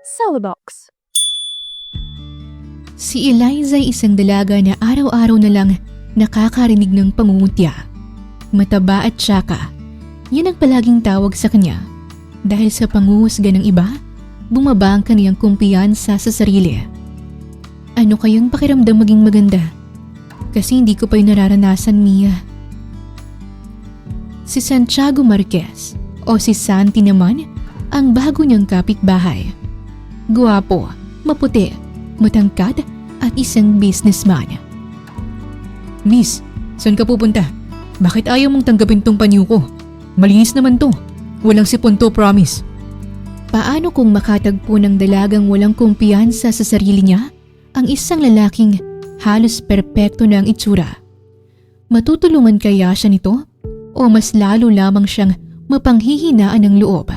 Celebox. Si Eliza ay isang dalaga na araw-araw na lang nakakarinig ng pangungutya. Mataba at tsaka. Yan ang palaging tawag sa kanya. Dahil sa panguhusga ng iba, bumaba ang kaniyang kumpiyansa sa sarili. Ano kayang pakiramdam maging maganda? Kasi hindi ko pa yung nararanasan, Mia. Si Santiago Marquez o si Santi naman ang bago niyang kapitbahay. Guwapo, maputi, matangkad at isang businessman. Miss, saan ka pupunta? Bakit ayaw mong tanggapin tong panyo ko? Malinis naman to. Walang sipon to, promise. Paano kung makatagpo ng dalagang walang kumpiyansa sa sarili niya ang isang lalaking halos perpekto na ang itsura? Matutulungan kaya siya nito o mas lalo lamang siyang mapanghihinaan ng loob?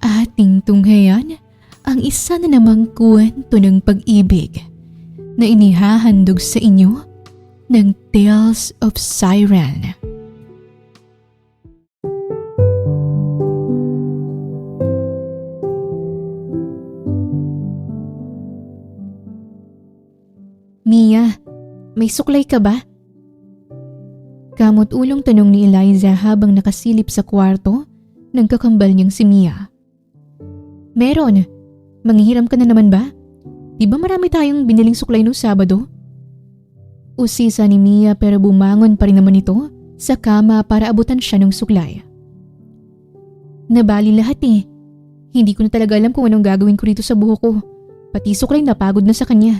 Ating tunghayan ang isa na namang kwento ng pag-ibig na inihahandog sa inyo ng Tales of Siren. Mia, may suklay ka ba? Kamot-ulong tanong ni Eliza habang nakasilip sa kwarto ng kakambal niyang si Mia. Meron. Manghihiram ka na naman ba? Di ba marami tayong biniling suklay noong Sabado? Usisa ni Mia pero bumangon pa rin naman ito sa kama para abutan siya ng suklay. Nabali lahat eh. Hindi ko na talaga alam kung anong gagawin ko rito sa buhok ko. Pati suklay napagod na sa kanya.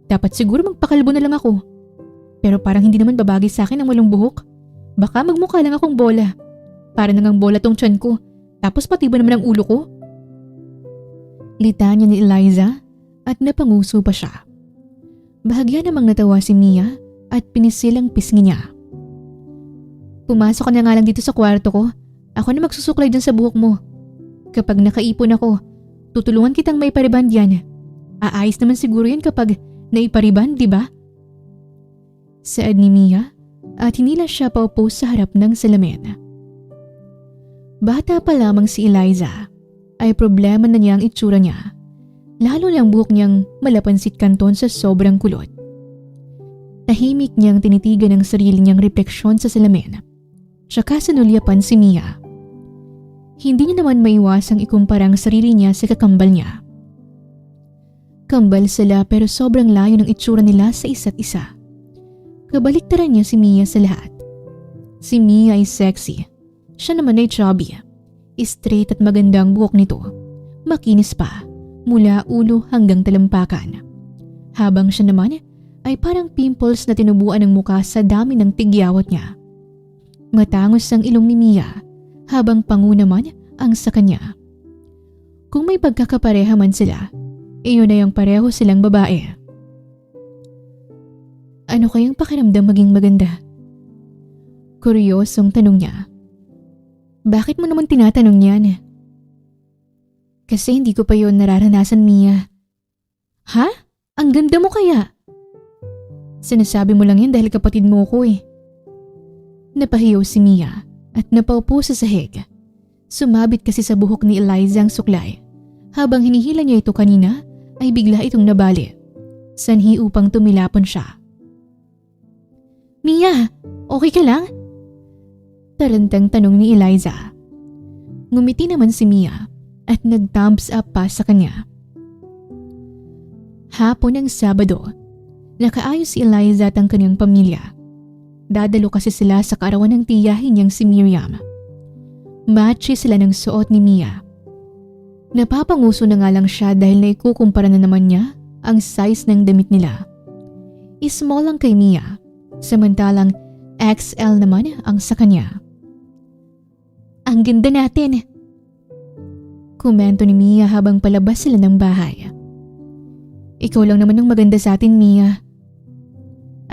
Dapat siguro magpakalbo na lang ako. Pero parang hindi naman babagay sa akin ang walang buhok. Baka magmukha lang akong bola. Para nang ang bola tong tiyan ko. Tapos pati ba naman ang ulo ko? Litanya ni Eliza at napanguso pa siya. Bahagya namang natawa si Mia at pinisilang pisngi niya. Pumasok ka na nga lang dito sa kwarto ko. Ako na magsusuklay dyan sa buhok mo. Kapag nakaipon ako, tutulungan kitang may pariband yan. Aayos naman siguro yan kapag naipariban, di ba? Saad ni Mia at hinila siya paupo sa harap ng salamin. Bata pa lamang si Eliza ay problema na niya ang itsura niya. Lalo na ang buhok niyang malapansit kanton sa sobrang kulot. Tahimik niyang tinitigan ang sarili niyang refleksyon sa salamin. Tsaka sinulyapan si Mia. Hindi niya naman maiwasang ikumpara ang sarili niya sa kakambal niya. Kambal sila pero sobrang layo ng itsura nila sa isa't isa. Kabaliktaran niya si Mia sa lahat. Si Mia ay sexy. Siya naman ay chubby. Straight at maganda ang buhok nito. Makinis pa, mula ulo hanggang talampakan. Habang siya naman ay parang pimples na tinubuan ng muka sa dami ng tigyawat niya. Matangos ang ilong ni Mia, habang pangu naman ang sa kanya. Kung may pagkakapareha man sila, iyon ay ang pareho silang babae. Ano kayang pakiramdam maging maganda? Kuryosong tanong niya. Bakit mo naman tinatanong yan? Kasi hindi ko pa yon nararanasan, Mia. Ha? Ang ganda mo kaya? Sinasabi mo lang yan dahil kapatid mo ko eh. Napahiyaw si Mia at napaupo sa sahig. Sumabit kasi sa buhok ni Eliza ang suklay. Habang hinihila niya ito kanina ay bigla itong nabali. Sanhi upang tumilapon siya. Mia, okay ka lang? Tarantang tanong ni Eliza. Ngumiti naman si Mia at nag-thumbs up pa sa kanya. Hapon ng Sabado, nakaayos si Eliza at ang kanyang pamilya. Dadalo kasi sila sa kaarawan ng tiyahin niyang si Miriam. Matchy sila ng suot ni Mia. Napapanguso na nga lang siya dahil naikukumpara na naman niya ang size ng damit nila. Small lang kay Mia, samantalang XL naman ang sa kanya. Ang ganda natin. Komento ni Mia habang palabas sila ng bahay. Ikaw lang naman ang maganda sa atin, Mia.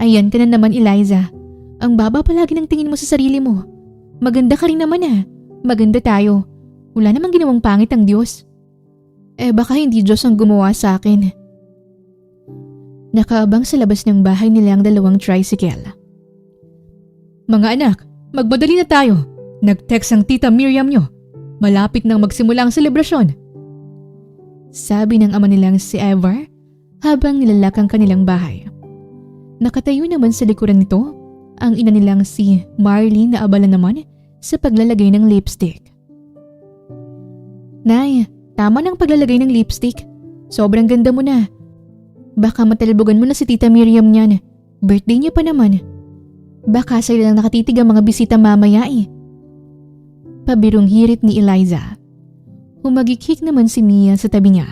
Ayan ka na naman, Eliza. Ang baba palagi ng tingin mo sa sarili mo. Maganda ka rin naman ah. Maganda tayo. Wala namang ginawang pangit ang Diyos. Baka hindi Diyos ang gumawa sa akin. Nakaabang sa labas ng bahay nila ang dalawang tricycle. Mga anak, magmadali na tayo. Nag-text ang tita Miriam nyo. Malapit nang magsimula ang selebrasyon. sabi ng ama nilang si Ever habang nilalak ang kanilang bahay. Nakatayo naman sa likuran nito ang ina nilang si Marley na abala naman sa paglalagay ng lipstick. Nay, tama ng paglalagay ng lipstick. Sobrang ganda mo na. Baka matalbogan mo na si Tita Miriam niyan. Birthday niya pa naman. Baka sa'yo lang nakatitig ang mga bisita mamaya eh. Pabirong hirit ni Eliza. Humagikik naman si Mia sa tabi niya.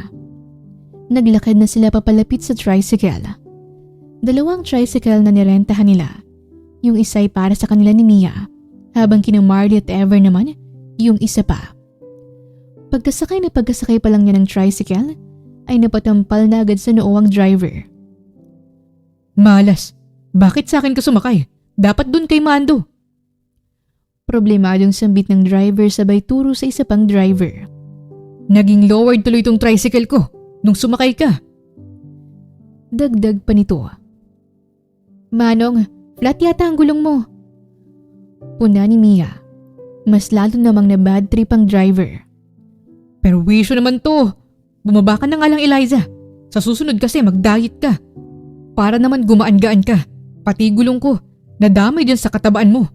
Naglakad na sila papalapit sa tricycle. 2 tricycle na nirentahan nila. Yung isa ay para sa kanila ni Mia, habang kina Marley at Ever naman, yung isa pa. Pagkasakay pa lang niya ng tricycle, ay napatampal na agad sa noo ang driver. Malas, bakit sa akin ka sumakay? Dapat dun kay Mando. Problemadong sambit ng driver sabay turo sa isa pang driver. Naging lowered tuloy itong tricycle ko nung sumakay ka. Dagdag pa nito. Manong, flat yata ang gulong mo. Puna ni Mia. Mas lalo namang na bad trip ang driver. Pero wisyo naman to. Bumaba ka na nga lang, Eliza. Sa susunod kasi mag-diet ka. Para naman gumaan-gaan ka. Pati gulong ko, nadamay dyan sa katabaan mo.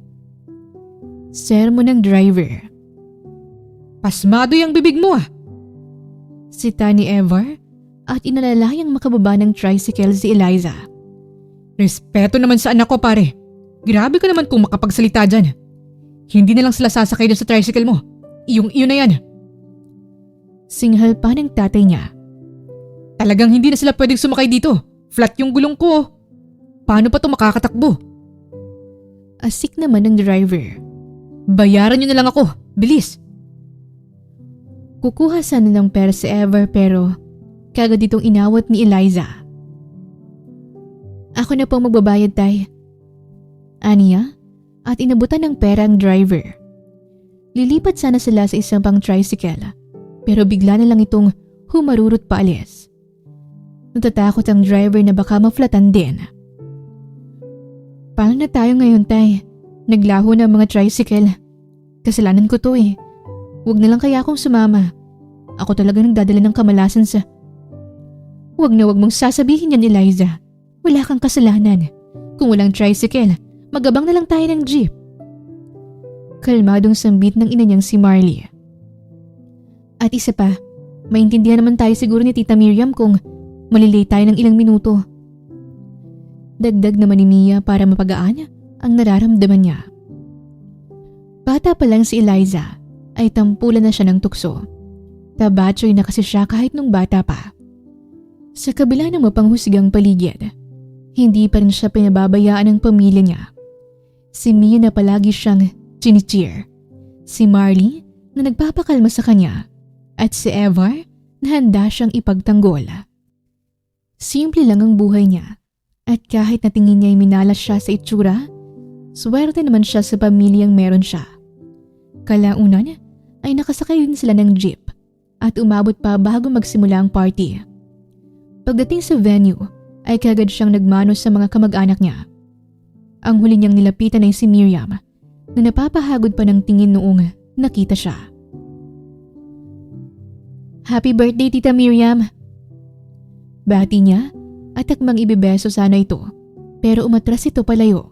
Sermon ng driver. Pasmado yung bibig mo ah. Sita ni Ever at inalalayang makababa ng tricycle si Eliza. Respeto naman sa anak ko pare. Grabe ka naman kung makapagsalita dyan. Hindi na lang sila sasakay dyan sa tricycle mo. Iyong-iyo na yan. Singhal pa ng tatay niya. Talagang hindi na sila pwedeng sumakay dito. Flat yung gulong ko. Paano pa ito makakatakbo? Asik naman ng driver. Bayaran niyo na lang ako. Bilis. Kukuha sana ng pera si Ever pero kagad itong inawat ni Eliza. Ako na pong magbabayad, tay. Aniya at inabutan ng pera ang driver. Lilipat sana sila sa isang pang tricycle pero bigla na lang itong humarurot paalis. Natatakot ang driver na baka maflatan din. Paano na tayo ngayon, tay? Naglaho na ang mga tricycle. Kasalanan ko to eh. Huwag na lang kaya akong sumama. Ako talaga nagdadala ng kamalasan sa... Huwag mong sasabihin yan, Eliza. Wala kang kasalanan. Kung walang tricycle, magabang na lang tayo ng jeep. Kalmadong sambit ng ina niyang si Marley. At isa pa, maintindihan naman tayo siguro ni Tita Miriam kung malilate tayo ng ilang minuto. Dagdag naman ni Mia para mapagaan ang nararamdaman niya. Bata pa lang si Eliza ay tampulan na siya ng tukso. Tabatsoy na kasi siya kahit nung bata pa. Sa kabila ng mapanghusgang paligid, hindi pa rin siya pinababayaan ng pamilya niya. Si Mia na palagi siyang chinicheer. Si Marley na nagpapakalma sa kanya at si Ever na handa siyang ipagtanggol. Simple lang ang buhay niya at kahit natingin niya ay minalas siya sa itsura, swerte naman siya sa pamilyang meron siya. Kalaunan ay nakasakay din sila ng jeep at umabot pa bago magsimula ang party. Pagdating sa venue ay kagad siyang nagmano sa mga kamag-anak niya. Ang huli niyang nilapitan ay si Miriam na napapahagod pa ng tingin noong nakita siya. Happy birthday, Tita Miriam! Bati niya at takmang ibibeso sana ito pero umatras ito palayo.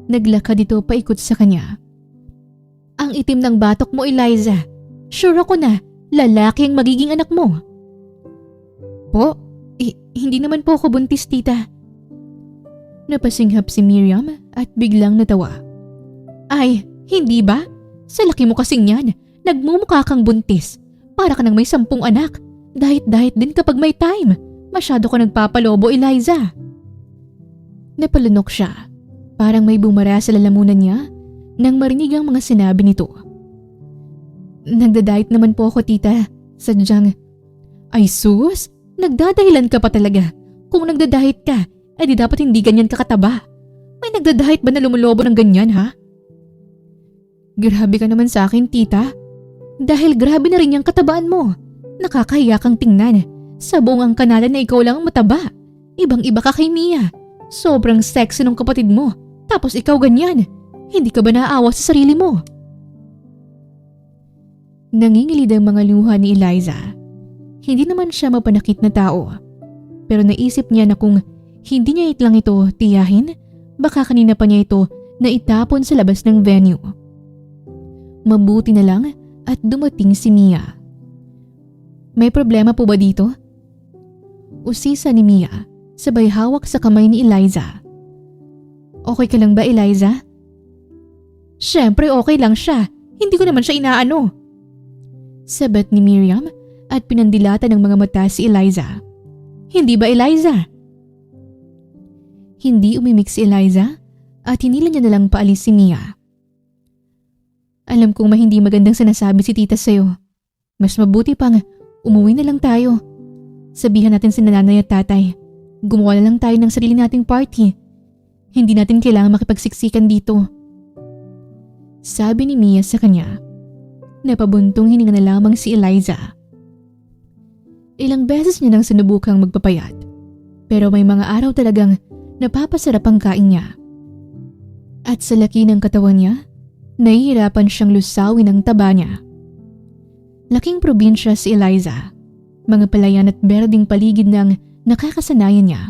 Naglakad ito paikot sa kanya. Ang itim ng batok mo, Eliza. Sure ako na lalaki ang magiging anak mo. Po? Hindi naman po ako buntis, tita. Napasinghap si Miriam at biglang natawa. Ay, hindi ba? Sa laki mo kasing yan, nagmumukha kang buntis. Para ka nang may 10 anak. Dahit din kapag may time. Masyado ka nagpapalobo, Eliza. Napalunok siya. Parang may bumara sa lalamunan niya nang marinig ang mga sinabi nito. Nagda-diet naman po ako, tita. Sadyang... Ay sus, nagdadahilan ka pa talaga. Kung nagda-diet ka, ay di dapat hindi ganyan kakataba. May nagda-diet ba na lumulobo ng ganyan, ha? Grabe ka naman sa akin, tita. Dahil grabe na rin yung katabaan mo. Nakakahiya kang tingnan. Sa buong ang kanala na ikaw lang ang mataba. Ibang-iba ka kay Mia. Sobrang sexy ng kapatid mo. Tapos ikaw ganyan. Hindi ka ba naaawa sa sarili mo? Nangingilid ang mga luha ni Eliza. Hindi naman siya mapanakit na tao. Pero naisip niya na kung hindi niya lang ito tiyahin, baka kanina pa niya ito na itapon sa labas ng venue. Mabuti na lang at dumating si Mia. May problema po ba dito? Usisa ni Mia, sabay hawak sa kamay ni Eliza. Okay ka lang ba, Eliza? Siyempre okay lang siya. Hindi ko naman siya inaano. Sabat ni Miriam at pinandilata ng mga mata si Eliza. Hindi ba, Eliza? Hindi umimik si Eliza at hinila niya nalang paalis si Mia. Alam kong hindi magandang sinasabi si tita sa'yo. Mas mabuti pang umuwi na lang tayo. Sabihan natin si nanay at tatay. Gumawa na lang tayo ng sarili nating party. Hindi natin kailangan makipagsiksikan dito. Sabi ni Mia sa kanya. Napabuntong hininga na lamang si Eliza. Ilang beses niya nang sinubukang magpapayat. Pero may mga araw talagang napapasarap ang kain niya. At sa laki ng katawan niya, nahihirapan siyang lusawin ang taba niya. Laking probinsya si Eliza. Mga palayan at berdeng paligid ng nakakasanayan niya.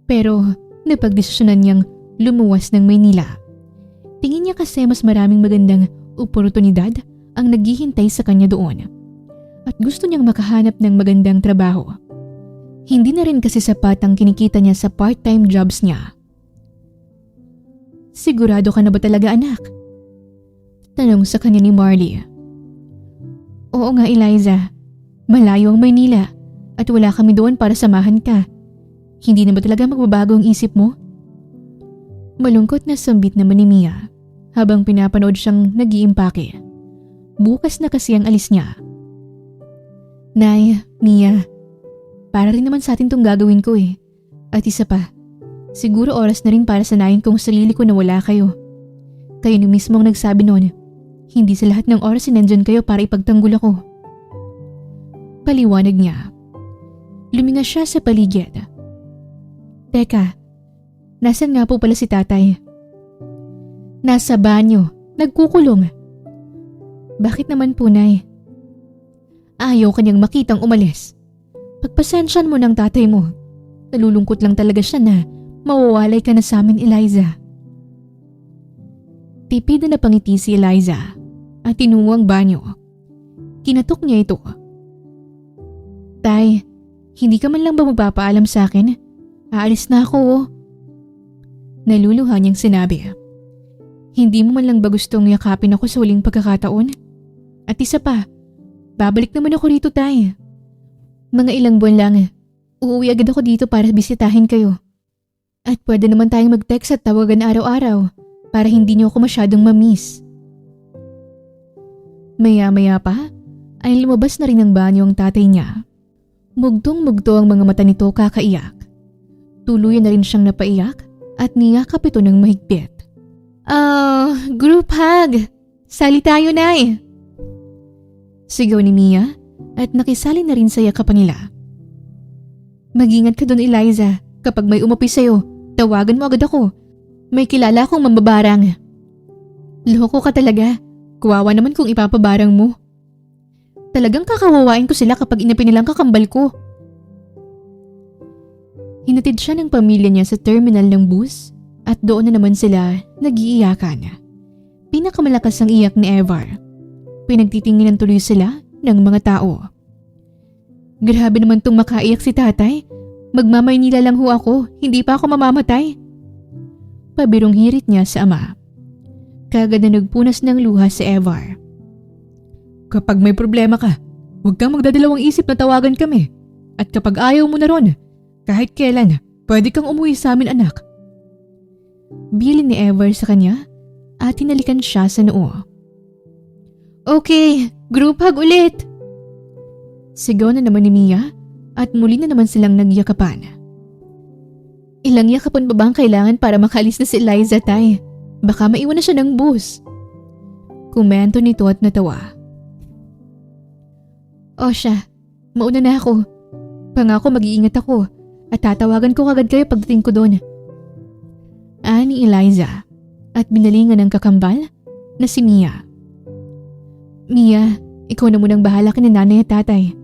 Pero napagdesisyonan niyang lumuwas ng Maynila. Tingin niya kasi mas maraming magandang oportunidad ang naghihintay sa kanya doon. At gusto niyang makahanap ng magandang trabaho. Hindi na rin kasi sapat ang kinikita niya sa part-time jobs niya. Sigurado ka na ba talaga, anak? Tanong sa kanya ni Marley. Oo nga, Eliza. Malayo ang Maynila at wala kami doon para samahan ka. Hindi na ba talaga magbabago ang isip mo? Malungkot na sambit naman ni Mia habang pinapanood siyang nag-iimpake. Bukas na kasi ang alis niya. Nay, Mia, para rin naman sa atin tong gagawin ko eh. At isa pa, siguro oras na rin para sanayin kong sarili ko na wala kayo. Kayo ni mismo ang nagsabi noon, hindi sa lahat ng oras sinandyan kayo para ipagtanggol ako. Paliwanag niya. Luminga siya sa paligid. Teka, nasan nga po pala si tatay? Nasa banyo, nagkukulong. Bakit naman po, Nay? Ayaw kanyang makitang umalis. Pagpasensyan mo ng tatay mo. Nalulungkot lang talaga siya na mawawalay ka na sa amin, Eliza. Tipid na napangiti si Eliza at tinungo ang banyo. Kinatok niya ito. Tay, hindi ka man lang ba magpapaalam sa akin? Aalis na ako oh. Naluluha niyang sinabi. Hindi mo man lang ba gustong yakapin ako sa huling pagkakataon? At isa pa, babalik naman ako rito, tay. Mga ilang buwan lang, uuwi agad ako dito para bisitahin kayo. At pwede naman tayong mag-text at tawagan araw-araw para hindi niyo ako masyadong ma-miss. Maya-maya pa, ay lumabas na rin ng banyo ang tatay niya. Mugtong-mugto ang mga mata nito kakaiyak. Tuluyan na rin siyang napaiyak at niyakap ito ng mahigpit. Group hug! Sali tayo, Nay! Sigaw ni Mia at nakisali na rin sa yakapan nila. Mag-ingat ka doon, Eliza. Kapag may umapi sa'yo, tawagan mo agad ako. May kilala akong mambabarang. Loko ka talaga. Kuwawa naman kung ipapabarang mo. Talagang kakawawain ko sila kapag inapinilang kakambal ko. Hinatid siya ng pamilya niya sa terminal ng bus at doon na naman sila nag-iiyakan. Pinakamalakas ang iyak ni Evar. Pinagtitinginan tuloy sila ng mga tao. Grabe naman tong makaiyak si tatay. Magmamaynila lang ho ako, hindi pa ako mamamatay. Pabirong hirit niya sa ama. Kagad na nagpunas ng luha si Evar. Kapag may problema ka, huwag kang magdadalawang isip na tawagan kami. At kapag ayaw mo na ron, kahit kailan, pwede kang umuwi sa amin, anak. Bilin ni Ever sa kanya at tinalikan siya sa noo. Okay, group hug ulit! Sigaw na naman ni Mia at muli na naman silang nagyakapan. Ilang yakapan ba bang kailangan para makaalis na si Eliza, tay? Baka maiwan na siya ng bus. Komento nito at natawa. O siya, mauna na ako. Pangako mag-iingat ako at tatawagan ko kagad kayo pagdating ko doon. Ani Eliza at binalingan ng kakambal na si Mia. Mia, ikaw na munang bahala kina nanay at tatay.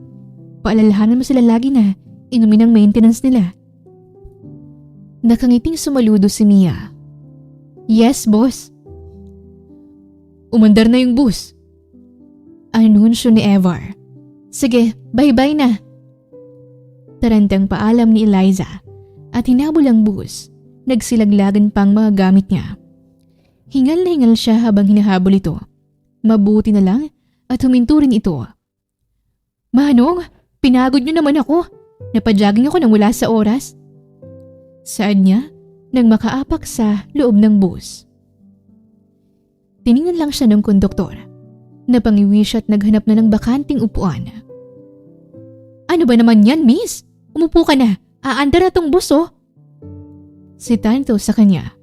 Paalalahanan mo sila lagi na inumin ang maintenance nila. Nakangiting sumaludo si Mia. Yes, boss. Umandar na yung bus. Anunsyo ni Evar. Sige, bye-bye na. Tarantang paalam ni Eliza at hinabol ang bus. Nagsilaglagan pang mga gamit niya. Hingal na hingal siya habang hinahabol ito. Mabuti na lang at huminto rin ito. Manong, pinagod niyo naman ako. Napajogging ako nang wala sa oras. Saan niya? Nang makaapak sa loob ng bus. Tiningnan lang siya ng konduktor. Napangiwi siya at naghanap na ng bakanting upuan. Ano ba naman yan, miss? Umupo ka na. Aandar na tong bus, oh. Si Tanto sa kanya.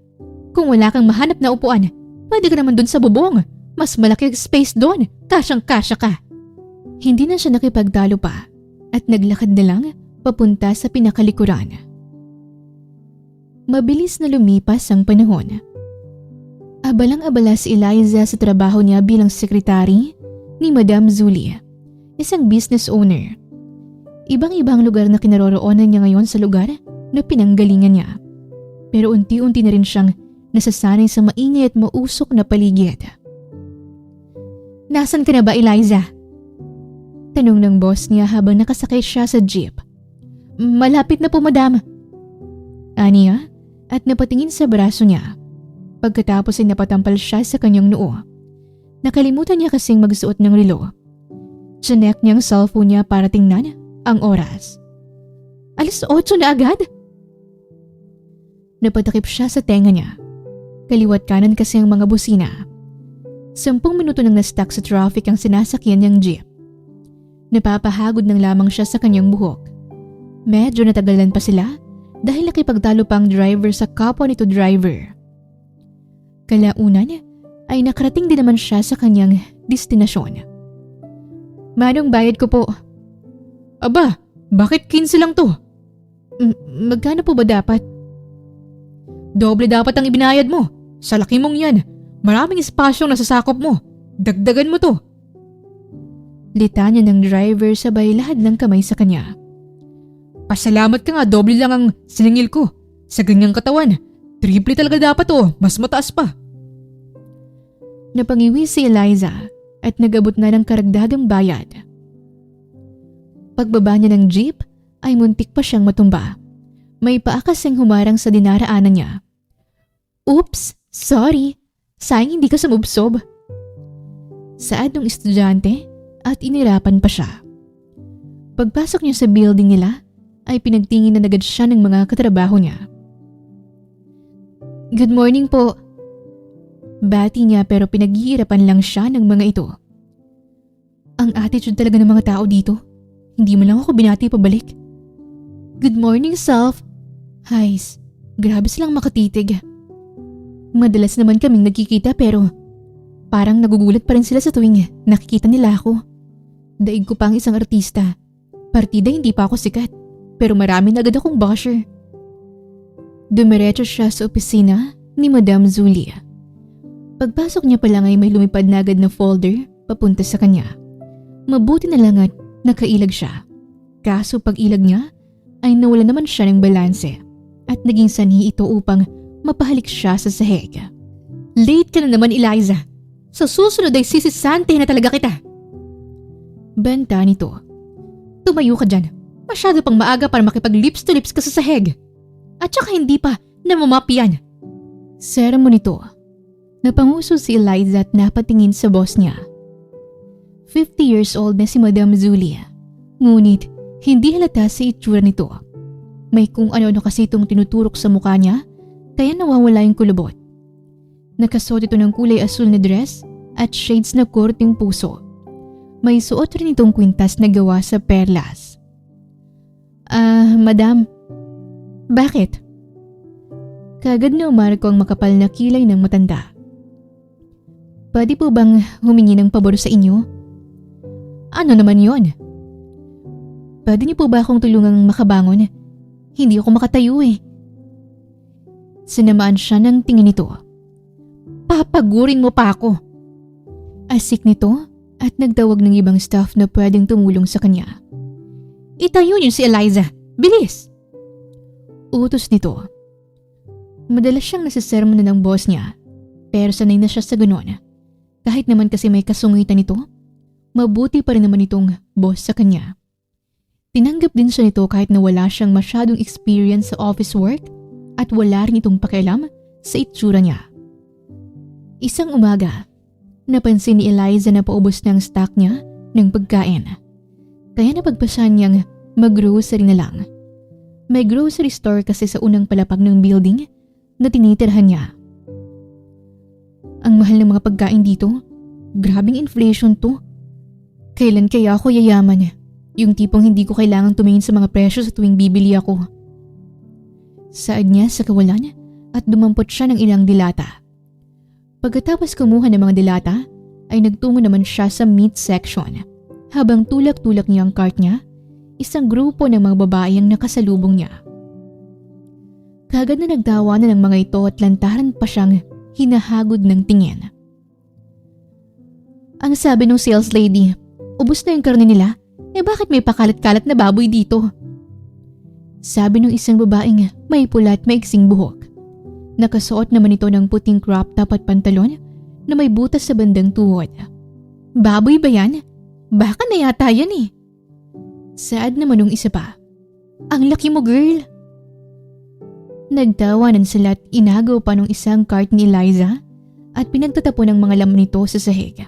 Kung wala kang mahanap na upuan, pwede ka naman dun sa bubong. Mas malaki ang space doon. Kasyang-kasya ka. Hindi na siya nakipagtalo pa at naglakad na lang papunta sa pinakalikuran. Mabilis na lumipas ang panahon. Abalang-abala si Eliza sa trabaho niya bilang sekretary ni Madam Zulie, isang business owner. Ibang-ibang lugar na kinaroroonan niya ngayon sa lugar na pinanggalingan niya. Pero unti-unti na rin siyang nasasanay sa maingay at mausok na paligid. Nasaan ka na ba, Eliza? Tanong ng boss niya habang nakasakay siya sa jeep. Malapit na po, madam. Aniya at napatingin sa braso niya. Pagkatapos ay napatampal siya sa kanyang noo. Nakalimutan niya kasing magsuot ng relo. Chinek niya ang cellphone niya para tingnan ang oras. 8:00 na agad? Napatakip siya sa tenga niya. Kaliwat kanan kasi ang mga busina. 10 minuto nang na-stuck sa traffic ang sinasakyan niyang jeep. Napapahagod ng lamang siya sa kanyang buhok. Medyo natagalan pa sila dahil nakipagtalo pa ang driver sa kapwa nito driver. Kalaunan ay nakarating din naman siya sa kanyang destinasyon. Manong bayad ko po. Aba, bakit 15 lang to? Magkano po ba dapat? Doble dapat ang ibinayad mo. Sa laki mong yan, maraming espasyong nasasakop mo. Dagdagan mo to. Litanya ng driver sabay lahad ng kamay sa kanya. Pasalamat ka nga, doble lang ang siningil ko. Sa ganyang katawan, triple talaga dapat to, mas mataas pa. Napangiwi si Eliza at nagabot na ng karagdagang bayad. Pagbaba niya ng jeep ay muntik pa siyang matumba. May paa kasing humarang sa dinaraanan niya. Oops, sorry. Sayang hindi ka sumubsob. Saad ng estudyante at inirapan pa siya. Pagpasok niya sa building nila ay pinagtingin na agad siya ng mga katrabaho niya. Good morning po. Bati niya pero pinaghihirapan lang siya ng mga ito. Ang attitude talaga ng mga tao dito. Hindi mo lang ako binati pabalik. Good morning, self. Hays, grabe silang makatitig. Madalas naman kaming nagkikita pero parang nagugulat pa rin sila sa tuwing nakikita nila ako. Daig ko pa ang isang artista. Partida hindi pa ako sikat pero marami na agad akong basher. Dumiretso siya sa opisina ni Madam Zulie. Pagpasok niya pa lang ay may lumipad na agad na folder papunta sa kanya. Mabuti na lang at nakailag siya. Kaso pag ilag niya ay nawala naman siya ng balanse at naging sanhi ito upang mapahalik siya sa sahig. Late ka na naman, Eliza. Sa susunod ay sisisante na talaga kita. Banta nito. Tumayo ka dyan. Masyado pang maaga para makipag-lips to lips ka sa sahig. At saka hindi pa namamap yan. Sera mo nito. Napanguso si Eliza at napatingin sa boss niya. 50 years old na si Madam Zulie. Ngunit hindi halata sa itsura nito. May kung ano-ano kasi itong tinuturok sa mukha niya kaya nawawala yung kulubot. Nakasuot ito ng kulay asul na dress at shades na korting puso. May suot rin itong kwintas na gawa sa perlas. Madam. Bakit? Kagad na umarko ang makapal na kilay ng matanda. Pwede po bang humingi ng pabor sa inyo? Ano naman yon? Pwede niyo po ba akong tulungang makabangon? Hindi ako makatayo eh. Sinamaan siya ng tingin nito. Papagurin mo pa ako. Asik nito at nagtawag ng ibang staff na pwedeng tumulong sa kanya. Itayo niyo si Eliza. Bilis! Utos nito. Madalas siyang nasisermon na ng boss niya, pero sanay na siya sa ganon. Kahit naman kasi may kasungitan nito, mabuti pa rin naman itong boss sa kanya. Tinanggap din siya nito kahit na wala siyang masyadong experience sa office work at wala rin itong pakialam sa itsura niya. Isang umaga, napansin ni Eliza na paubos na ang stock niya ng pagkain. Kaya napagpasya niyang mag-grocery na lang. May grocery store kasi sa unang palapag ng building na tinitirhan niya. Ang mahal ng mga pagkain dito, grabing inflation to. Kailan kaya ako yayaman? Yung tipong hindi ko kailangang tumingin sa mga presyo sa tuwing bibili ako. Saad niya sa kawalan at dumampot siya ng ilang dilata. Pagkatapos kumuha ng mga dilata, ay nagtungo naman siya sa meat section. Habang tulak-tulak niya ang cart niya, isang grupo ng mga babae ang nakasalubong niya. Kagad na nagtawa na ng mga ito at lantaran pa siyang hinahagod ng tingin. Ang sabi ng sales lady, ubos na yung karne nila, bakit may pakalat-kalat na baboy dito? Sabi ng isang babaeng may pula at maiksing buhok. Nakasuot naman ito ng puting crop top at pantalon na may butas sa bandang tuhod. Baboy ba yan? Baka na yata yan eh. Saad naman ng isa pa. Ang laki mo, girl. Nagtawanan sila at inagaw pa ng isang cart ni Eliza at pinagtatapon ng mga laman nito sa sahig.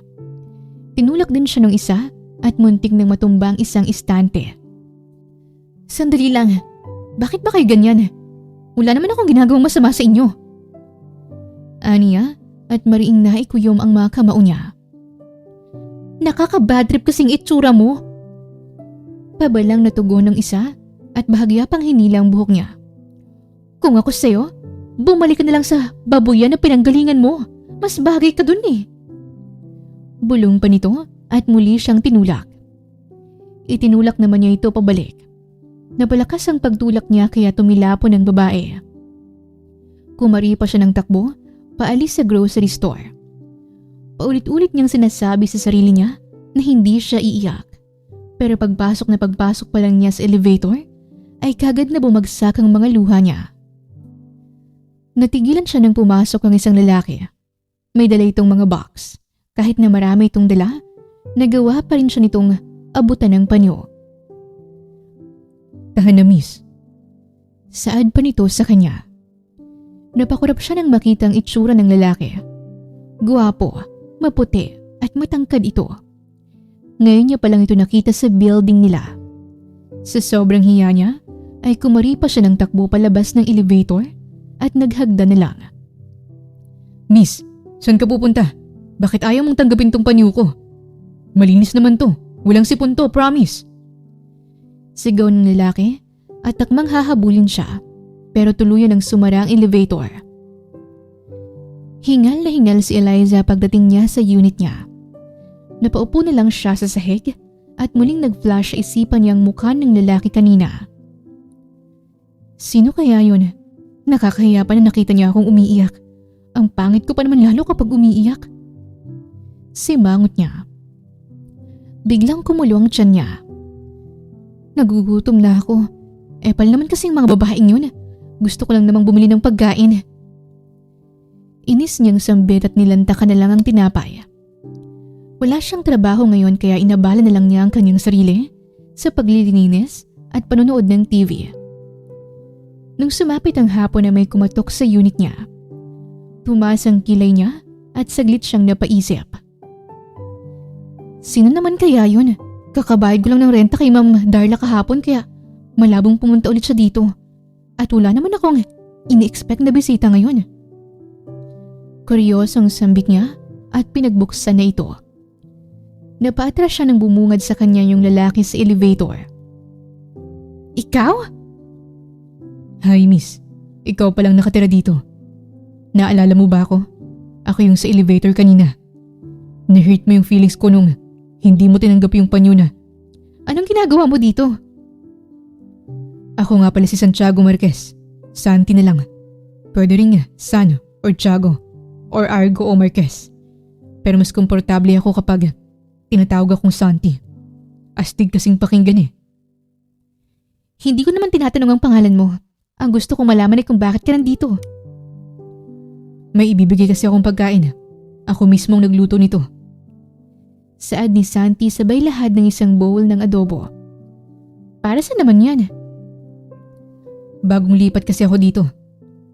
Tinulak din siya ng isa at muntik nang matumbang isang istante. Sandali lang, bakit ba kayo ganyan? Wala naman akong ginagawang masama sa inyo. Aniya at mariing naikuyom ang mga kamao niya. Nakaka-bad trip kasing itsura mo. Pabalang natugon ng isa at bahagya pang hinilang buhok niya. Kung ako sa'yo, bumalik ka na lang sa babuyan na pinanggalingan mo. Mas bagay ka dun eh. Bulong pa nito at muli siyang tinulak. Itinulak naman niya ito pabalik. Napalakas ang pagtulak niya kaya tumilapon ang babae. Kumari pa siya ng takbo, paalis sa grocery store. Paulit-ulit niyang sinasabi sa sarili niya na hindi siya iiyak. Pero pagpasok pa lang niya sa elevator, ay kagad na bumagsak ang mga luha niya. Natigilan siya nang pumasok ang isang lalaki. May dala itong mga box. Kahit na marami itong dala, nagawa pa rin siya nitong abutan ng panyo. Tahan na, miss. Saad pa nito sa kanya. Napakurap siya nang makita ang itsura ng lalaki. Guwapo, maputi at matangkad ito. Ngayon niya palang ito nakita sa building nila. Sa sobrang hiya niya, ay kumari pa siya ng takbo palabas ng elevator at naghagda na lang. Miss, saan ka pupunta? Bakit ayaw mong tanggapin tong panyo ko? Malinis naman to. Walang sipon to, promise. Sigaw ng lalaki at takmang hahabulin siya pero tuluyan ang sumara ang elevator. Hingal na hingal si Eliza pagdating niya sa unit niya. Napaupo na lang siya sa sahig at muling nag-flash sa isipan niyang mukha ng lalaki kanina. Sino kaya yun? Nakakahiya pa na nakita niya akong umiiyak. Ang pangit ko pa naman lalo kapag umiiyak. Simangot niya. Biglang kumulo ang tiyan niya. Nagugutom na ako. Epal naman kasing mga babaeng yun. Gusto ko lang namang bumili ng pagkain. Inis niyang sambit at nilanta ka na lang ang tinapay. Wala siyang trabaho ngayon kaya inabala na lang niya ang kanyang sarili sa paglilinis at panonood ng TV. Nung sumapit ang hapon na may kumatok sa unit niya, tumaas ang kilay niya at saglit siyang napaisip. Sino naman kaya yun? Kakabayad ko lang ng renta kay Ma'am Darla kahapon kaya malabong pumunta ulit siya dito. At wala naman akong ini-expect na bisita ngayon. Kuryosong sambit niya at pinagbuksan na ito. Napaatras siya nang bumungad sa kanya yung lalaki sa elevator. Ikaw? Hi miss, ikaw palang nakatira dito. Naalala mo ba ako? Ako yung sa elevator kanina. Na-hurt mo yung feelings ko nung hindi mo tinanggap yung panyo na. Anong ginagawa mo dito? Ako nga pala si Santiago Marquez. Santi na lang. Pwede rin San or Tiago or Argo o Marquez. Pero mas komportable ako kapag tinatawag akong Santi. Astig kasing pakinggan eh. Hindi ko naman tinatanong ang pangalan mo. Ang gusto kong malaman ay kung bakit ka nandito. May ibibigay kasi akong pagkain. Ako mismong nagluto nito. Saad ni Santi sabay lahad ng isang bowl ng adobo. Para saan naman yan? Bagong lipat kasi ako dito.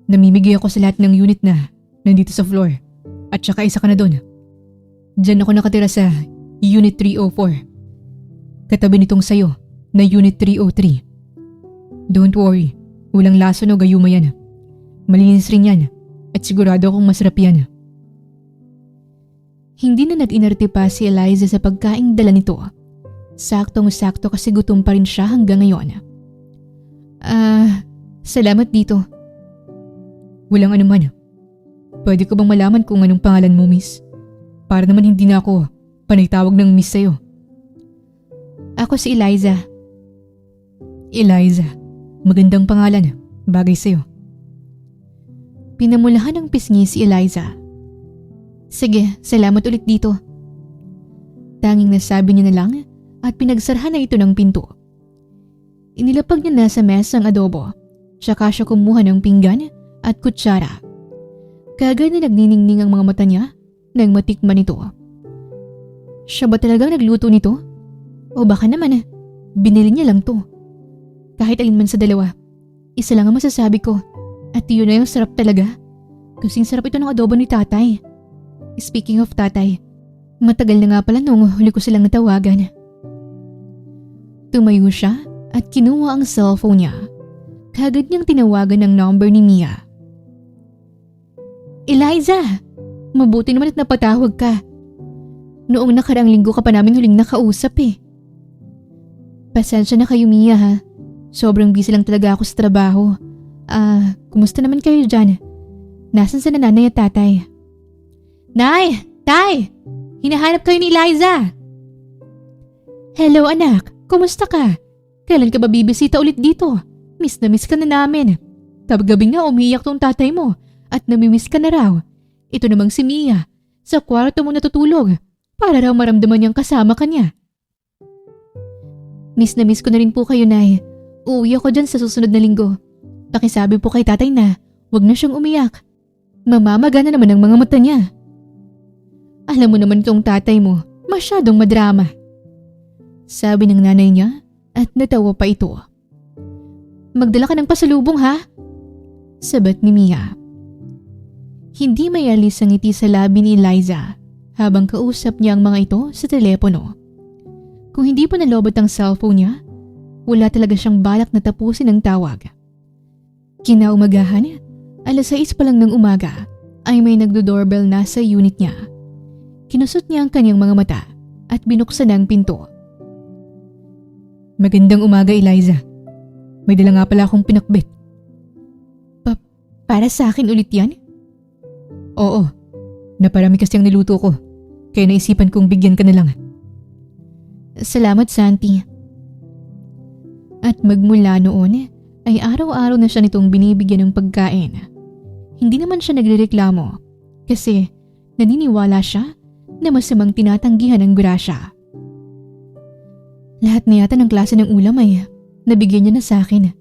Namimigay ako sa lahat ng unit na nandito sa floor. At saka isa ka na doon. Diyan ako nakatira sa Unit 304. Katabi nitong sayo na Unit 303. Don't worry, walang lason o gayuma yan. Malinis rin yan at sigurado akong masarap yan. Hindi na nag-inarte pa si Eliza sa pagkaing dala nito. Saktong-sakto kasi gutom pa rin siya hanggang ngayon. Salamat dito. Walang anuman. Pwede ko bang malaman kung anong pangalan mo, miss? Para naman hindi na ako panay tawag ng miss sa'yo. Ako si Eliza. Eliza, magandang pangalan. Bagay sa'yo. Pinamulahan ng pisngi si Eliza. Sige, salamat ulit dito. Tanging nasabi niya na lang at pinagsarahan na ito ng pinto. Inilapag niya na sa mesa ang adobo, tsaka siya kumuha ng pinggan at kutsara. Kagad na nagniningning ang mga mata niya nang matikman ito. Siya ba talagang nagluto nito? O baka naman binili niya lang to. Kahit alin man sa dalawa, isa lang ang masasabi ko at yun na yung sarap talaga. Kasing sarap ito ng adobo ni tatay. Speaking of tatay, matagal na nga pala nung huli ko silang natawagan. Tumayo siya at kinuha ang cellphone niya. Kagad niyang tinawagan ang number ni Mia. Eliza! Mabuti naman at napatawag ka. Noong nakaraang linggo ka pa namin huling nakausap eh. Pasensya na kayo Mia ha. Sobrang busy lang talaga ako sa trabaho. Kumusta naman kayo dyan? Nasaan sa nanay at tatay? Nay! Tay! Hinahanap kayo ni Eliza! Hello anak, kumusta ka? Kailan ka ba bibisita ulit dito? Miss na miss ka na namin. Gabi nga umiiyak tong tatay mo at namimiss ka na raw. Ito namang si Mia, sa kwarto mo natutulog para raw maramdaman niyang kasama ka niya. Miss na miss ko na rin po kayo, Nay. Uuwi ako dyan sa susunod na linggo. Pakisabi po kay tatay na wag na siyang umiyak. Mamamaga na naman ang mga mata niya. Alam mo naman tong tatay mo, masyadong madrama. Sabi ng nanay niya at natawa pa ito. Magdala ka ng pasalubong ha? Sabat ni Mia. Hindi may alis ang ngiti sa labi ni Eliza habang kausap niya ang mga ito sa telepono. Kung hindi pa nalobot ang cellphone niya, wala talaga siyang balak na tapusin ang tawag. Kinaumagahan, 6:00 pa lang ng umaga ay may nagdo-doorbell na sa unit niya. Kinusot niya ang kanyang mga mata at binuksan ang pinto. Magandang umaga, Eliza. May dala nga pala akong pinakbit. Para sa akin ulit yan? Oo, naparami kasi ang niluto ko, kaya naisipan kong bigyan ka na lang. Salamat, Santi. At magmula noon ay araw-araw na siya nitong binibigyan ng pagkain. Hindi naman siya nagrereklamo kasi naniniwala siya na masamang tinatanggihan ng grasya. Lahat na yata ng klase ng ulam ay nabigyan niya na sa akin.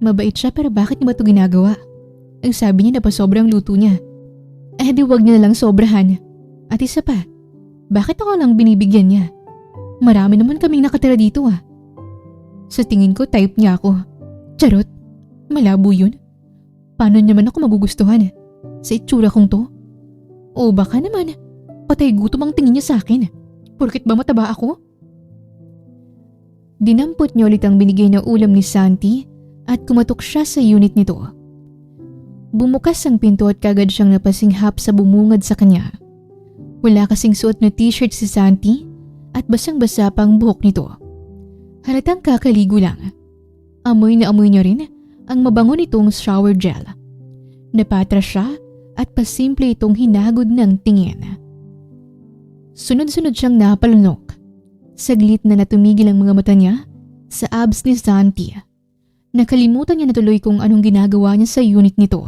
Mabait siya pero bakit niya ba ito ginagawa? Ang sabi niya na pa sobrang luto niya. Di wag niya na lang sobrahan. At isa pa, bakit ako lang binibigyan niya? Marami naman kaming nakatira dito ah. Sa tingin ko type niya ako. Charot, malabo yun. Paano naman ako magugustuhan sa itsura kong to? O baka naman, patay gutom ang tingin niya sa akin. Porket ba mataba ako? Dinampot niya ulit ang binigay na ulam ni Santi at kumatok siya sa unit nito. Bumukas ang pinto at kagad siyang napasinghap sa bumungad sa kanya. Wala kasing suot na t-shirt si Santi at basang-basa pa ang buhok nito. Halatang kakaligo lang. Amoy na amoy niya rin ang mabango nitong shower gel. Napatras siya at pasimple itong hinagod ng tingin. Sunod-sunod siyang napalunok. Saglit na natumigil ang mga mata niya sa abs ni Santi. Nakalimutan niya na tuloy kung anong ginagawa niya sa unit nito.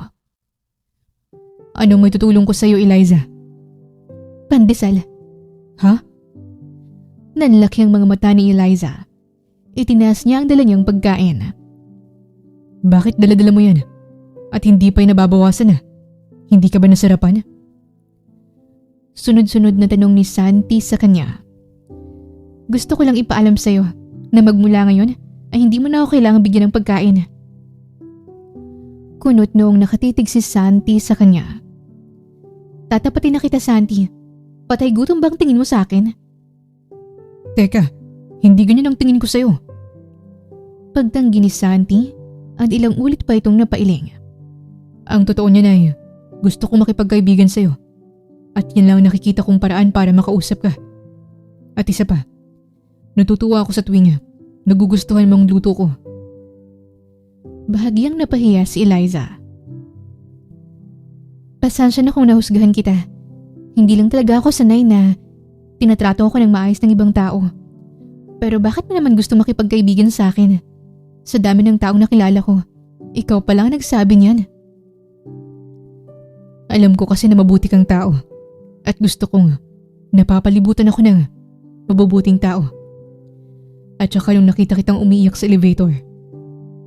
Anong may tutulong ko sa iyo, Eliza? Pandesal. Ha? Nanlaki ang mga mata ni Eliza. Itinaas niya ang dala niyang pagkain. Bakit dala-dala mo yan? At hindi pa yung nababawasan na? Hindi ka ba nasarapan? Sunod-sunod na tanong ni Santi sa kanya. Gusto ko lang ipaalam sa'yo na magmula ngayon ay hindi mo na ako kailangang bigyan ng pagkain. Kunot noong nakatitig si Santi sa kanya. Tatapatin na kita, Santi. Patay gutom bang tingin mo sa akin? Teka, hindi ganyan ang tingin ko sa'yo. Pagtanggi ni Santi at ilang ulit pa itong napailing. Ang totoo niya na gusto ko makipagkaibigan sa'yo. At yan lang nakikita kong paraan para makausap ka. At isa pa, natutuwa ako sa tuwing nagugustuhan mong luto ko. Bahagyang napahiya si Eliza. Pasensya na kung nahusgahan kita. Hindi lang talaga ako sanay na tinatrato ako ng maayos ng ibang tao. Pero bakit mo naman gusto makipagkaibigan sa akin? Sa dami ng taong nakilala ko, ikaw pa lang nagsabi niyan. Alam ko kasi na mabuti kang tao. At gusto kong napapalibutan ako ng mabubuting tao. At saka nung nakita kitang umiiyak sa elevator,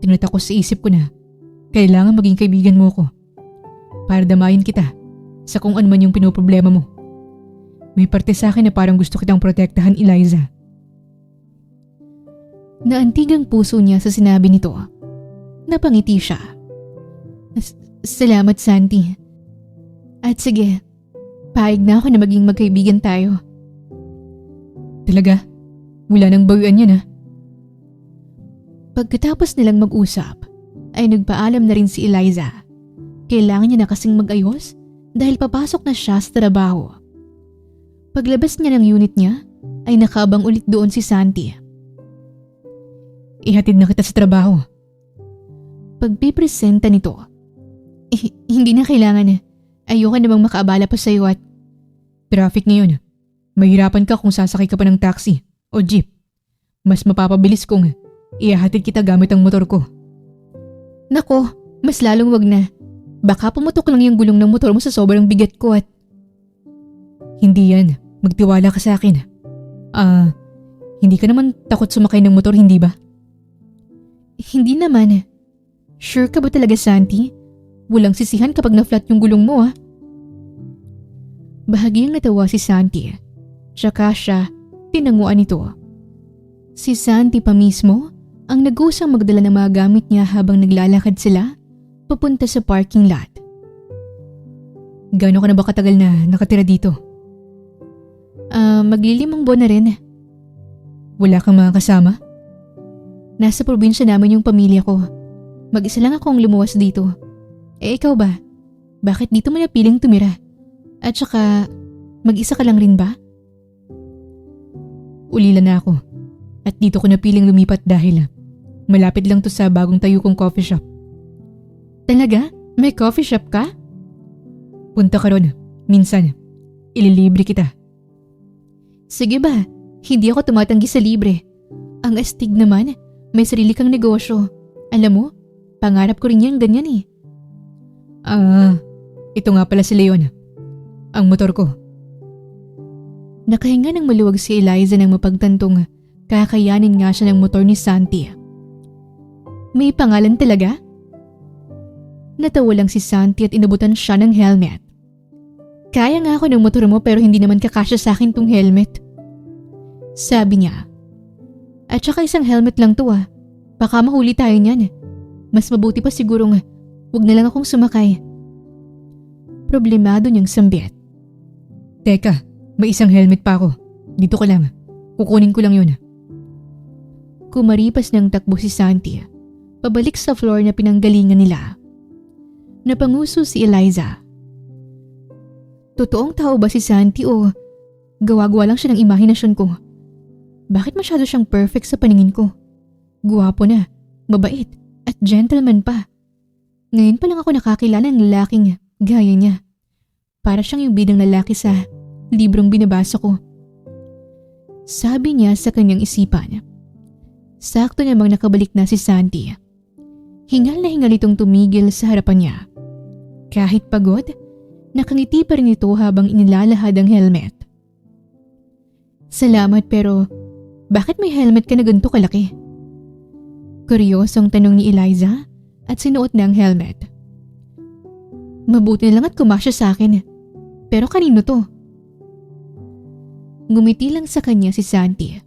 tinatakos sa isip ko na kailangan maging kaibigan mo ko para damayin kita sa kung ano man yung pinoproblema mo. May parte sa akin na parang gusto kitang protektahan, Eliza. Naantig ang puso niya sa sinabi nito. Napangiti siya. Salamat, Santi. At sige, pahig na ako na maging magkaibigan tayo. Talaga? Wala nang bawian yan Pagkatapos nilang mag-usap, ay nagpaalam na rin si Eliza. Kailangan niya na kasing mag-ayos dahil papasok na siya sa trabaho. Paglabas niya ng unit niya, ay nakabang ulit doon si Santi. Ihatid na kita sa trabaho. Pagpipresenta nito, hindi na kailangan. Ayoko namang makaabala pa sa iyo at traffic ngayon. Mahirapan ka kung sasakay ka pa ng taxi o jeep. Mas mapapabilis kung ihahatid kita gamit ang motor ko. Nako, mas lalong wag na. Baka pumutok lang yung gulong ng motor mo sa sobrang bigat ko at… Hindi yan. Magtiwala ka sa akin. Hindi ka naman takot sumakay ng motor, hindi ba? Hindi naman. Sure ka ba talaga, Santi? Walang sisihan kapag na-flat yung gulong mo, Bahagyang natawa si Santi. Tsaka siya, tinanguan ito. Si Santi pa mismo ang nag-usang magdala ng mga gamit niya habang naglalakad sila papunta sa parking lot. Gaano ka na ba katagal na nakatira dito? Maglilimang buwan na rin. Wala kang mga kasama? Nasa probinsya namin yung pamilya ko. Mag-isa lang akong lumuwas dito. Ikaw ba? Bakit dito mo napiling tumira? At saka, mag-isa ka lang rin ba? Ulila na ako. At dito ko napiling lumipat dahil malapit lang to sa bagong tayo kong coffee shop. Talaga? May coffee shop ka? Punta ka ron. Minsan, ililibre kita. Sige ba? Hindi ako tumatanggi sa libre. Ang astig naman, may sarili kang negosyo. Alam mo, pangarap ko rin yan ganyan Ito nga pala si Leon. Ang motor ko. Nakahinga ng maluwag si Eliza nang mapagtantong kakayanin nga siya ng motor ni Santi. May pangalan talaga? Natawa lang si Santi at inabutan siya ng helmet. Kaya nga ako ng motor mo pero hindi naman kakasya sa akin tong helmet. Sabi niya. At saka isang helmet lang to Baka mahuli tayo niyan. Mas mabuti pa sigurong wag na lang akong sumakay. Problemado niyang sambit. Teka, may isang helmet pa ako. Dito ka lang. Kukunin ko lang yun. Kumaripas ng takbo si Santi. Pabalik sa floor na pinanggalingan nila. Napanguso si Eliza. Totoong tao ba si Santi o gawa-gawa lang siya ng imahinasyon ko? Bakit masyado siyang perfect sa paningin ko? Guwapo na, mabait, at gentleman pa. Ngayon pa lang ako nakakilala ng lalaking gaya niya. Para siyang yung bidang lalaki sa librong binabasa ko. Sabi niya sa kanyang isipan. Sakto namang nakabalik na si Santi. Hingal na hingal itong tumigil sa harapan niya. Kahit pagod, nakangiti pa rin ito habang inilalahad ang helmet. Salamat pero bakit may helmet ka na ganito kalaki? Kuryosong tanong ni Eliza at sinuot na ang helmet. Mabuti na lang at kumasya sa akin. Pero kanino to? Ngumiti lang sa kanya si Santi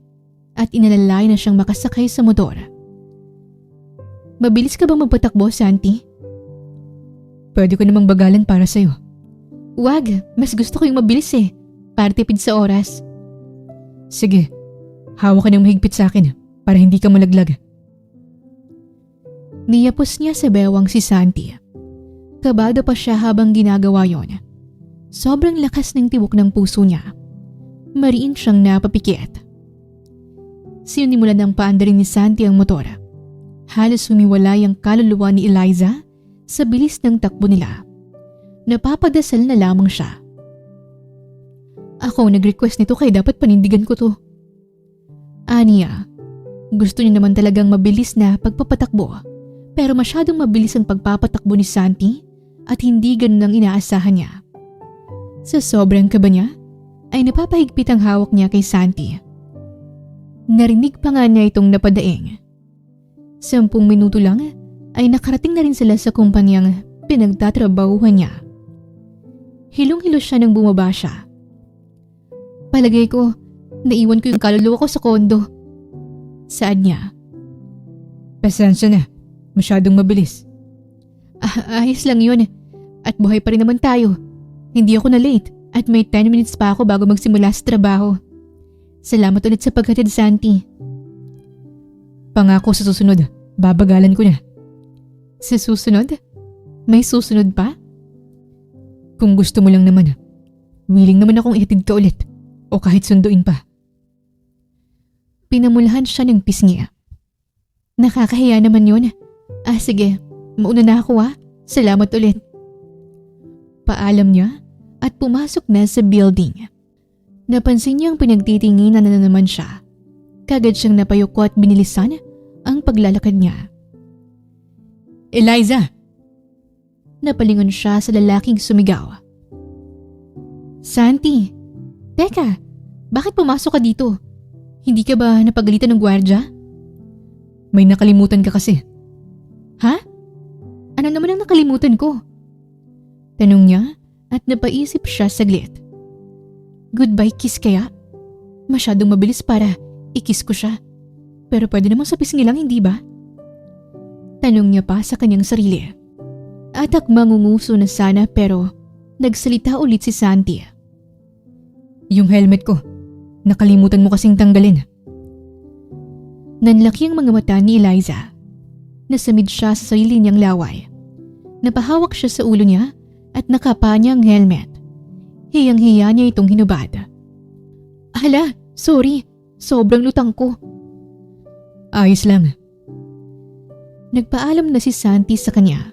at inalalay na siyang makasakay sa motor. Mabilis ka bang magpatakbo, Santi? Pwede ko namang bagalan para sa'yo. Wag, mas gusto ko yung mabilis para tipid sa oras. Sige, hawak ka ng mahigpit sa akin para hindi ka malaglag. Niyapos niya sa bewang si Santi. Kabado pa siya habang ginagawa yon. Sobrang lakas ng tibok ng puso niya. Mariin siyang napapikit. Sinimulan ng paandarin ni Santi ang motor. Halos humiwalay ang kaluluwa ni Eliza sa bilis ng takbo nila. Napapadasal na lamang siya. Ako nag-request nito kaya dapat panindigan ko to. Aniya, gusto niya naman talagang mabilis na pagpapatakbo pero masyadong mabilis ang pagpapatakbo ni Santi at hindi ganun ang inaasahan niya. Sa sobrang kaba niya ay napapahigpit ang hawak niya kay Santi. Narinig pa nga niya itong napadaing. 10 minuto lang ay nakarating na rin sila sa kumpanyang pinagtatrabahuhan niya. Hilong-hilo siya nang bumaba siya. Palagay ko, naiwan ko yung kaluluwa ko sa kondo. Saan niya? Pasensya na, masyadong mabilis. Ayos lang yun. At buhay pa rin naman tayo. Hindi ako na late at may 10 minutes pa ako bago magsimula sa trabaho. Salamat ulit sa paghatid, Santi. Pangako sa susunod, babagalan ko na. Sa susunod? May susunod pa? Kung gusto mo lang naman, willing naman akong ihatid ka ulit o kahit sunduin pa. Pinamulahan siya ng pisngi. Nakakahiya naman yun. Sige, mauna na ako Salamat ulit. Paalam niya at pumasok na sa building. Napansin niyang pinagtitinginan na naman siya. Kagad siyang napayuko at binilisan ang paglalakad niya. Eliza! Napalingon siya sa lalaking sumigaw. Santi, teka, bakit pumasok ka dito? Hindi ka ba napagalitan ng gwardya? May nakalimutan ka kasi. Ha? Ano naman ang nakalimutan ko? Tanong niya at napaisip siya saglit. Goodbye kiss kaya? Masyadong mabilis para i-kiss ko siya. Pero pwede namang sa pisngi lang, hindi ba? Tanong niya pa sa kanyang sarili. At mangunguso na sana pero nagsalita ulit si Santi. Yung helmet ko, nakalimutan mo kasing tanggalin. Nanlaki ang mga mata ni Eliza. Nasamid siya sa sarili niyang laway. Napahawak siya sa ulo niya at nakapa niya ang helmet. Hiyang-hiya niya itong hinubad. Hala, sorry. Sobrang lutang ko. Ayos lang. Nagpaalam na si Santi sa kanya.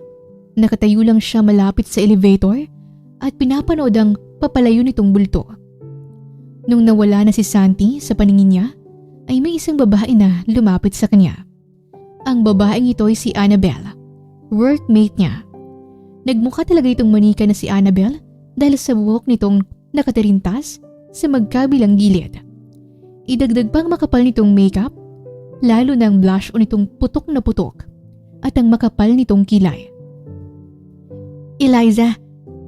Nakatayo lang siya malapit sa elevator at pinapanood ang papalayo nitong bulto. Nung nawala na si Santi sa paningin niya, ay may isang babae na lumapit sa kanya. Ang babaeng ito ay si Annabelle, workmate niya. Nagmukha talaga itong manika na si Annabelle dahil sa buhok nitong nakatirintas sa magkabilang gilid. Idagdag pang makapal nitong makeup, lalo na ang blush o nitong putok na putok at ang makapal nitong kilay. Eliza,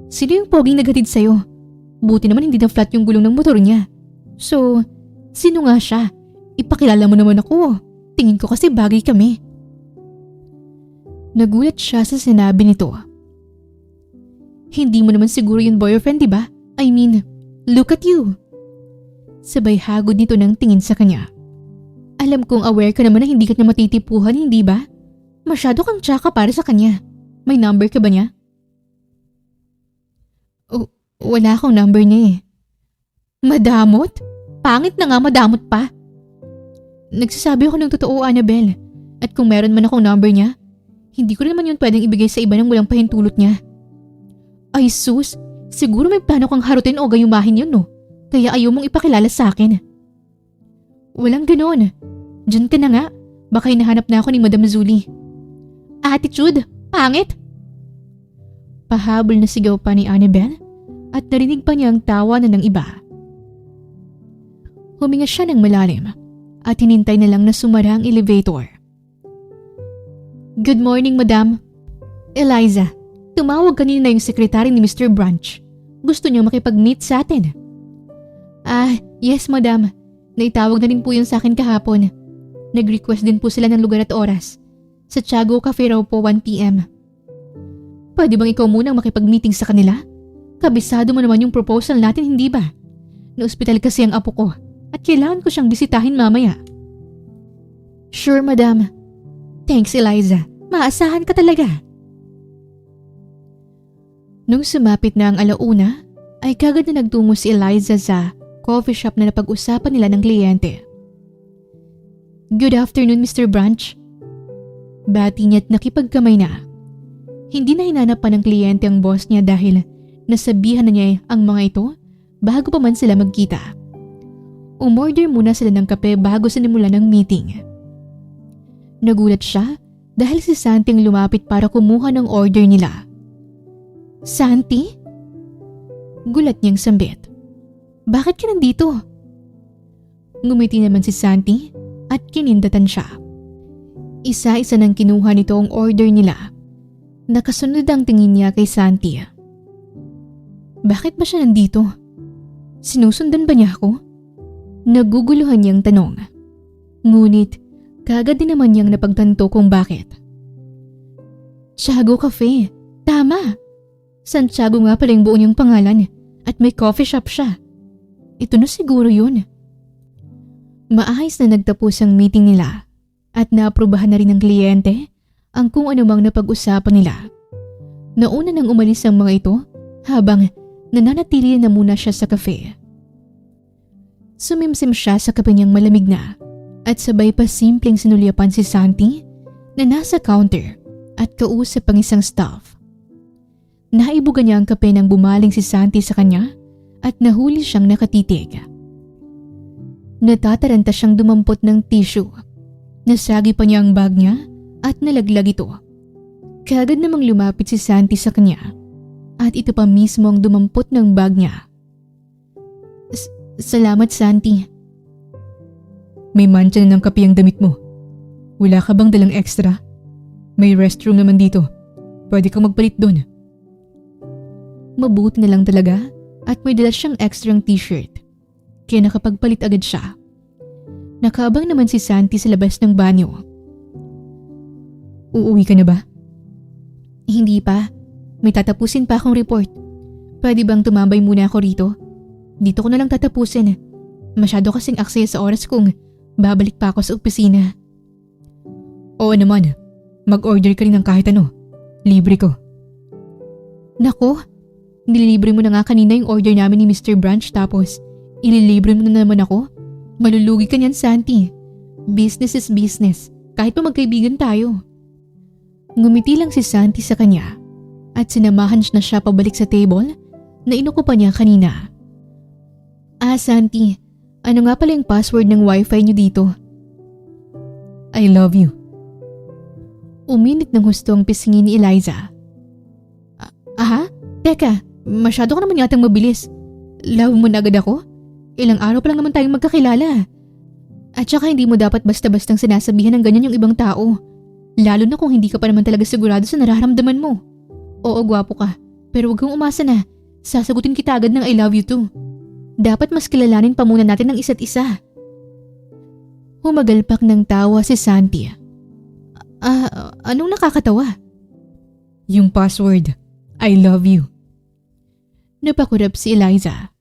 sino yung poging naghatid sa'yo? Buti naman hindi na flat yung gulong ng motor niya. So, sino nga siya? Ipakilala mo naman ako. Tingin ko kasi bagay kami. Nagulat siya sa sinabi nito. Hindi mo naman siguro yung boyfriend, di ba? I mean, look at you. Sabay hagod nito ng tingin sa kanya. Alam kong aware ka naman na hindi ka na matitipuhan, hindi ba? Masyado kang tsaka para sa kanya. May number ka ba niya? Wala akong number niya Madamot? Pangit na nga, madamot pa. Nagsasabi ako ng totoo, Annabelle. At kung meron man akong number niya, hindi ko naman yun pwedeng ibigay sa iba nang walang pahintulot niya. Ay sus, siguro may plano kang harutin o gayumahin yun Kaya ayaw mong ipakilala sa akin. Walang ganoon. Diyan ka na nga. Baka hinahanap na ako ni Madam Zuli. Attitude? Pangit? Pahabol na sigaw pa ni Annabelle at narinig pa niya ang tawa na ng iba. Huminga siya ng malalim at hinintay na lang na sumara ang elevator. Good morning, madam. Eliza, tumawag kanina yung sekretary ni Mr. Branch. Gusto niyang makipag-meet sa atin. Yes, madam. Naitawag na rin po yun sa akin kahapon. Nag-request din po sila ng lugar at oras. Sa Tiago Cafe raw po 1 p.m. Pwede bang ikaw munang makipag-meeting sa kanila? Kabisado mo naman yung proposal natin, hindi ba? Na-ospital kasi ang apo ko at kailangan ko siyang bisitahin mamaya. Sure, madam. Thanks, Eliza. Maasahan ka talaga. Nung sumapit na ang alauna, ay kagad na nagtungo si Eliza sa coffee shop na napag-usapan nila ng kliyente. Good afternoon, Mr. Branch. Bati niya at nakipagkamay na. Hindi na hinanap pa ng kliyente ang boss niya dahil nasabihan na niya ang mga ito bago pa man sila magkita. Umorder muna sila ng kape bago sinimulan ng meeting. Nagulat siya dahil si Santi ang lumapit para kumuha ng order nila. Santi? Gulat niyang sambit. Bakit ka nandito? Ngumiti naman si Santi at kinindatan siya. Isa-isa nang kinuha nito ang order nila. Nakasunod ang tingin niya kay Santi. Bakit ba siya nandito? Sinusundan ba niya ako? Naguguluhan niyang tanong. Ngunit, kagad din naman niyang napagtanto kung bakit. Tiago Cafe. Tama! Santiago nga pala yung buo niyang pangalan at may coffee shop siya. Ito na siguro yun. Maayos na nagtapos ang meeting nila at naaprubahan na rin ng kliyente ang kung anumang napag-usapan nila. Nauna nang umalis ang mga ito habang nananatili na muna siya sa cafe. Sumimsim siya sa kape niyang malamig na at sabay pa simpleng sinulyapan si Santi na nasa counter at kausap ang isang staff. Naibugan niya ang kape nang bumaling si Santi sa kanya at nahuli siyang nakatitig. Natataranta siyang dumampot ng tissue. Nasagi pa niya ang bag niya at nalaglag ito. Kagad namang lumapit si Santi sa kanya at ito pa mismo ang dumampot ng bag niya. Salamat, Santi. May mantsa na ng kape ang damit mo. Wala ka bang dalang extra? May restroom naman dito. Pwede kang magpalit doon. Mabuti na lang talaga at may dala siyang extrang t-shirt. Kaya nakapagpalit agad siya. Nakaabang naman si Santi sa labas ng banyo. Uuwi ka na ba? Hindi pa. May tatapusin pa akong report. Pwede bang tumambay muna ako rito? Dito ko na lang tatapusin. Masyado kasing aksaya sa oras kung babalik pa ako sa opisina. Oo naman. Mag-order ka rin ng kahit ano. Libre ko. Nako, nililibre mo na nga kanina yung order namin ni Mr. Branch tapos ililibre mo na naman ako? Malulugi ka niyan, Santi. Business is business. Kahit pa magkaibigan tayo. Ngumiti lang si Santi sa kanya at sinamahan na siya pabalik sa table na inukupan niya kanina. Santi, ano nga pala yung password ng wifi niyo dito? I love you. Uminit ng husto ang pisngi ni Eliza. Teka, masyado ka naman yatang mabilis. Love mo na agad ako? Ilang araw pa lang naman tayong magkakilala. At saka hindi mo dapat basta-bastang sinasabihan ng ganyan yung ibang tao. Lalo na kung hindi ka pa naman talaga sigurado sa nararamdaman mo. Oo, gwapo ka. Pero huwag kang umasa na. Sasagutin kita agad ng I love you too. Dapat mas kilalanin pa muna natin ang isa't isa. Humagalpak ng tawa si Santi. Anong nakakatawa? Yung password. I love you. Napakurap si Eliza.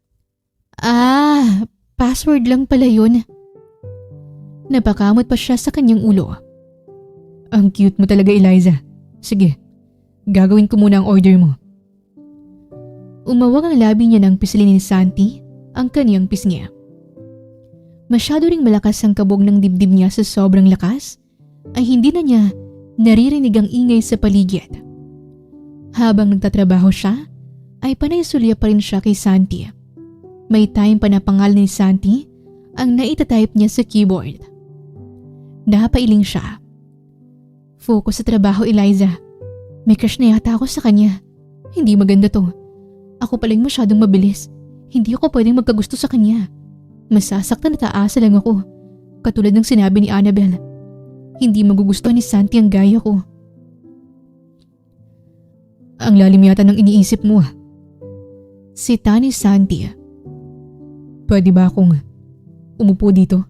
Password lang pala yun. Napakamot pa siya sa kanyang ulo. Ang cute mo talaga, Eliza. Sige, gagawin ko muna ang order mo. Umawag ang labi niya ng pisilin ni Santi ang kaniyang pisngi. Masyado ring malakas ang kabog ng dibdib niya sa sobrang lakas ay hindi na niya naririnig ang ingay sa paligid. Habang nagtatrabaho siya ay panay sulya pa rin siya kay Santi. May time pa na pangalan ni Santi ang naitatype niya sa keyboard. Napailing siya. Focus sa trabaho, Eliza. May crush na yata ako sa kanya. Hindi maganda to. Ako palang masyadong mabilis. Hindi ako pwedeng magkagusto sa kanya. Masasaktan at aasa lang ako. Katulad ng sinabi ni Annabelle. Hindi magugustuhan ni Santi ang gaya ko. Ang lalim yata ng iniisip mo. Sita ni Santi. Pwede ba akong umupo dito?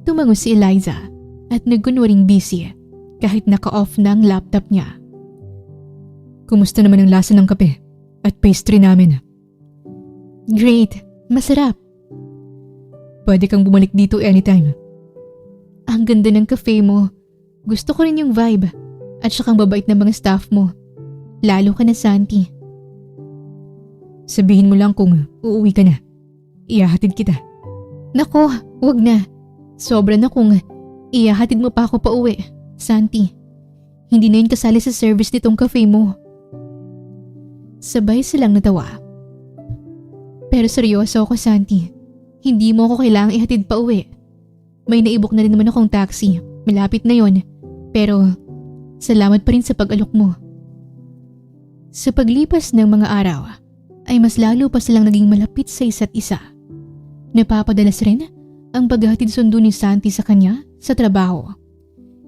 Tumango si Eliza at nagkunwaring busy kahit naka-off na ang laptop niya. Kumusta naman ang lasa ng kape at pastry namin? Great, masarap. Pwede kang bumalik dito anytime. Ang ganda ng cafe mo. Gusto ko rin yung vibe at saka ang babait ng mga staff mo. Lalo ka na, Santi. Sabihin mo lang kung uuwi ka na. Ihahatid kita. Nako, wag na. Sobra na kung ihahatid mo pa ako pa uwi, Santi. Hindi na yun kasali sa service nitong cafe mo. Sabay silang natawa. Pero seryoso ako, Santi. Hindi mo ako kailangang ihatid pa uwi. May naibok na rin naman akong taxi. Malapit na yon. Pero salamat pa rin sa pag-alok mo. Sa paglipas ng mga araw, ay mas lalo pa silang naging malapit sa isa't isa. Napapadalas rin ang paghahatid sundo ni Santi sa kanya sa trabaho.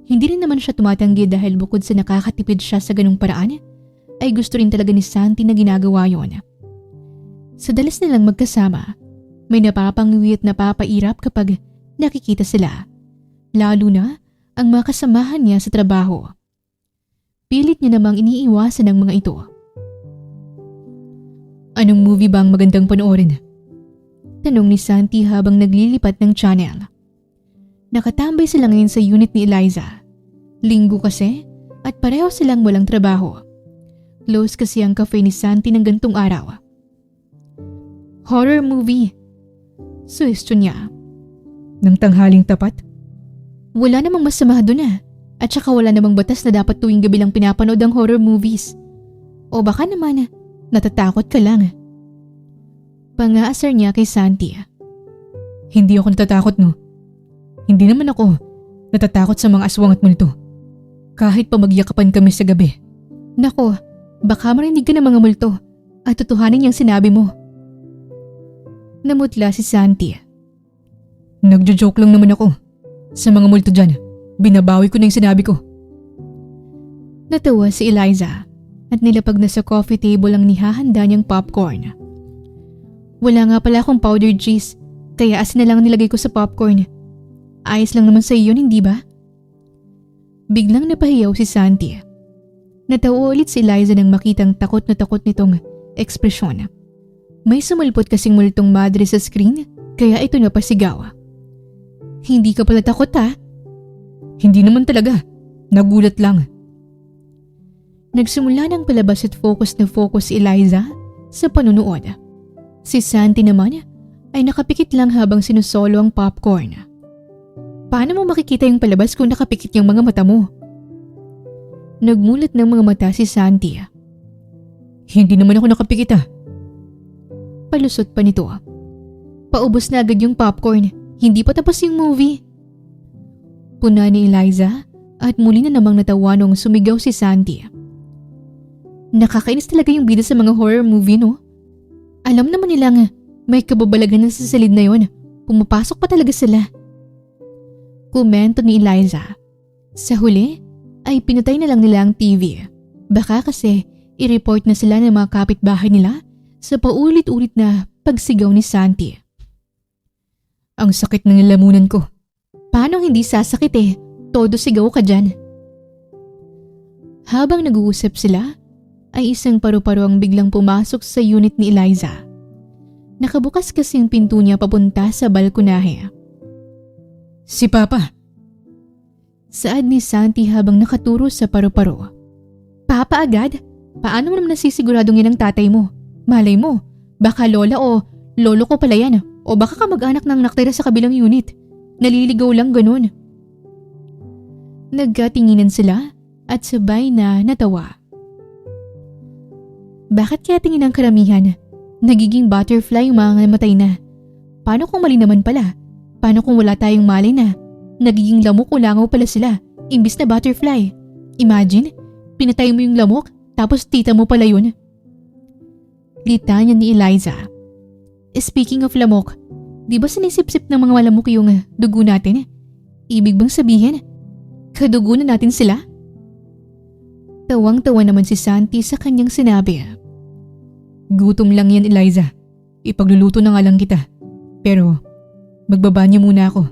Hindi rin naman siya tumatanggi dahil bukod sa nakakatipid siya sa ganung paraan, ay gusto rin talaga ni Santi na ginagawa yon. Sa dalas nilang magkasama, may napapangiwi at napapairap kapag nakikita sila. Lalo na ang mga kasamahan niya sa trabaho. Pilit niya namang iniiwasan ang mga ito. Anong movie ba ang magandang panoorin? Tanong ni Santi habang naglilipat ng channel. Nakatambay sila ngayon sa unit ni Eliza. Linggo kasi at pareho silang walang trabaho. Close kasi ang cafe ni Santi ng gantong araw. Horror movie. Suwestyon niya. Ng tanghaling tapat? Wala namang masama doon at saka wala namang batas na dapat tuwing gabi lang pinapanood ang horror movies. O baka naman natatakot ka lang. Pangaasar niya kay Santi. Hindi ako natatakot, no. Hindi naman ako natatakot sa mga aswang at multo. Kahit pa magyakapan kami sa gabi. Nako, baka marinig ka ng mga multo at tutuhanin niyang sinabi mo. Namutla si Santi. Nagjo-joke lang naman ako. Sa mga multo dyan, binabawi ko na yung sinabi ko. Natawa si Eliza at nilapag na sa coffee table ang nihahanda niyang popcorn. Wala nga pala akong powdered cheese, kaya asin na lang nilagay ko sa popcorn. Ayos lang naman sa iyo, hindi ba? Biglang napahiyaw si Santi. Natawa ulit si Eliza nang makitang takot na takot nitong ekspresyon. May sumulpot kasing multong madre sa screen, kaya ito napasigaw. Hindi ka pala takot Hindi naman talaga. Nagulat lang. Nagsimula ng palabas at focus na focus si Eliza sa panunood. Si Santi naman ay nakapikit lang habang sinusolo ang popcorn. Paano mo makikita yung palabas kung nakapikit yung mga mata mo? Nagmulat ng mga mata si Santi. Hindi naman ako nakapikit Palusot pa nito. Paubos na agad yung popcorn. Hindi pa tapos yung movie. Puna ni Eliza at muli na namang natawa nung sumigaw si Santi. Nakakainis talaga yung bida sa mga horror movie, no? Alam naman nilang may kababalagan na sa silid na yon. Pumapasok pa talaga sila. Komento ni Eliza. Sa huli ay pinatay na lang nila ang TV. Baka kasi i-report na sila ng mga kapitbahay nila sa paulit-ulit na pagsigaw ni Santi. Ang sakit ng lalamunan ko. Paano hindi sasakit Todo sigaw ka dyan. Habang nag-uusap sila, ay isang paru-paro ang biglang pumasok sa unit ni Eliza. Nakabukas kasing pinto niya papunta sa balkonahe. Si Papa. Saad ni Santi habang nakaturo sa paru-paro. Papa agad? Paano mo naman nasisiguradong yan ang tatay mo? Malay mo, baka lola o lolo ko pala yan. O baka kamag-anak ng nakatira sa kabilang unit. Naliligaw lang ganun. Nagkatinginan sila at sabay na natawa. Bakit kaya tingin ang karamihan? Nagiging butterfly yung mga namatay na. Paano kung mali naman pala? Paano kung wala tayong malay na? Nagiging lamok o langaw pala sila, imbis na butterfly. Imagine, pinatay mo yung lamok, tapos tita mo pala yun. Litanya ni Eliza. Speaking of lamok, di ba sinisip-sip ng mga lamok yung dugo natin? Ibig bang sabihin, kadugo na natin sila? Tawang-tawa naman si Santi sa kanyang sinabi. Gutom lang yan, Eliza. Ipagluluto na nga lang kita. Pero, magbabanyo muna ako.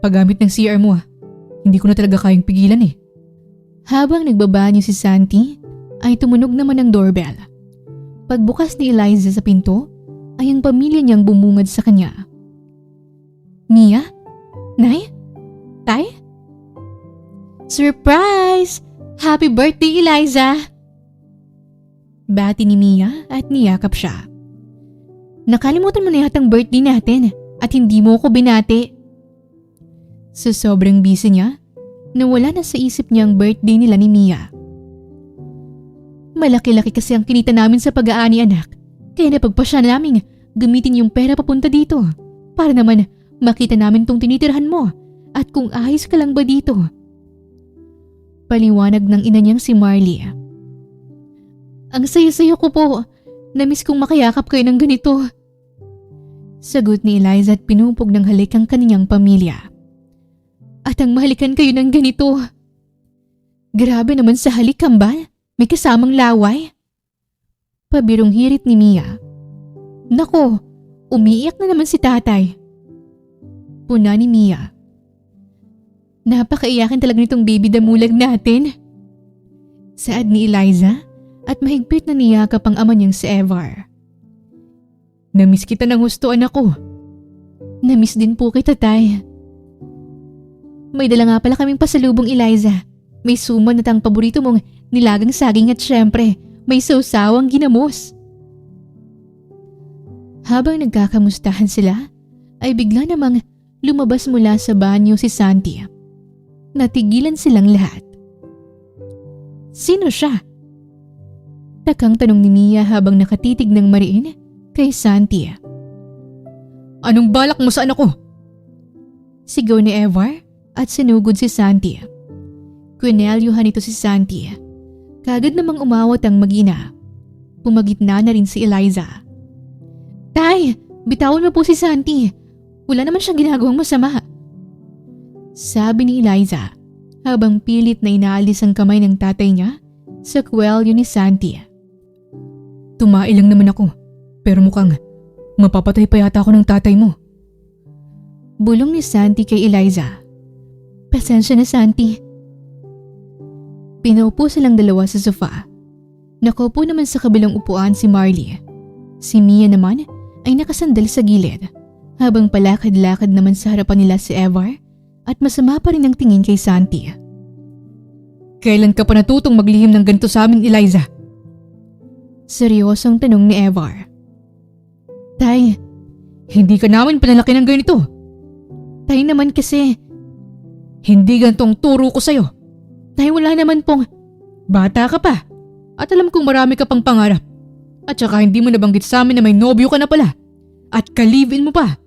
Paggamit ng CR mo hindi ko na talaga kayang pigilan eh. Habang nagbabanyo si Santi, ay tumunog naman ang doorbell. Pagbukas ni Eliza sa pinto, ay ang pamilya niyang bumungad sa kanya. Mia? Nay? Tay? Surprise! Happy birthday, Eliza! Bati ni Mia at niyakap siya. Nakalimutan mo na yatang birthday natin at hindi mo ko binati. Sa sobrang busy niya, nawala na sa isip niya ang birthday nila ni Mia. Malaki-laki kasi ang kinita namin sa pag-aani, anak. Kaya napagpasya namin gamitin yung pera papunta dito para naman makita namin tong tinitirhan mo at kung ayos ka lang ba dito. Paliwanag ng ina niyang si Marley. Ang saya-saya ko po. Namiss kong makayakap kayo ng ganito. Sagot ni Eliza at pinupog ng halik ang kaniyang pamilya. At ang mahalikan kayo ng ganito. Grabe naman sa halik, kambal. May kasamang laway. Pabirong hirit ni Mia. Nako, umiiyak na naman si tatay. Puna ni Mia. Napakaiyakin talaga nitong baby damulag natin. Saad ni Eliza at mahigpit na niyakap ang ama niyang si Evar. Namiss kita ng husto, anak ko. Namiss din po kita, tay. May dala nga pala kaming pasalubong, Eliza. May suman at ang paborito mong nilagang saging at syempre may sausawang ginamos. Habang nagkakamustahan sila, ay bigla namang lumabas mula sa banyo si Santi. Natigilan silang lahat. Sino siya? Takang tanong ni Mia habang nakatitig ng mariin kay Santi. Anong balak mo sa anak ko? Sigaw ni Evar at sinugod si Santi. Kwinelyuhan ito si Santi. Kagad namang umawat ang mag-ina. Pumagitna na rin si Eliza. Tay, bitawan mo po si Santi. Wala naman siyang ginagawang masama. Sabi ni Eliza habang pilit na inaalis ang kamay ng tatay niya sa kwelyo ni Santi. Tumae lang naman ako, pero mukhang mapapatay pa yata ako ng tatay mo. Bulong ni Santi kay Eliza. Pasensya na, Santi. Pinaupo silang dalawa sa sofa. Nakaupo naman sa kabilang upuan si Marley. Si Mia naman ay nakasandal sa gilid habang palakad-lakad naman sa harapan nila si Evar at masama pa rin ang tingin kay Santi. Kailan ka pa natutong maglihim ng ganito sa amin, Eliza? Seryosong tanong ni Evar. Tay, hindi ka namin panalaki ng ganito. Tay naman kasi, hindi ganitong turo ko sa'yo. Tay, wala naman pong, bata ka pa at alam kong marami ka pang pangarap. At saka hindi mo nabanggit sa amin na may nobyo ka na pala at ka-live-in mo pa.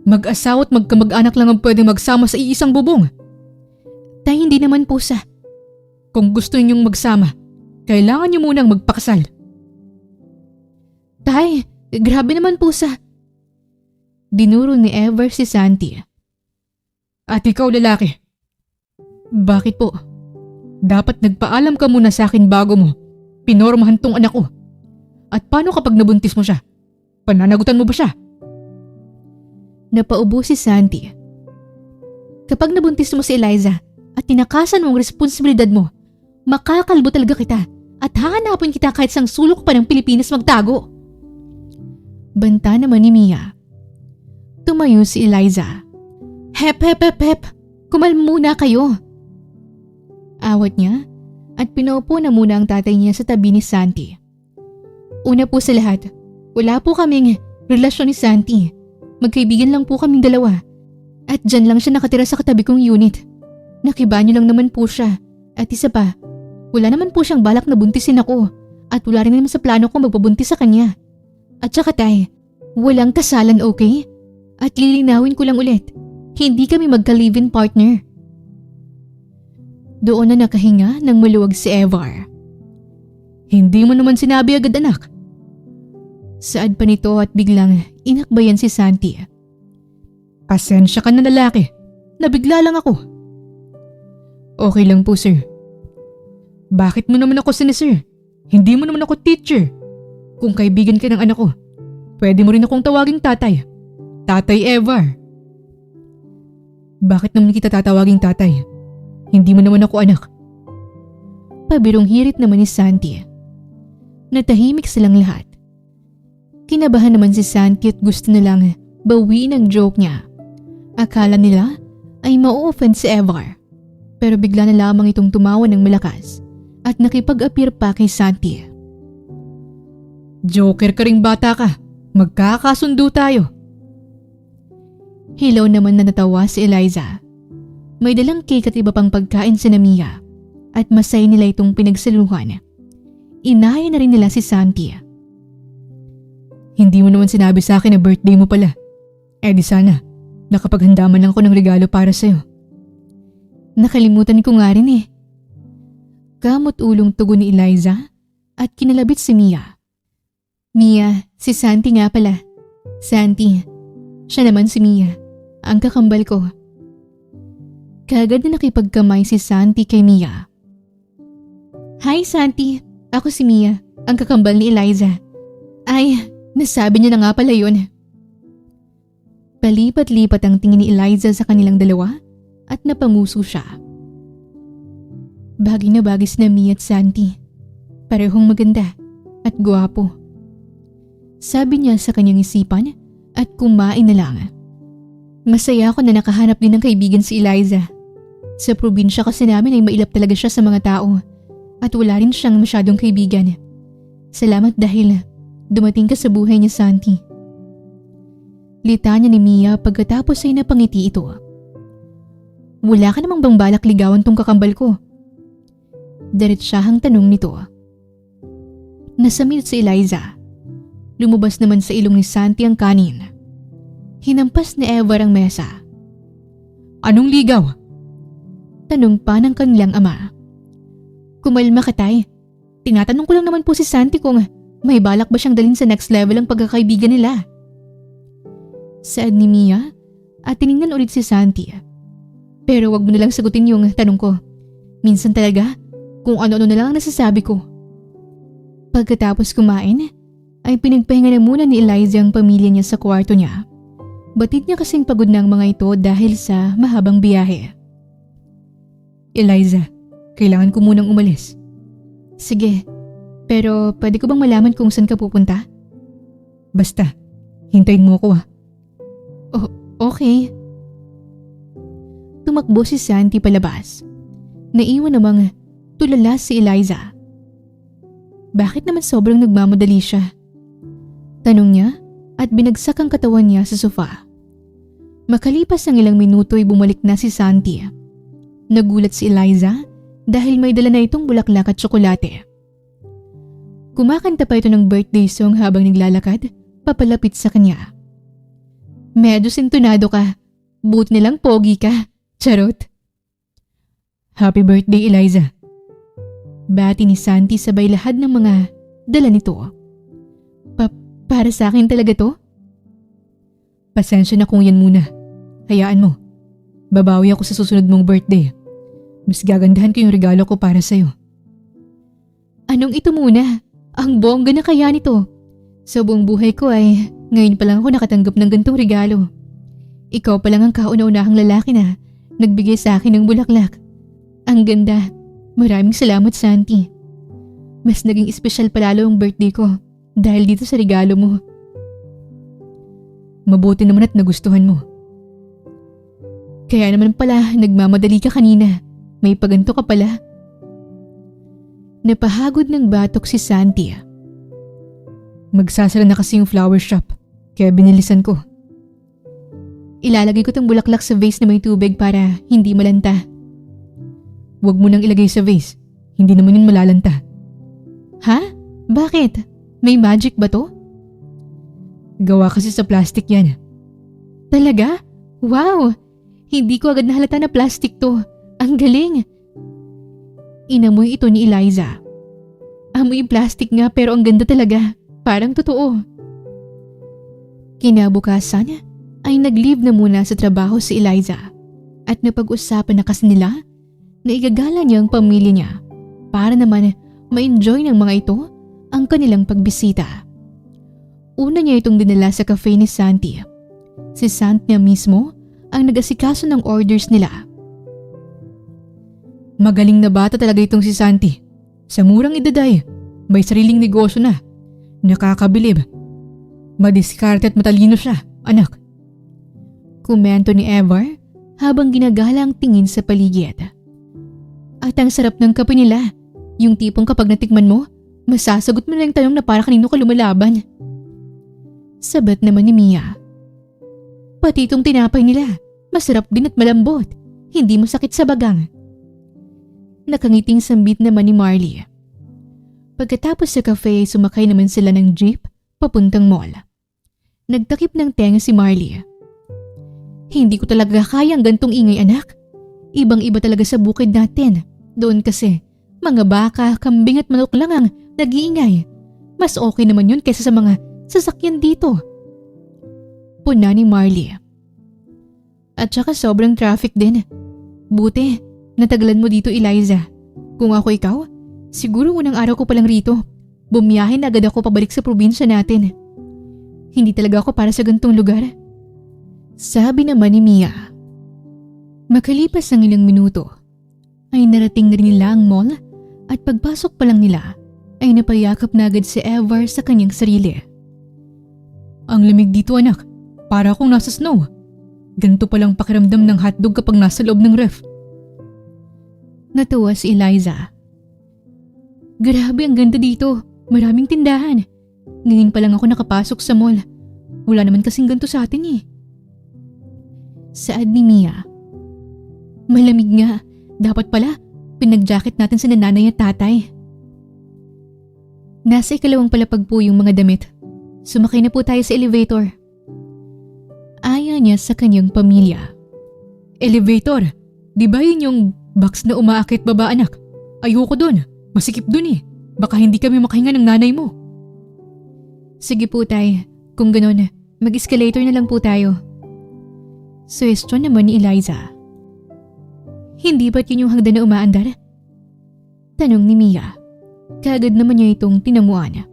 Mag-asawa at magkamag-anak lang ang pwedeng magsama sa iisang bubong. Tay, hindi naman po sa... Kung gusto ninyong magsama, kailangan niyo munang magpakasal. Tay, grabe naman po sa... Dinuro ni Ever si Santi. At ikaw, lalaki, bakit po? Dapat nagpaalam ka muna sa akin bago mo pinormahan tong anak ko. At paano kapag nabuntis mo siya? Pananagutan mo ba siya? Napaubo si Santi. Kapag nabuntis mo si Eliza at tinakasan mo ang responsibilidad mo, makakalbo talaga kita at hahanapin kita kahit sang sulok pa ng Pilipinas magtago. Banta naman ni Mia. Tumayo si Eliza. Hep hep hep hep, kumalma muna kayo. Awat niya at pinaupo na muna ang tatay niya sa tabi ni Santi. Una po sa lahat, wala po kaming relasyon ni Santi. Magkaibigan lang po kaming dalawa. At dyan lang siya nakatira sa katabi kong unit. Nakibanyo lang naman po siya. At isa pa, wala naman po siyang balak na buntisin ako. At wala rin naman sa plano ko magpabuntis sa kanya. At saka tay, walang kasalan, okay? At lilinawin ko lang ulit, hindi kami magka-live-in partner. Doon na nakahinga nang maluwag si Evar. Hindi mo naman sinabi agad, anak. Saad pa nito at biglang inakbayan si Santi. Pasensya ka na, lalaki. Nabigla lang ako. Okay lang po, sir. Bakit mo naman ako sinisir? Hindi mo naman ako teacher. Kung kaibigan ka ng anak ko, pwede mo rin akong tawaging tatay. Tatay Evar. Bakit naman kita tatawaging tatay? Hindi mo naman ako anak. Pabirong hirit naman ni Santi. Natahimik silang lahat. Kinabahan naman si Santi at gusto nilang bawiin ang joke niya. Akala nila ay ma-offend si Evar. Pero bigla na lamang itong tumawa ng malakas at nakipag-appear pa kay Santi. Joker ka ring bata ka. Magkakasundo tayo. Hilaw naman na natawa si Eliza. May dalang cake at iba pang pagkain si Mia at masaya nila itong pinagsaluhan. Inaya na rin nila si Santi. Hindi mo naman sinabi sa akin na birthday mo pala. Eh di sana, nakapaghanda man lang ako ng regalo para sa'yo. Nakalimutan ko nga rin eh. Kamot-ulong tugon ni Eliza at kinalabit si Mia. Mia, si Santi nga pala. Santi, siya naman si Mia, ang kakambal ko. Kagad na nakipagkamay si Santi kay Mia. Hi Santi, ako si Mia, ang kakambal ni Eliza. Ay, nasabi niya na nga pala yun. Palipat-lipat ang tingin ni Eliza sa kanilang dalawa at napanguso siya. Bagay na bagay sina Mia at Santi. Parehong maganda at gwapo. Sabi niya sa kanyang isipan at kumain na lang. Masaya ako na nakahanap din ng kaibigan si Eliza. Sa probinsya kasi namin ay mailap talaga siya sa mga tao at wala rin siyang masyadong kaibigan. Salamat dahil dumating ka sa buhay niya, Santi. Litanya ni Mia pagkatapos ay napangiti ito. Wala ka namang bang balak ligawan tong kakambal ko? Diretsahang tanong nito. Nasamit si Eliza. Lumabas naman sa ilong ni Santi ang kanin. Hinampas ni Evar ang mesa. Anong ligaw? Tanong pa ng kanilang ama. Kumalma ka tay. Tinatanong ko lang naman po si Santi kung may balak ba siyang dalhin sa next level ang pagkakaibigan nila. Saad ni Mia at tiningnan ulit si Santi. Pero wag mo nalang sagutin yung tanong ko. Minsan talaga, kung ano-ano na lang ang nasasabi ko. Pagkatapos kumain, ay pinagpahinga na muna ni Eliza ang pamilya niya sa kwarto niya. Batid niya kasing pagod na ang mga ito dahil sa mahabang biyahe. Eliza, kailangan ko munang umalis. Sige, pero pwede ko bang malaman kung saan ka pupunta? Basta, hintayin mo ako Oh, okay. Tumakbo si Santi palabas. Naiwan namang tulala si Eliza. Bakit naman sobrang nagmamadali siya? Tanong niya at binagsak ang katawan niya sa sofa. Makalipas ang ilang minuto ay bumalik na si Santi. Nagulat si Eliza dahil may dala na itong bulaklak at tsokolate. Kumakanta pa ito ng birthday song habang naglalakad papalapit sa kanya. Medyo sintonado ka. Buti nilang pogi ka. Charot. Happy birthday, Eliza. Bati ni Santi sabay lahat ng mga dala nito. Para sa akin talaga to? Pasensya na kung yan muna. Hayaan mo. Babawi ako sa susunod mong birthday. Mas gagandahan ko yung regalo ko para sa'yo. Anong ito muna? Ang bongga na kaya nito. Sa buong buhay ko ay ngayon pa lang ako nakatanggap ng gantong regalo. Ikaw pa lang ang kauna-unahang lalaki na nagbigay sa akin ng bulaklak. Ang ganda. Maraming salamat, Santi. Mas naging espesyal palalo ang birthday ko dahil dito sa regalo mo. Mabuti naman at nagustuhan mo. Kaya naman pala nagmamadali ka kanina. May paganto ka pala. Napahagod ng batok si Santi. Magsasara na kasi yung flower shop, kaya binilisan ko. Ilalagay ko tong bulaklak sa vase na may tubig para hindi malanta. Huwag mo nang ilagay sa vase, hindi naman yun malalanta. Ha? Bakit? May magic ba to? Gawa kasi sa plastic yan. Talaga? Wow! Hindi ko agad nahalata na plastic to. Ang galing! Inamoy ito ni Eliza. Amoy plastic nga pero ang ganda talaga. Parang totoo. Kinabukasan ay nag-leave na muna sa trabaho si Eliza at napag-usapan na kasi nila na igagala niya ang pamilya niya para naman ma-enjoy ng mga ito ang kanilang pagbisita. Una niya itong dinala sa cafe ni Santi. Si Santi niya mismo ang nag-asikaso ng orders nila. Magaling na bata talaga itong si Santi. Sa murang edad ay may sariling negosyo na. Nakakabilib. Madiskarte at matalino siya, anak. Komento ni Ever habang ginagala ang tingin sa paligid. At ang sarap ng kape nila. Yung tipong kapag natikman mo, masasagot mo na yung tanong na para kanino ka lumalaban. Sabat naman ni Mia. Pati itong tinapay nila, masarap din at malambot. Hindi masakit sa bagang. Nakangiting sambit naman ni Marley. Pagkatapos sa cafe, sumakay naman sila ng jeep papuntang mall. Nagtakip ng tenga si Marley. Hindi ko talaga kaya ang gantong ingay, anak. Ibang-iba talaga sa bukid natin. Doon kasi, mga baka, kambing at manok lang ang nag-iingay. Mas okay naman yun kaysa sa mga sasakyan dito. Puna ni Marley. At saka sobrang traffic din. Buti, natagalan mo dito, Eliza. Kung ako ikaw, siguro unang araw ko palang rito. Bumiyahin agad ako pabalik sa probinsya natin. Hindi talaga ako para sa gantong lugar. Sabi naman ni Mia. Makalipas ang ilang minuto, ay narating na rin nila ang mall at pagpasok pa lang nila ay napayakap na agad si Ever sa kanyang sarili. Ang lamig dito, anak. Para akong nasa snow. Ganito palang pakiramdam ng hotdog kapag nasa loob ng ref. Natuwa si Eliza. Grabe, ang ganda dito. Maraming tindahan. Ngayon pa lang ako nakapasok sa mall. Wala naman kasing ganito sa atin eh. Saad ni Mia. Malamig nga. Dapat pala, pinag-jacket natin sa nanay at tatay. Nasa ikalawang palapag po yung mga damit. Sumakay na po tayo sa elevator. Aya niya sa kanyang pamilya. Elevator? Di ba yun yung box na umaakit baba, anak? Ayoko dun. Masikip dun eh. Baka hindi kami makahinga ng nanay mo. Sige po tay. Kung ganon, mag-escalator na lang po tayo. Suwestyon naman ni Eliza. Hindi ba't yun yung hagdan na umaandar? Tanong ni Mia. Kaagad naman niya itong tinamuan.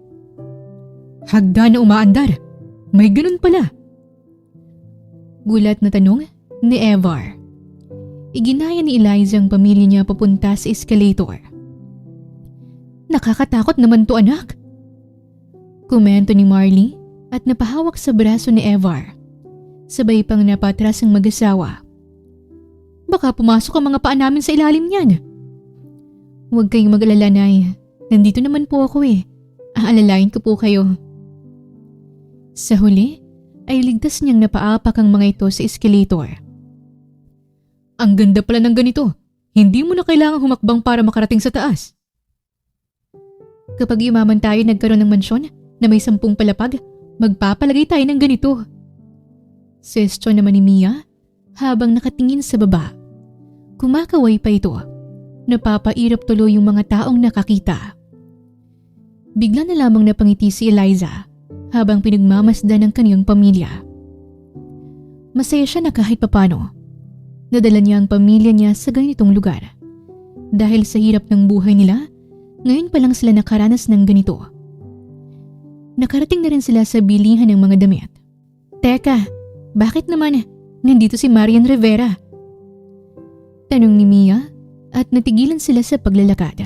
Hagdan na umaandar? May ganun pala. Gulat na tanong ni Evar. Iginaya ni Eliza ang pamilya niya papunta sa escalator. Nakakatakot naman to, anak. Komento ni Marley at napahawak sa braso ni Evar. Sabay pang napatras ang mag-asawa. Baka pumasok ang mga paa namin sa ilalim niyan. Huwag kayong mag-alala, Nay. Nandito naman po ako eh. Aalalayan ko po kayo. Sa huli, ay ligtas niyang napaapak ang mga ito sa escalator. Ang ganda pala ng ganito. Hindi mo na kailangang humakbang para makarating sa taas. Kapag yumaman tayo nagkaroon ng mansyon na may 10 palapag, magpapalagay tayo ng ganito. Suggestion naman ni Mia habang nakatingin sa baba. Kumakaway pa ito. Napapairap tuloy yung mga taong nakakita. Bigla na lamang napangiti si Eliza habang pinagmamasdan ng kaniyang pamilya. Masaya siya na kahit papano. Nadala niya ang pamilya niya sa ganitong lugar. Dahil sa hirap ng buhay nila, ngayon pa lang sila nakaranas ng ganito. Nakarating na rin sila sa bilihan ng mga damit. Teka, bakit naman nandito si Marian Rivera? Tanong ni Mia at natigilan sila sa paglalakad.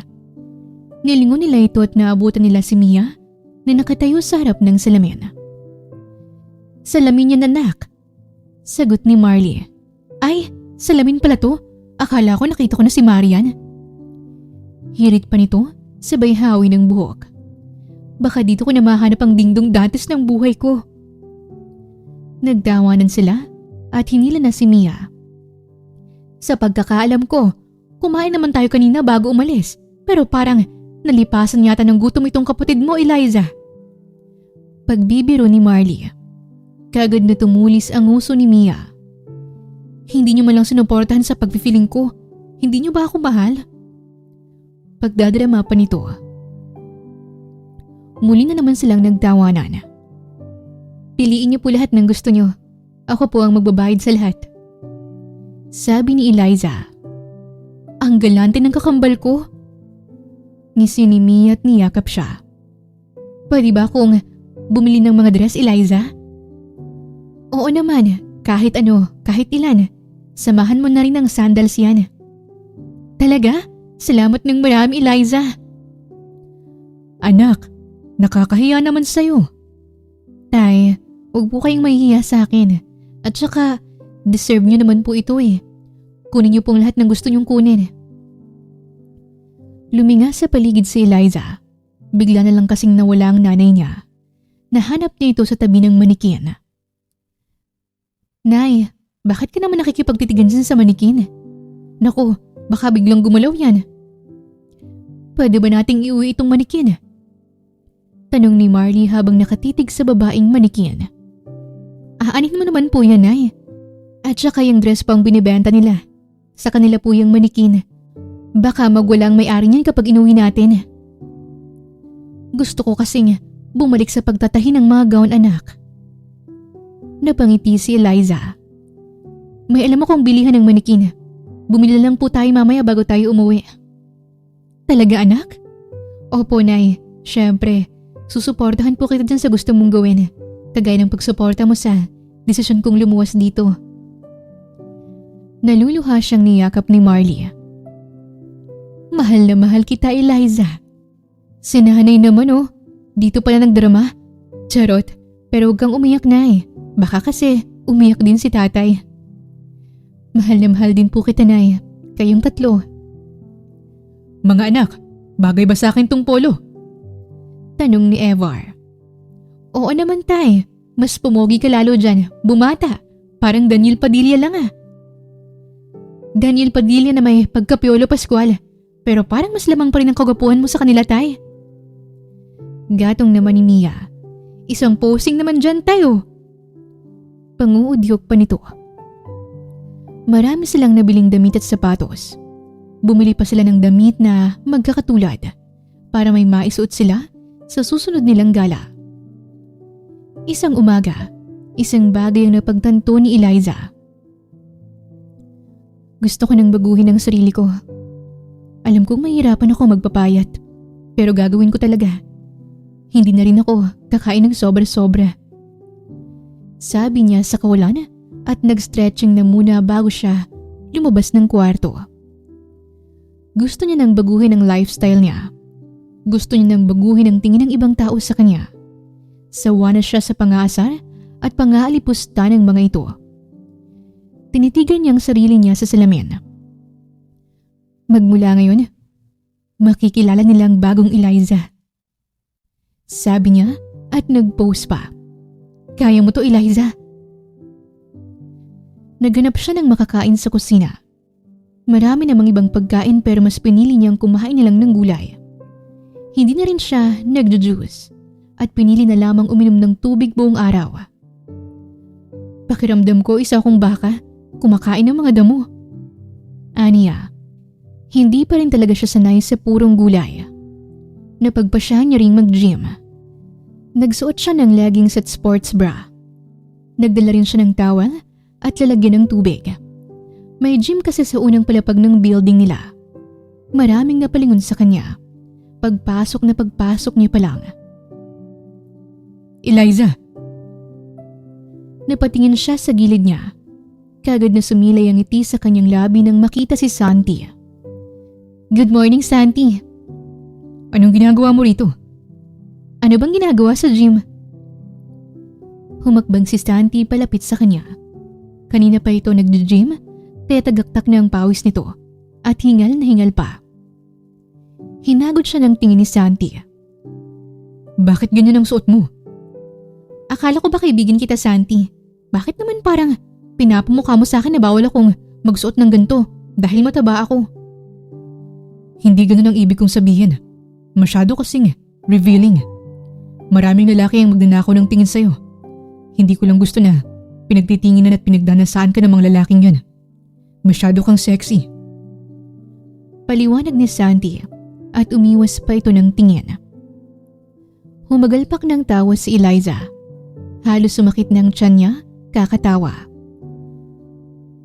Nilingon nila ito at naabutan nila si Mia na nakatayo sa harap ng salamin. Salamin niya, anak. Sagot ni Marley. Ay, salamin pala to. Akala ko nakita ko na si Marian. Hirit pa nito, sabay hawi ng buhok. Baka dito ko na mahanap ang dingdong dantes ng buhay ko. Nagtawanan sila at hinila na si Mia. Sa pagkakaalam ko, kumain naman tayo kanina bago umalis. Pero parang nalipasan yata ng gutom itong kapatid mo, Eliza. Pagbibiro ni Marley. Kaagad na tumulis ang uso ni Mia. Hindi niyo malang sinuportahan sa pagpipiling ko. Hindi niyo ba ako mahal? Pagdadrama pa nito. Muli na naman silang nagtawanan. Piliin niyo po lahat ng gusto niyo. Ako po ang magbabayad sa lahat. Sabi ni Eliza. Ang galante ng kakambal ko. Ngisi ni Mia at niyakap siya. Pwede ba akong bumili ng mga dress, Eliza? Oo naman, kahit ano, kahit ilan. Samahan mo na rin ng sandals yan. Talaga? Salamat ng marami, Eliza. Anak, nakakahiya naman sa'yo. Tay, huwag po kayong mahihiya sa akin. At saka, deserve niyo naman po ito eh. Kunin niyo pong lahat ng gusto niyong kunin. Luminga sa paligid si Eliza. Bigla na lang kasing nawala ang nanay niya. Nahanap niya ito sa tabi ng manikin. Nay, bakit ka naman nakikipagtitigan dyan sa manikin? Naku, baka biglang gumalaw yan. Pwede ba nating iuwi itong manikin? Tanong ni Marley habang nakatitig sa babaeng manikin. Aanin mo naman po yan, Nay. At saka yung dress pang binibenta nila. Sa kanila po yung manikin. Baka magwalang may-ari niyan kapag inuwi natin. Gusto ko kasing bumalik sa pagtatahi ng mga gown, anak. Napangiti si Eliza. May alam akong bilihan ng manikin. Bumili lang po tayo mamaya bago tayo umuwi. Talaga, anak? Opo, Nay. Siyempre, susuportahan po kita dyan sa gusto mong gawin. Kagaya ng pagsuporta mo sa desisyon kong lumuwas dito. Naluluha siyang niyakap ni Marley. Mahal na mahal kita, Eliza. Sinanay naman dito pala nagdrama. Charot, pero huwag kang umiyak na eh. Baka kasi umiyak din si tatay. Mahal na mahal din po kita, Nay. Kayong tatlo. Mga anak, bagay ba sa akin tong polo? Tanong ni Evar. Oo naman, tay. Mas pumogi ka lalo dyan. Bumata. Parang Daniel Padilla lang ah. Daniel Padilla na may pagka-Piolo Pascual. Pero parang mas lamang pa rin ang kagapuhan mo sa kanila, tay. Gatong naman ni Mia. Isang posing naman dyan tayo. Panguudyok pa nito. Marami silang nabiling damit at sapatos. Bumili pa sila ng damit na magkakatulad para may maisuot sila sa susunod nilang gala. Isang umaga, isang bagay ang napagtanto ni Eliza. Gusto ko nang baguhin ang sarili ko. Alam kong mahirapan ako magpapayat, pero gagawin ko talaga. Hindi na rin ako kakain ng sobra-sobra. Sabi niya sa kawalan at nag-stretching na muna bago siya lumabas ng kwarto. Gusto niya nang baguhin ang lifestyle niya. Gusto niya nang baguhin ang tingin ng ibang tao sa kanya. Sawa na siya sa pang-aasar at pang-aalipusta ng mga ito. Tinitigan niya ang sarili niya sa salamin. Magmula ngayon, makikilala nilang bagong Eliza. Sabi niya at nag-post pa. Kaya mo to, Eliza. Naghanap siya ng makakain sa kusina. Marami namang ibang pagkain pero mas pinili niyang kumain na lang ng gulay. Hindi na rin siya nagjo-juice at pinili na lamang uminom ng tubig buong araw. Pakiramdam ko isa akong baka, kumakain ng mga damo. Aniya, hindi pa rin talaga siya sanay sa purong gulay. Napagpasya niya ring mag-gym. Nagsuot siya ng leggings at sports bra. Nagdala rin siya ng towel at lalagyan ng tubig. May gym kasi sa unang palapag ng building nila. Maraming napalingon sa kanya. Pagpasok na pagpasok niya pa lang. Eliza! Napatingin siya sa gilid niya. Kagad na sumilay ang ngiti sa kanyang labi nang makita si Santi. Good morning, Santi. Anong ginagawa mo rito? Ano bang ginagawa sa gym? Humakbang si Santi palapit sa kanya. Kanina pa ito nag-gym, kaya tagaktak na ang pawis nito at hingal na hingal pa. Hinagod siya ng tingin ni Santi. Bakit ganyan ang suot mo? Akala ko ba kaibigan kita, Santi? Bakit naman parang pinapamukha mo sa akin na bawal akong magsuot ng ganito dahil mataba ako? Hindi ganun ang ibig kong sabihin. Masyado kasing revealing. Maraming lalaki ang magnanakaw ng tingin sa'yo. Hindi ko lang gusto na pinagtitinginan at pinagdanasaan ka ng mga lalaking yan. Masyado kang sexy. Paliwanag ni Santi at umiwas pa ito ng tingin. Humagalpak ng tawa si Eliza. Halos sumakit ng tiyan niya, kakatawa.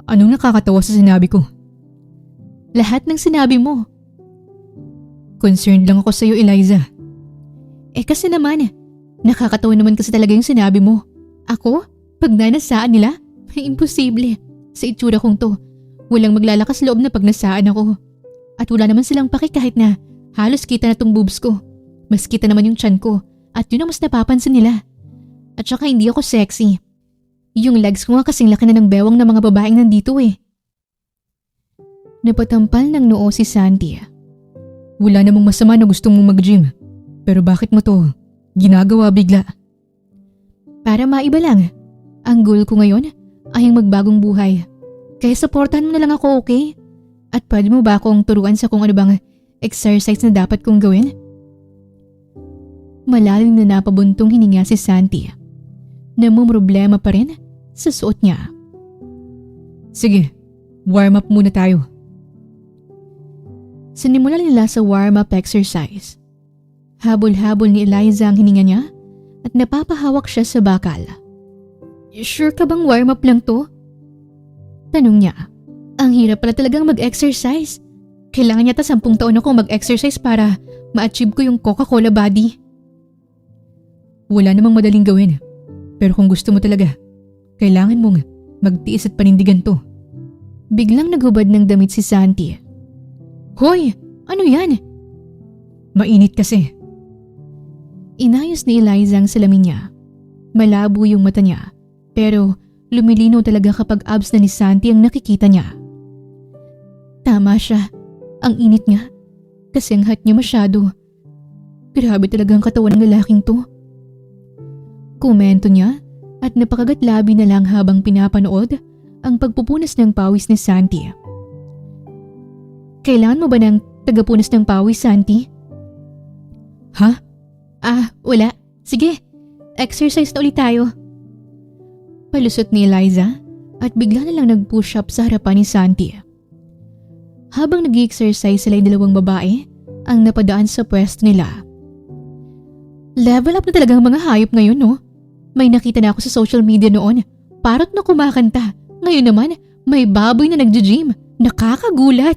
Anong nakakatawa sa sinabi ko? Lahat ng sinabi mo. Concerned lang ako sa'yo, Eliza. Kasi naman, nakakatawa naman kasi talaga yung sinabi mo. Ako? Pag nanasaan nila? Imposible. Sa itsura kong to, walang maglalakas loob na pag nasaan ako. At wala naman silang paki kahit na halos kita na tong boobs ko. Mas kita naman yung tiyan ko at yun ang mas napapansin nila. At saka hindi ako sexy. Yung legs ko nga kasing laki na ng bewang ng mga babaeng nandito eh. Napatampal ng noo si Santi. Wala namang masama na gusto mong mag-gym. Pero bakit mo to ginagawa bigla? Para maiba lang. Ang goal ko ngayon ay ang magbagong buhay. Kaya supportahan mo na lang ako, okay? At pwede mo ba akong turuan sa kung ano bang exercise na dapat kong gawin? Malalim na napabuntong hininga si Santi. Namumroblema pa rin sa suot niya. Sige, warm up muna tayo. Sinimulan nila sa warm-up exercise. Habol-habol ni Eliza ang hininga niya at napapahawak siya sa bakal. Sure ka bang warm-up lang to? Tanong niya. Ang hirap pala talagang mag-exercise. Kailangan yata 10 taon ako mag-exercise para ma-achieve ko yung Coca-Cola body. Wala namang madaling gawin. Pero kung gusto mo talaga, kailangan mong magtiis at panindigan to. Biglang naghubad ng damit si Santi. Hoy! Ano yan? Mainit kasi. Inayos ni Eliza ang salamin niya. Malabo yung mata niya, pero lumilinaw talaga kapag abs na ni Santi ang nakikita niya. Tama siya. Ang init niya. Kasi ang hot niya masyado. Grabe talaga ang katawan ng lalaking to. Komento niya at napakagatlabi na lang habang pinapanood ang pagpupunas ng pawis ni Santi. Kailangan mo ba ng tagapunas ng pawis, Santi? Ha? Wala. Sige, exercise na ulit tayo. Palusot ni Eliza at bigla na lang nag-push up sa harapan ni Santi. Habang nag-exercise sila yung dalawang babae, ang napadaan sa pwesto nila. Level up na talagang mga hayop ngayon, no? May nakita na ako sa social media noon, parot na kumakanta. Ngayon naman, may baboy na nagja-gym. Nakakagulat.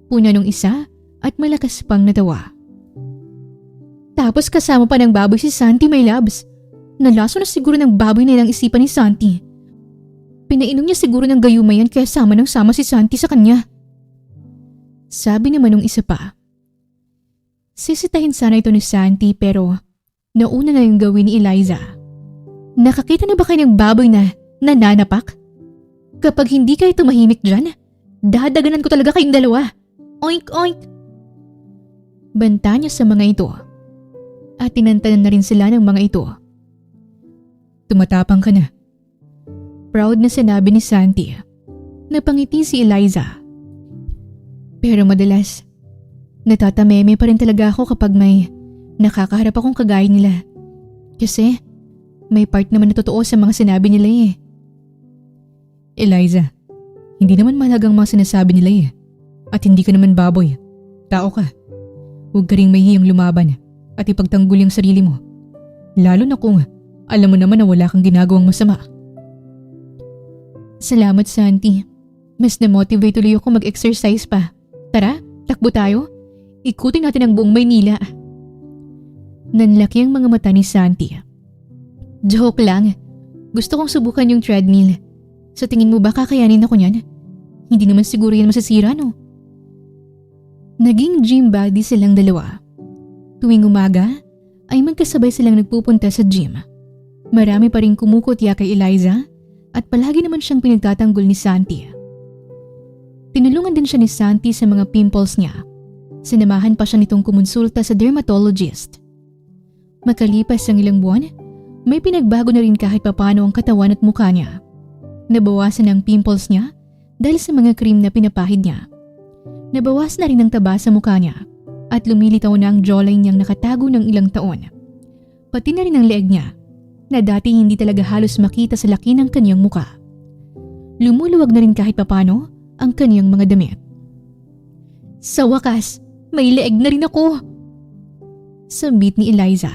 Puna nung isa at malakas pang natawa. Tapos kasama pa ng baboy si Santi, my loves. Nalaso na siguro ng baboy na ilang isipan ni Santi. Pinainom niya siguro ng gayuma yan kaya sama si Santi sa kanya. Sabi naman nung isa pa. Sisitahin sana ito ni Santi pero nauna na yung gawin ni Eliza. Nakakita na ba kayo ng baboy na nananapak? Kapag hindi kayo tumahimik dyan, dadaganan ko talaga kayong dalawa. Oink oink! Banta niya sa mga ito. At tinantanan na rin sila ng mga ito. Tumatapang ka na. Proud na sinabi ni Santi. Napangiti si Eliza. Pero madalas, natatameme pa rin talaga ako kapag may nakakaharap akong kagaya nila. Kasi may part naman na totoo sa mga sinabi nila eh. Eliza, hindi naman mahalagang mga sinasabi nila eh. At hindi ka naman baboy. Tao ka. Huwag ka ring mahihiyang lumaban at ipagtanggol yung sarili mo. Lalo na kung alam mo naman na wala kang ginagawang masama. Salamat, Santi. Mas na-motivate tuloy ako mag-exercise pa. Tara, takbo tayo. Ikutin natin ang buong Maynila. Nanlaki ang mga mata ni Santi. Joke lang. Gusto kong subukan yung treadmill. Sa tingin mo ba kakayanin ako niyan? Hindi naman siguro yan masisira, no? Naging gym buddy silang dalawa. Tuwing umaga, ay magkasabay silang nagpupunta sa gym. Marami pa rin kumukutya kay Eliza at palagi naman siyang pinagtatanggol ni Santi. Tinulungan din siya ni Santi sa mga pimples niya. Sinamahan pa siya nitong kumonsulta sa dermatologist. Makalipas ang ilang buwan, may pinagbago na rin kahit papano ang katawan at mukha niya. Nabawasan ang pimples niya dahil sa mga cream na pinapahid niya. Nabawas na rin ang taba sa mukha niya at lumilitaw na ang jawline niyang nakatago ng ilang taon. Pati na rin ang leeg niya na dati hindi talaga halos makita sa laki ng kanyang mukha. Lumuluwag na rin kahit papano ang kanyang mga damit. Sa wakas, may leeg na rin ako! Sambit ni Eliza.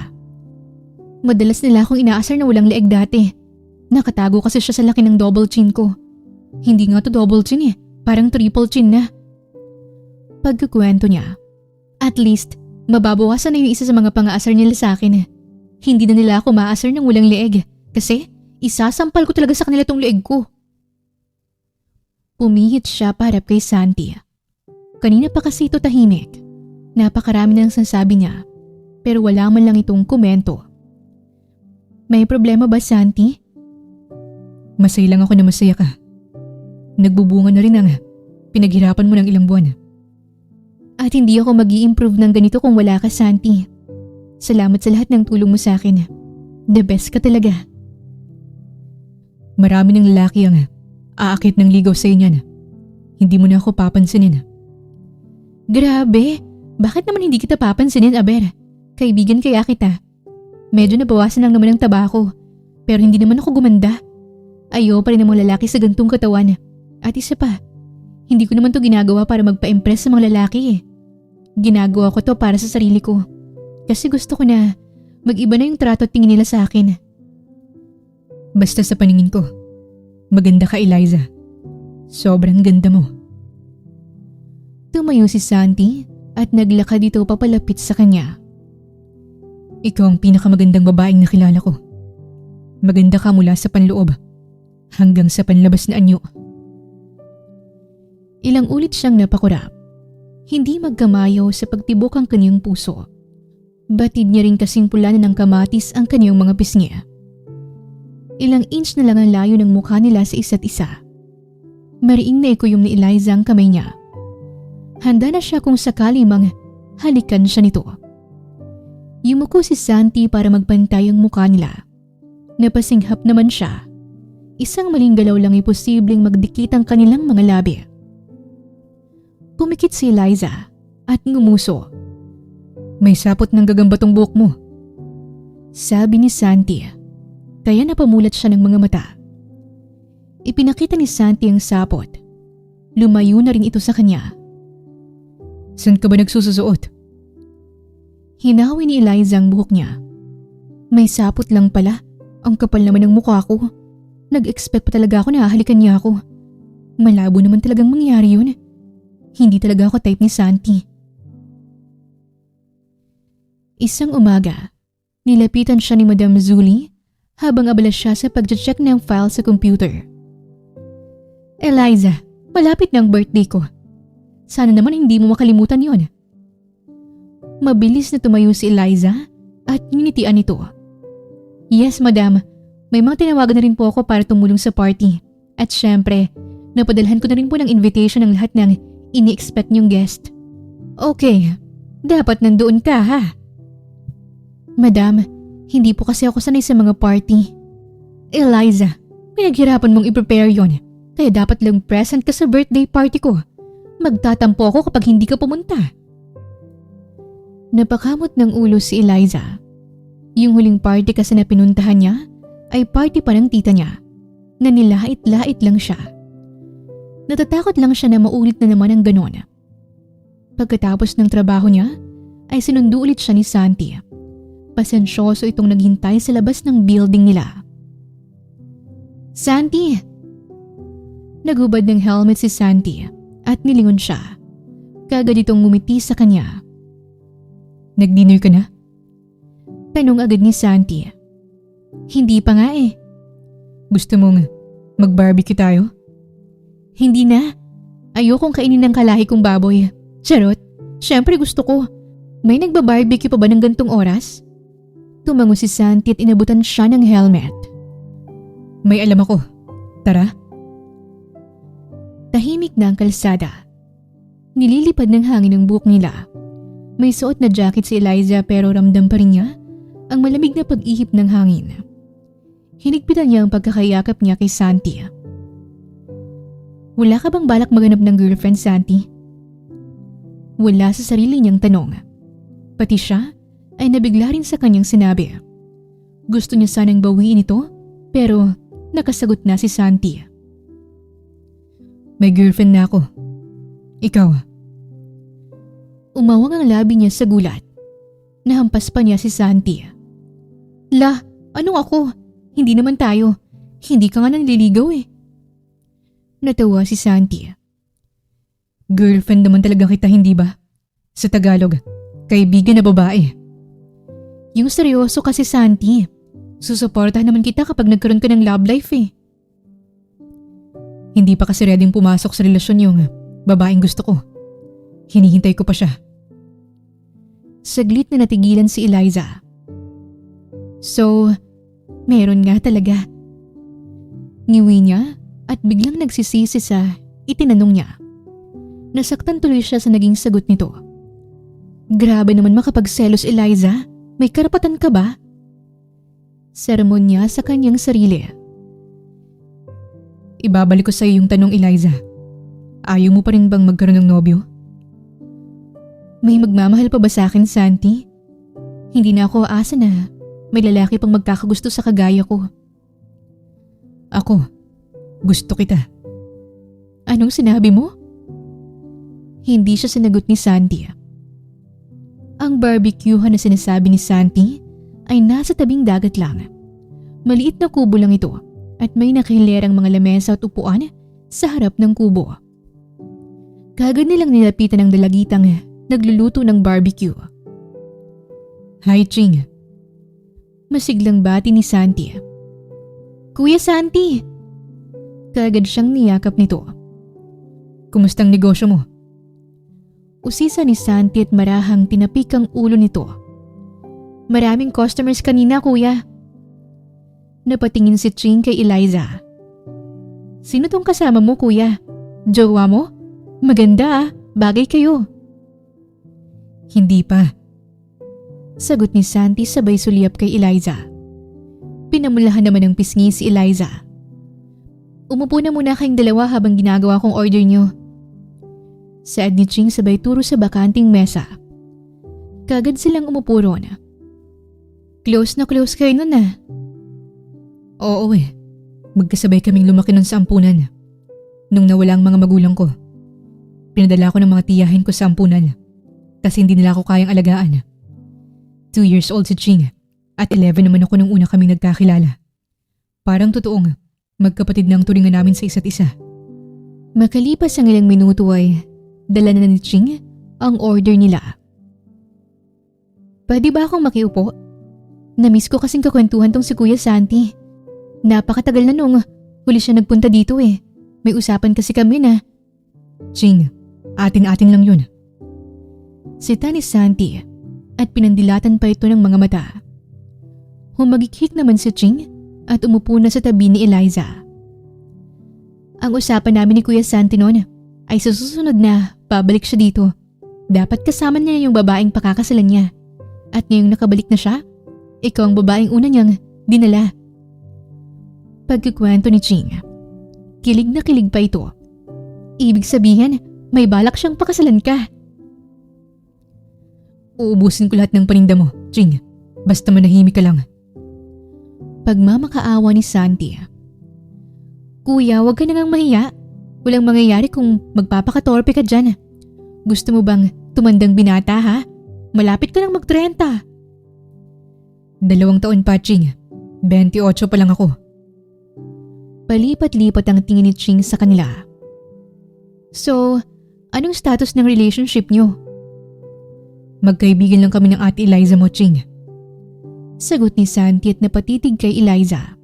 Madalas nila akong inaasar na walang leeg dati. Nakatago kasi siya sa laki ng double chin ko. Hindi nga to double chin eh, parang triple chin na. Pagkukwento niya, At least, mababawasan na yung isa sa mga pang-aasar nila sa akin. Hindi na nila ako maasar ng walang leeg kasi isasampal ko talaga sa kanila tong leeg ko. Pumihit siya para kay Santi. Kanina pa kasi ito tahimik. Napakarami nang sinasabi niya pero wala man lang itong komento. May problema ba, Santi? Masaya lang ako na masaya ka. Nagbubunga na rin ang pinaghirapan mo ng ilang buwan. At hindi ako mag-i-improve ng ganito kung wala ka, Santi. Salamat sa lahat ng tulong mo sa akin. The best ka talaga. Marami ng lalaki ang aakit ng ligaw sa inyan. Hindi mo na ako papansinin. Grabe! Bakit naman hindi kita papansinin, Aber? Kaibigan kaya kita. Medyo nabawasan lang naman ang taba ko. Pero hindi naman ako gumanda. Ayaw pa rin ng mga lalaki sa gantong katawan. At isa pa, hindi ko naman to ginagawa para magpa-impress sa mga lalaki eh. Ginagawa ko to para sa sarili ko. Kasi gusto ko na mag-iba na yung trato at tingin nila sa akin. Basta sa paningin ko, maganda ka, Eliza. Sobrang ganda mo. Tumayo si Santi at naglakad dito papalapit sa kanya. Ikaw ang pinakamagandang babaeng nakilala ko. Maganda ka mula sa panloob hanggang sa panlabas na anyo. Ilang ulit siyang napakurap. Hindi magkamayo sa pagtibok ang kanyang puso. Batid niya rin kasing pula na ng kamatis ang kanyang mga pisngi. Ilang inch na lang ang layo ng mukha nila sa isa't isa. Mariing na ikuyom ni Eliza ang kamay niya. Handa na siya kung sakali mang halikan siya nito. Yumuko si Santi para magpantay ang mukha nila. Napasinghap naman siya. Isang maling galaw lang ay posibleng magdikit ang kanilang mga labi. Pumikit si Eliza at ngumuso. May sapot ng gagamba tong buhok mo. Sabi ni Santi. Kaya napamulat siya ng mga mata. Ipinakita ni Santi ang sapot. Lumayo na rin ito sa kanya. Saan ka ba nagsususuot? Hinawi ni Eliza ang buhok niya. May sapot lang pala. Ang kapal naman ng mukha ko. Nag-expect pa talaga ako na hahalikan niya ako. Malabo naman talagang mangyari yun. Hindi talaga ako type ni Santi. Isang umaga, nilapitan siya ni Madam Zuli habang abala siya sa pag-check ng file sa computer. Eliza, malapit na ang birthday ko. Sana naman hindi mo makalimutan yon. Mabilis na tumayo si Eliza at ninitian ito. Yes, madam. May mga tinawagan na rin po ako para tumulong sa party. At syempre, napadalhan ko na rin po ng invitation ng lahat ng ini-expect niyong guest. Okay, dapat nandoon ka ha? Madam, hindi po kasi ako sanay sa mga party. Eliza, pinaghirapan mong i-prepare yon. Kaya dapat lang present ka sa birthday party ko. Magtatampo ako kapag hindi ka pumunta. Napakamot ng ulo si Eliza. Yung huling party kasi na pinuntahan niya ay party pa ng tita niya na nilait-lait lang siya. Natatakot lang siya na maulit na naman ang ganon. Pagkatapos ng trabaho niya ay sinundo ulit siya ni Santi. Pasensyoso itong naghintay sa labas ng building nila. Santi! Nagubad ng helmet si Santi at nilingon siya. Kagad itong ngumiti sa kanya. Nag-dinner ka na? Tanong agad ni Santi. Hindi pa nga eh. Gusto mong mag-barbecue tayo? Hindi na. Ayokong kainin ng kalahi kong baboy. Charot, syempre gusto ko. May nagba-barbecue pa ba ng gantong oras? Tumango si Santi at inabutan siya ng helmet. May alam ako. Tara. Tahimik na ang kalsada. Nililipad ng hangin ang buhok nila. May suot na jacket si Eliza pero ramdam pa rin niya ang malamig na pag-ihip ng hangin. Hinigpitan niya ang pagkakayakap niya kay Santi. Wala ka bang balak maghanap ng girlfriend, Santi? Wala sa sarili niyang tanong. Pati siya ay nabigla rin sa kanyang sinabi. Gusto niya sanang bawiin ito pero nakasagot na si Santi. May girlfriend na ako. Ikaw? Umawang ang labi niya sa gulat. Nahampas pa niya si Santi. La, anong ako? Hindi naman tayo. Hindi ka nga nanliligaw eh. Natawa si Santi. Girlfriend naman talaga kita, hindi ba? Sa Tagalog, Kaibigan na babae. Yung seryoso kasi, Santi. Susuportahan naman kita kapag nagkaroon ka ng love life eh. Hindi pa kasi readyng pumasok sa relasyon yung babaeng gusto ko. Hinihintay ko pa siya. Saglit na natigilan si Eliza. So, meron nga talaga. Ngiwi niya at biglang nagsisisi sa itinanong niya. Nasaktan tuloy siya sa naging sagot nito. Grabe naman makapagselos, Eliza. May karapatan ka ba? Sermon niya sa kanyang sarili. Ibabalik ko sa iyo yung tanong, Eliza. Ayaw mo pa rin bang magkaroon ng nobyo? May magmamahal pa ba sa akin, Santi? Hindi na ako aasa na may lalaki pang magkakagusto sa kagaya ko. Ako, gusto kita. Anong sinabi mo? Hindi siya sinagot ni Santi. Ang barbecuehan na sinasabi ni Santi ay nasa tabing dagat lang. Maliit na kubo lang ito at may nakahilerang mga lamesa at upuan sa harap ng kubo. Kagad nilang nilapitan ng dalagitang nagluluto ng barbecue. Hi, Ching. Masiglang bati ni Santi. Kuya Santi! Kagad siyang niyakap nito. Kumustang negosyo mo? Usisa ni Santi at marahang tinapik ang ulo nito. Maraming customers kanina, kuya. Napatingin si Ching kay Eliza. Sino tong kasama mo, kuya? Jowa mo? Maganda ah, bagay kayo. Hindi pa. Sagot ni Santi sabay sulyap kay Eliza. Pinamulahan naman ng pisngi si Eliza. Umupo na muna kayong dalawa habang ginagawa kong order niyo. Saad ni Ching sabay turo sa bakanting mesa. Kagad silang umupo ron. Close na close kayo nun ah. Oo eh. Magkasabay kaming lumaki nun sa ampunan. Nung nawala ang mga magulang ko, pinadala ko ng mga tiyahin ko sa ampunan kasi hindi nila ako kayang alagaan. 2 years old si Ching at 11 naman ako nung una kaming nagkakilala. Parang totoong magkapatid na ang turingan namin sa isa't isa. Makalipas ang ilang minuto ay dala na ni Ching ang order nila. Pwede ba akong makiupo? Namiss ko kasing kakwentuhan tong si Kuya Santi. Napakatagal na nung huli siya nagpunta dito eh. May usapan kasi kami na. Ching, atin-atin lang yun. Sita ni Santi at pinandilatan pa ito ng mga mata. Humagikik naman si Ching at umupo na sa tabi ni Eliza. Ang usapan namin ni Kuya Santi noon ay sa susunod na pabalik siya dito. Dapat kasama niya yung babaeng pakakasalan niya. At ngayong nakabalik na siya, ikaw ang babaeng una niyang dinala. Pagkikwento ni Ching, kilig na kilig pa ito. Ibig sabihin, may balak siyang pakasalan ka. Uubusin ko lahat ng paninda mo, Ching. Basta manahimik ka lang. Pagmamakaawa ni Santi. Kuya, huwag ka nang mahiya. Walang mangyayari kung magpapakatorpe ka dyan. Gusto mo bang tumandang binata ha? Malapit ka lang mag-30. 2 taon pa, Ching. 28 pa lang ako. Palipat-lipat ang tingin ni Ching sa kanila. So, anong status ng relationship niyo? Magkaibigan lang kami ng ate Eliza mo, Ching. Sagot ni Santi at napatitig kay Eliza.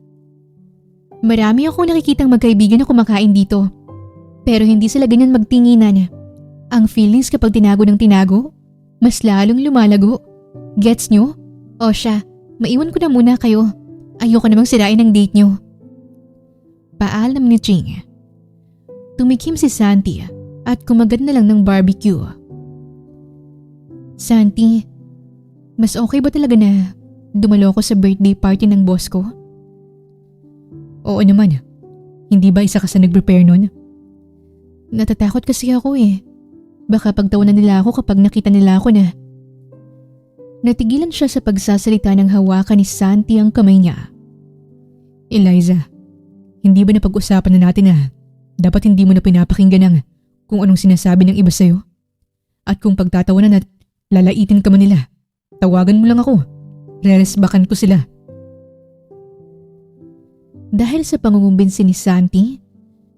Marami akong nakikitang magkaibigan na kumakain dito. Pero hindi sila ganyan magtinginan. Ang feelings kapag tinago ng tinago, mas lalong lumalago. Gets nyo? O siya, maiwan ko na muna kayo. Ayoko namang sirain ang date nyo. Paalam ni Ching. Tumikim si Santi at kumagat na lang ng barbecue. Santi, mas okay ba talaga na dumalo ko sa birthday party ng boss ko? Oo naman. Hindi ba isa ka sa nag-prepare nun? Natatakot kasi ako eh. Baka pagtawanan nila ako kapag nakita nila ako na. Natigilan siya sa pagsasalita ng hawakan ni Santi ang kamay niya. Eliza, hindi ba napag-usapan na natin na dapat hindi mo na pinapakinggan ang kung anong sinasabi ng iba sa'yo? At kung pagtatawanan at lalaitin ka man nila, tawagan mo lang ako. Reresbakan ko sila. Dahil sa pangungumbinsi ni Santi,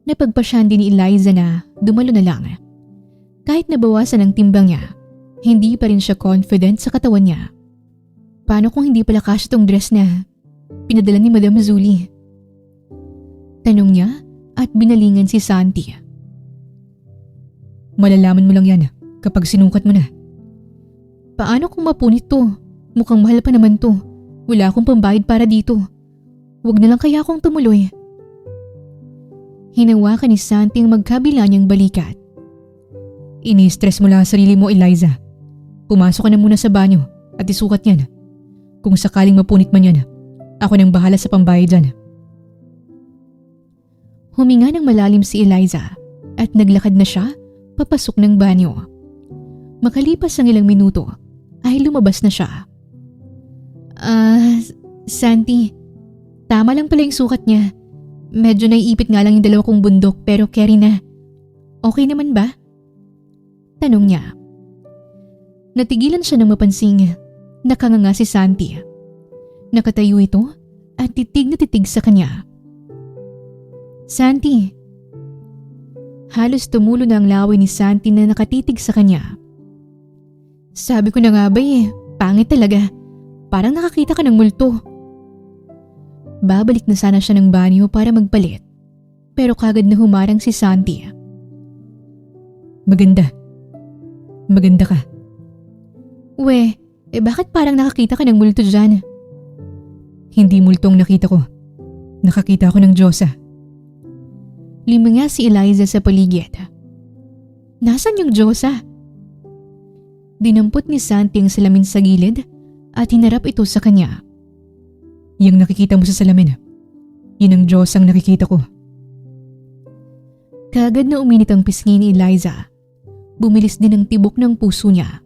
napagpasyahan din ni Eliza na dumalo na lang. Kahit nabawasan ang timbang niya, Hindi pa rin siya confident sa katawan niya. Paano kung hindi pala kasya tong dress na pinadala ni Madam Zuli? Tanong niya at binalingan si Santi. Malalaman mo lang yan kapag sinukat mo na. Paano kung mapunit to? Mukhang mahal pa naman to. Wala akong pambayad para dito. Huwag na lang kaya akong tumuloy. Hinawakan ni Santi ang magkabila niyang balikat. Ini-stress mo lang ang sarili mo, Eliza. Pumasok ka na muna sa banyo at isukat yan. Kung sakaling mapunit man yan, ako nang bahala sa pambayad dyan. Huminga ng malalim si Eliza at naglakad na siya papasok ng banyo. Makalipas ang ilang minuto ay lumabas na siya. Santi, tama lang pala yung sukat niya. Medyo naiipit nga lang yung dalawa kong bundok pero carry na. Okay naman ba? Tanong niya. Natigilan siya nang mapansing nakanganga si Santi. Nakatayo ito at titig na titig sa kanya. Santi. Halos tumulo na ang laway ni Santi na nakatitig sa kanya. Sabi ko na nga ba pangit talaga. Parang nakakita ka ng multo. Babalik na sana siya ng banyo para magpalit. Pero kagad na humarang si Santi. Maganda. Maganda ka. Bakit parang nakakita ka ng multo dyan? Hindi multong nakita ko. Nakakita ko ng Diyosa. Liminga si Eliza sa paligid. Nasaan yung Diyosa? Dinampot ni Santi ang salamin sa gilid at hinarap ito sa kanya. Yung nakikita mo sa salamin, yun ang Diyos ang nakikita ko. Kagad na uminit ang pisngi ni Eliza. Bumilis din ang tibok ng puso niya.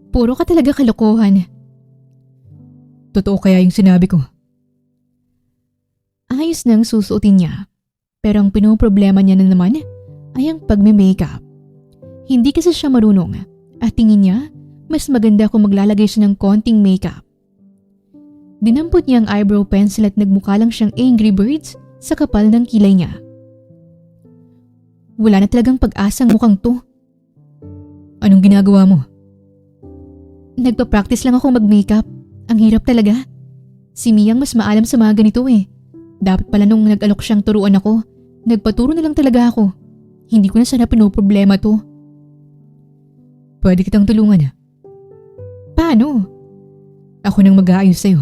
Puro ka talaga kalokohan. Totoo kaya yung sinabi ko? Ayos nang susuotin niya. Pero ang pinoproblema niya na naman ay ang pagme-makeup. Hindi kasi siya marunong at tingin niya mas maganda kung maglalagay siya ng konting makeup. Dinampot niya ang eyebrow pencil at nagmukha lang siyang Angry Birds sa kapal ng kilay niya. Wala na talagang pag-asang mukhang to. Anong ginagawa mo? Nagpa-practice lang ako mag-makeup. Ang hirap talaga. Si Miyang mas maalam sa mga ganito Dapat pala nung nag-alok siyang turuan ako, nagpaturo na lang talaga ako. Hindi ko na sana pinoproblema to. Pwede kitang tulungan. Paano? Ako nang mag-aayos sa'yo.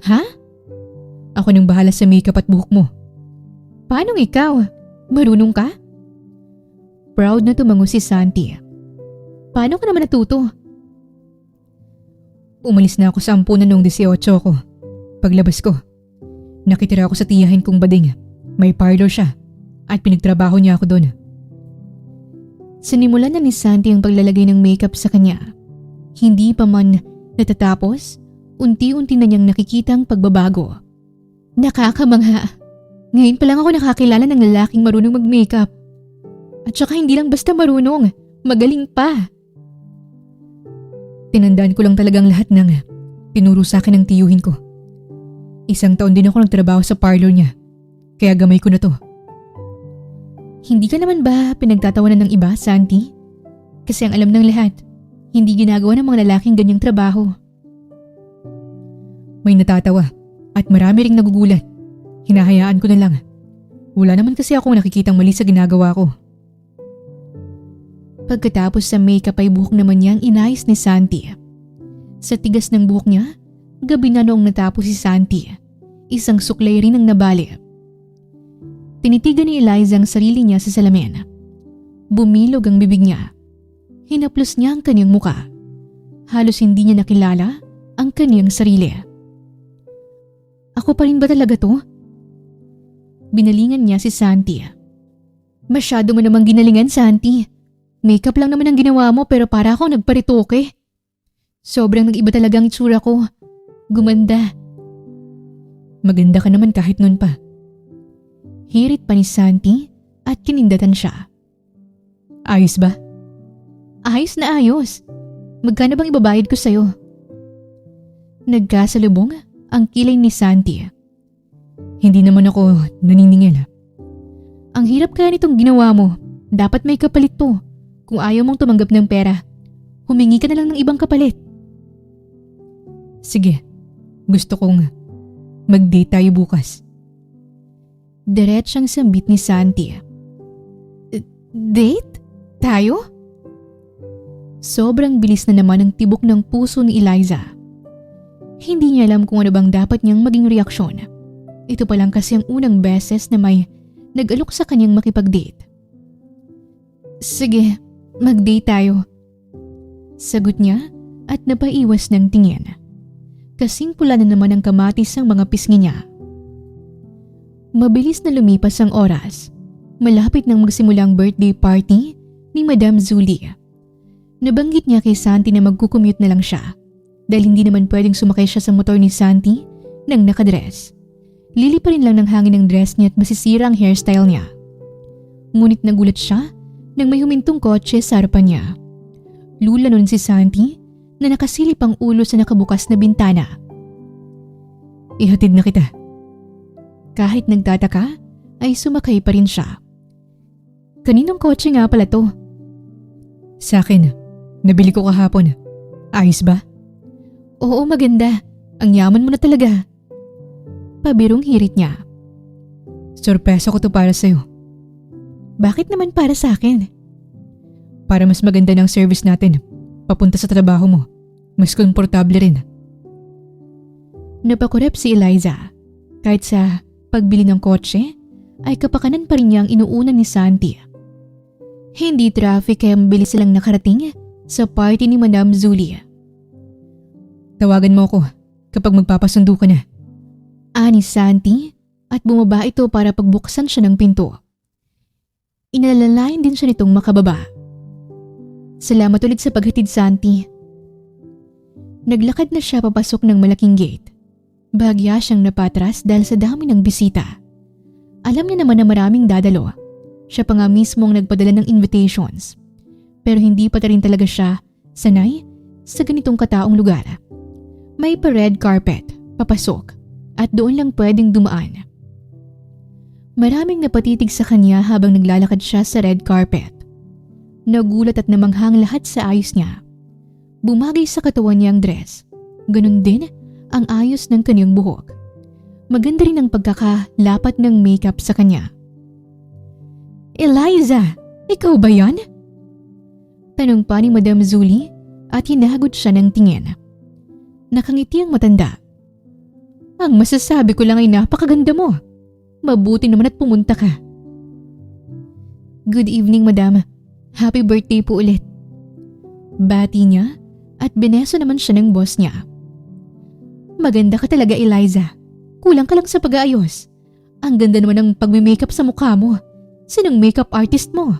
Ha? Ako nang bahala sa makeup at buhok mo. Paanong ikaw? Marunong ka? Proud na tumango si Santi. Paano ka naman natuto? Umalis na ako sa ampunan noong 18 ko. Paglabas ko, nakitira ako sa tiyahin kong bading. May parlor siya at pinagtrabaho niya ako doon. Sinimulan na ni Santi ang paglalagay ng makeup sa kanya. Hindi pa man natatapos, unti-unti na niyang nakikita ang pagbabago. Nakakamangha. Ngayon pa lang ako nakakilala ng lalaking marunong mag-makeup. At saka hindi lang basta marunong, magaling pa. Tinandaan ko lang talagang lahat ng tinuro sa akin ng tiyuhin ko. 1 taon din ako nagtrabaho sa parlor niya, kaya gamay ko na to. Hindi ka naman ba pinagtatawanan ng iba, Santi? Kasi ang alam ng lahat, hindi ginagawa ng mga lalaking ganyang trabaho. May natatawa at marami ring nagugulat. Hinahayaan ko na lang. Wala naman kasi akong nakikitang mali sa ginagawa ko. Pagkatapos sa makeup ay buhok naman niyang inayos ni Santi. Sa tigas ng buhok niya, gabi na noong natapos si Santi. Isang suklay rin ang nabali. Tinitigan ni Eliza ang sarili niya sa salamin. Bumilog ang bibig niya. Hinaplos niya ang kanyang muka. Halos hindi niya nakilala ang kanyang sarili. Ako pa rin ba talaga to? Binalingan niya si Santi. Masyado mo namang ginalingan, Santi. Makeup lang naman ang ginawa mo pero para akong nagparitoke. Sobrang nag-iba talaga ang itsura ko. Gumanda. Maganda ka naman kahit nun pa. Hirit pa ni Santi at kinindatan siya. Ayos ba? Ayos na ayos. Magkano bang ibabayad ko sa'yo? Nagkasalubong ang kilay ni Santi. Hindi naman ako naniningil. Ang hirap kaya nitong ginawa mo. Dapat may kapalit to. Kung ayaw mong tumanggap ng pera, humingi ka na lang ng ibang kapalit. Sige, gusto kong mag-date tayo bukas. Diretsang sambit ni Santi. Date? Tayo? Sobrang bilis na naman ang tibok ng puso ni Eliza. Hindi niya alam kung ano bang dapat niyang maging reaksyon. Ito pa lang kasi ang unang beses na may nag-alok sa kanyang makipag-date. Sige, mag-date tayo. Sagot niya at napaiwas ng tingin. Kasing pula na naman ang kamatis ang mga pisngi niya. Mabilis na lumipas ang oras. Malapit nang magsimula ang birthday party ni Madam Julie. Nabanggit niya kay Santi na magkukommute na lang siya dahil hindi naman pwedeng sumakay siya sa motor ni Santi nang nakadress. Lili pa rin lang ng hangin ang dress niya at masisira ang hairstyle niya. Ngunit nagulat siya nang may humintong kotse sa harapan niya. Lula nun si Santi na nakasilip ang ulo sa nakabukas na bintana. Ihatid na kita. Kahit nagtataka, ay sumakay pa rin siya. Kaninong kotse nga pala to? Sa akin, nabili ko kahapon. Ayos ba? Oo, maganda. Ang yaman mo na talaga. Pabirong hirit niya. Sorpresa ko to para sa'yo. Bakit naman para sa akin? Para mas maganda ng service natin. Papunta sa trabaho mo. Mas komportable rin. Napakurep si Eliza. Kahit sa pagbili ng kotse, ay kapakanan pa rin niya ang inuunan ni Santi. Hindi traffic kaya mabilis silang nakarating sa party ni Madam Julie. Tawagan mo ako kapag magpapasundo ka na. Ani Santi at bumaba ito para pagbuksan siya ng pinto. Inalalayan din siya nitong makababa. Salamat ulit sa paghatid, Santi. Naglakad na siya papasok ng malaking gate. Bahagya siyang napatras dahil sa dami ng bisita. Alam niya naman na maraming dadalo. Siya pa nga mismo ang nagpadala ng invitations. Pero hindi pa rin talaga siya sanay sa ganitong kataong lugar. May pa-red carpet, papasok, at doon lang pwedeng dumaan. Maraming napatitig sa kanya habang naglalakad siya sa red carpet. Nagulat at namanghang lahat sa ayos niya. Bumagay sa katawan niya ang dress. Ganun din ang ayos ng kanyang buhok. Maganda rin ang pagkakalapat ng makeup sa kanya. Eliza, ikaw ba yan? Tanong pa ni Madam Julie at hinagot siya ng tingin. Nakangiti ang matanda. Ang masasabi ko lang ay napakaganda mo. Mabuti naman at pumunta ka. Good evening, Madam. Happy birthday po ulit. Bati niya at bineso naman siya ng boss niya. Maganda ka talaga, Eliza. Kulang ka lang sa pag-aayos. Ang ganda naman ng pagme-makeup sa mukha mo. Sinong makeup artist mo?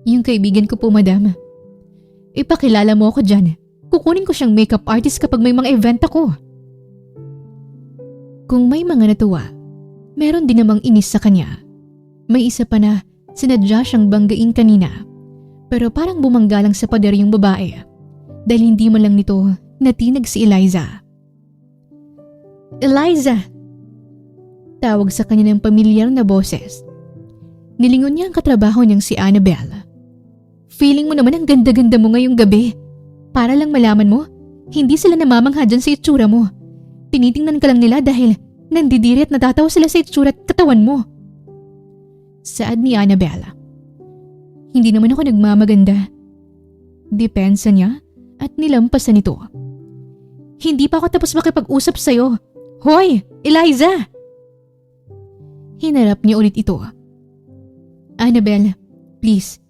Yung kaibigan ko po, Madam. Ipakilala mo ako dyan. Kukunin ko siyang makeup artist kapag may mga event ako. Kung may mga natuwa, meron din namang inis sa kanya. May isa pa na sinadya siyang banggain kanina. Pero parang bumangga lang sa pader yung babae. Dahil hindi man lang nito natinag si Eliza. Eliza! Tawag sa kanya ng pamilyar na boses. Nilingon niya ang katrabaho niyang si Annabelle. Feeling mo naman ang ganda-ganda mo ngayong gabi. Para lang malaman mo, hindi sila namamangha dyan sa itsura mo. Tinitingnan ka lang nila dahil nandidiri at natatawa sila sa itsura at katawan mo. Saad ni Annabelle. Hindi naman ako nagmamaganda. Depensa niya at nilampasan nito. Hindi pa ako tapos makipag-usap sa'yo. Hoy, Eliza! Hinarap niya ulit ito. Annabelle, please,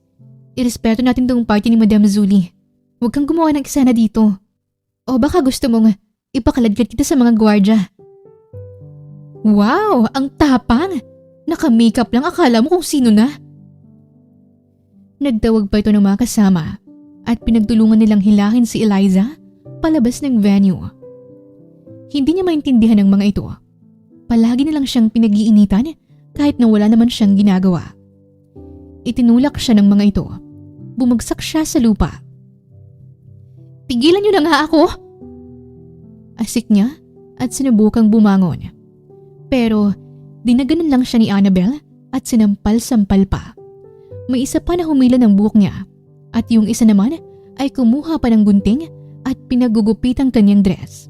irespeto natin tong party ni Madam Julie. Huwag kang gumawa ng eksena dito. O baka gusto mong ipakaladkad kita sa mga gwardya. Wow, ang tapang! Naka-makeup lang, akala mo kung sino na. Nagtawag pa ito ng mga kasama at pinagtulungan nilang hilahin si Eliza palabas ng venue. Hindi niya maintindihan ng mga ito. Palagi na lang siyang pinag-iinitan kahit na wala naman siyang ginagawa. Itinulak siya ng mga ito. Bumagsak siya sa lupa. Tigilan niyo na nga ako! Asik niya at sinubukang bumangon. Pero dinaganan lang siya ni Annabelle at sinampal-sampal pa. May isa pa na humila ng buhok niya at yung isa naman ay kumuha pa ng gunting at pinagugupit ang kanyang dress.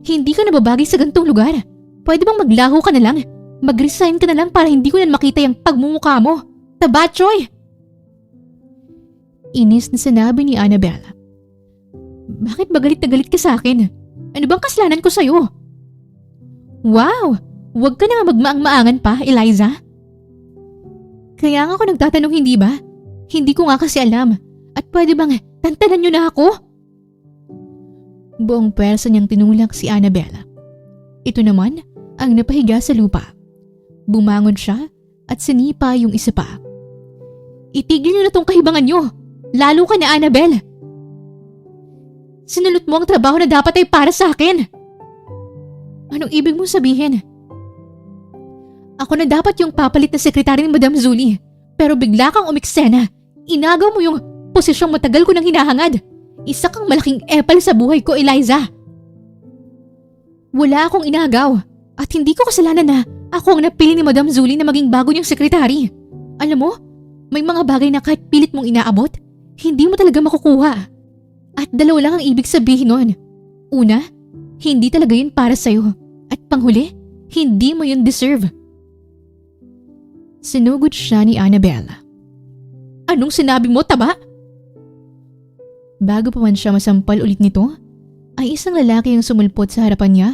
Hindi ka nababagay sa gantong lugar. Pwede bang maglaho ka na lang? Mag-resign ka na lang para hindi ko na makita yung pagmumukha mo. Tabachoy! Inis na sinabi ni Annabelle. Bakit ba galit na galit ka sa akin? Ano bang kasalanan ko sa'yo? Wow! Huwag ka na nga magmaang-maangan pa, Eliza. Kaya nga ako nagtatanong, hindi ba? Hindi ko nga kasi alam. At pwede bang tantanan niyo na ako? Buong pwersa niyang tinulak si Annabelle. Ito naman ang napahiga sa lupa. Bumangon siya at sinipa yung isa pa. Itigil niyo na tong kahibangan niyo. Lalo ka na, Annabelle. Sinulot mo ang trabaho na dapat ay para sa akin. Anong ibig mong sabihin? Ako na dapat yung papalit na sekretary ni Madam Zuli. Pero bigla kang umiksena. Inagaw mo yung posisyong matagal ko nang hinahangad. Isa kang malaking epal sa buhay ko, Eliza. Wala akong inagaw. At hindi ko kasalanan na ako ang napili ni Madam Zuli na maging bago niyang sekretary. Alam mo, may mga bagay na kahit pilit mong inaabot, hindi mo talaga makukuha. At dalawa lang ang ibig sabihin nun. Una, hindi talaga yun para sa'yo. At panghuli, hindi mo yun deserve. Sinugod siya ni Annabelle. Anong sinabi mo, taba? Bago pa man siya masampal ulit nito, ay isang lalaki ang sumulpot sa harapan niya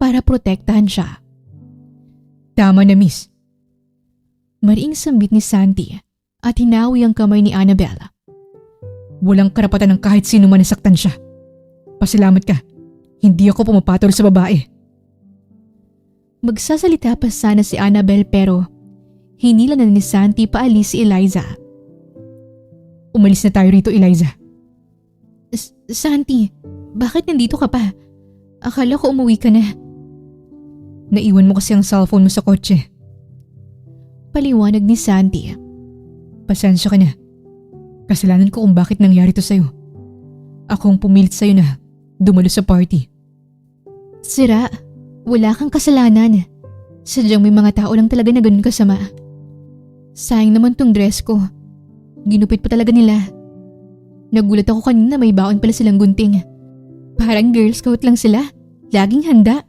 para protektahan siya. Tama na, miss. Mariing sambit ni Santi at hinawi ang kamay ni Annabelle. Walang karapatan ng kahit sino man nasaktan siya. Pasalamat ka. Hindi ako pumapatol sa babae. Magsasalita pa sana si Annabelle pero hinila na ni Santi paalis si Eliza. Umalis na tayo rito, Eliza. Santi, bakit nandito ka pa? Akala ko umuwi ka na. Naiwan mo kasi ang cellphone mo sa kotse. Paliwanag ni Santi. Pasensya ka na. Kasalanan ko kung bakit nangyari to sa'yo. Akong pumilit sa'yo na dumalo sa party. Sira, wala kang kasalanan. Sadyang may mga tao lang talaga na ganun kasama. Sayang naman tong dress ko. Ginupit pa talaga nila. Nagulat ako kanina may baon pala silang gunting. Parang Girl Scout lang sila. Laging handa.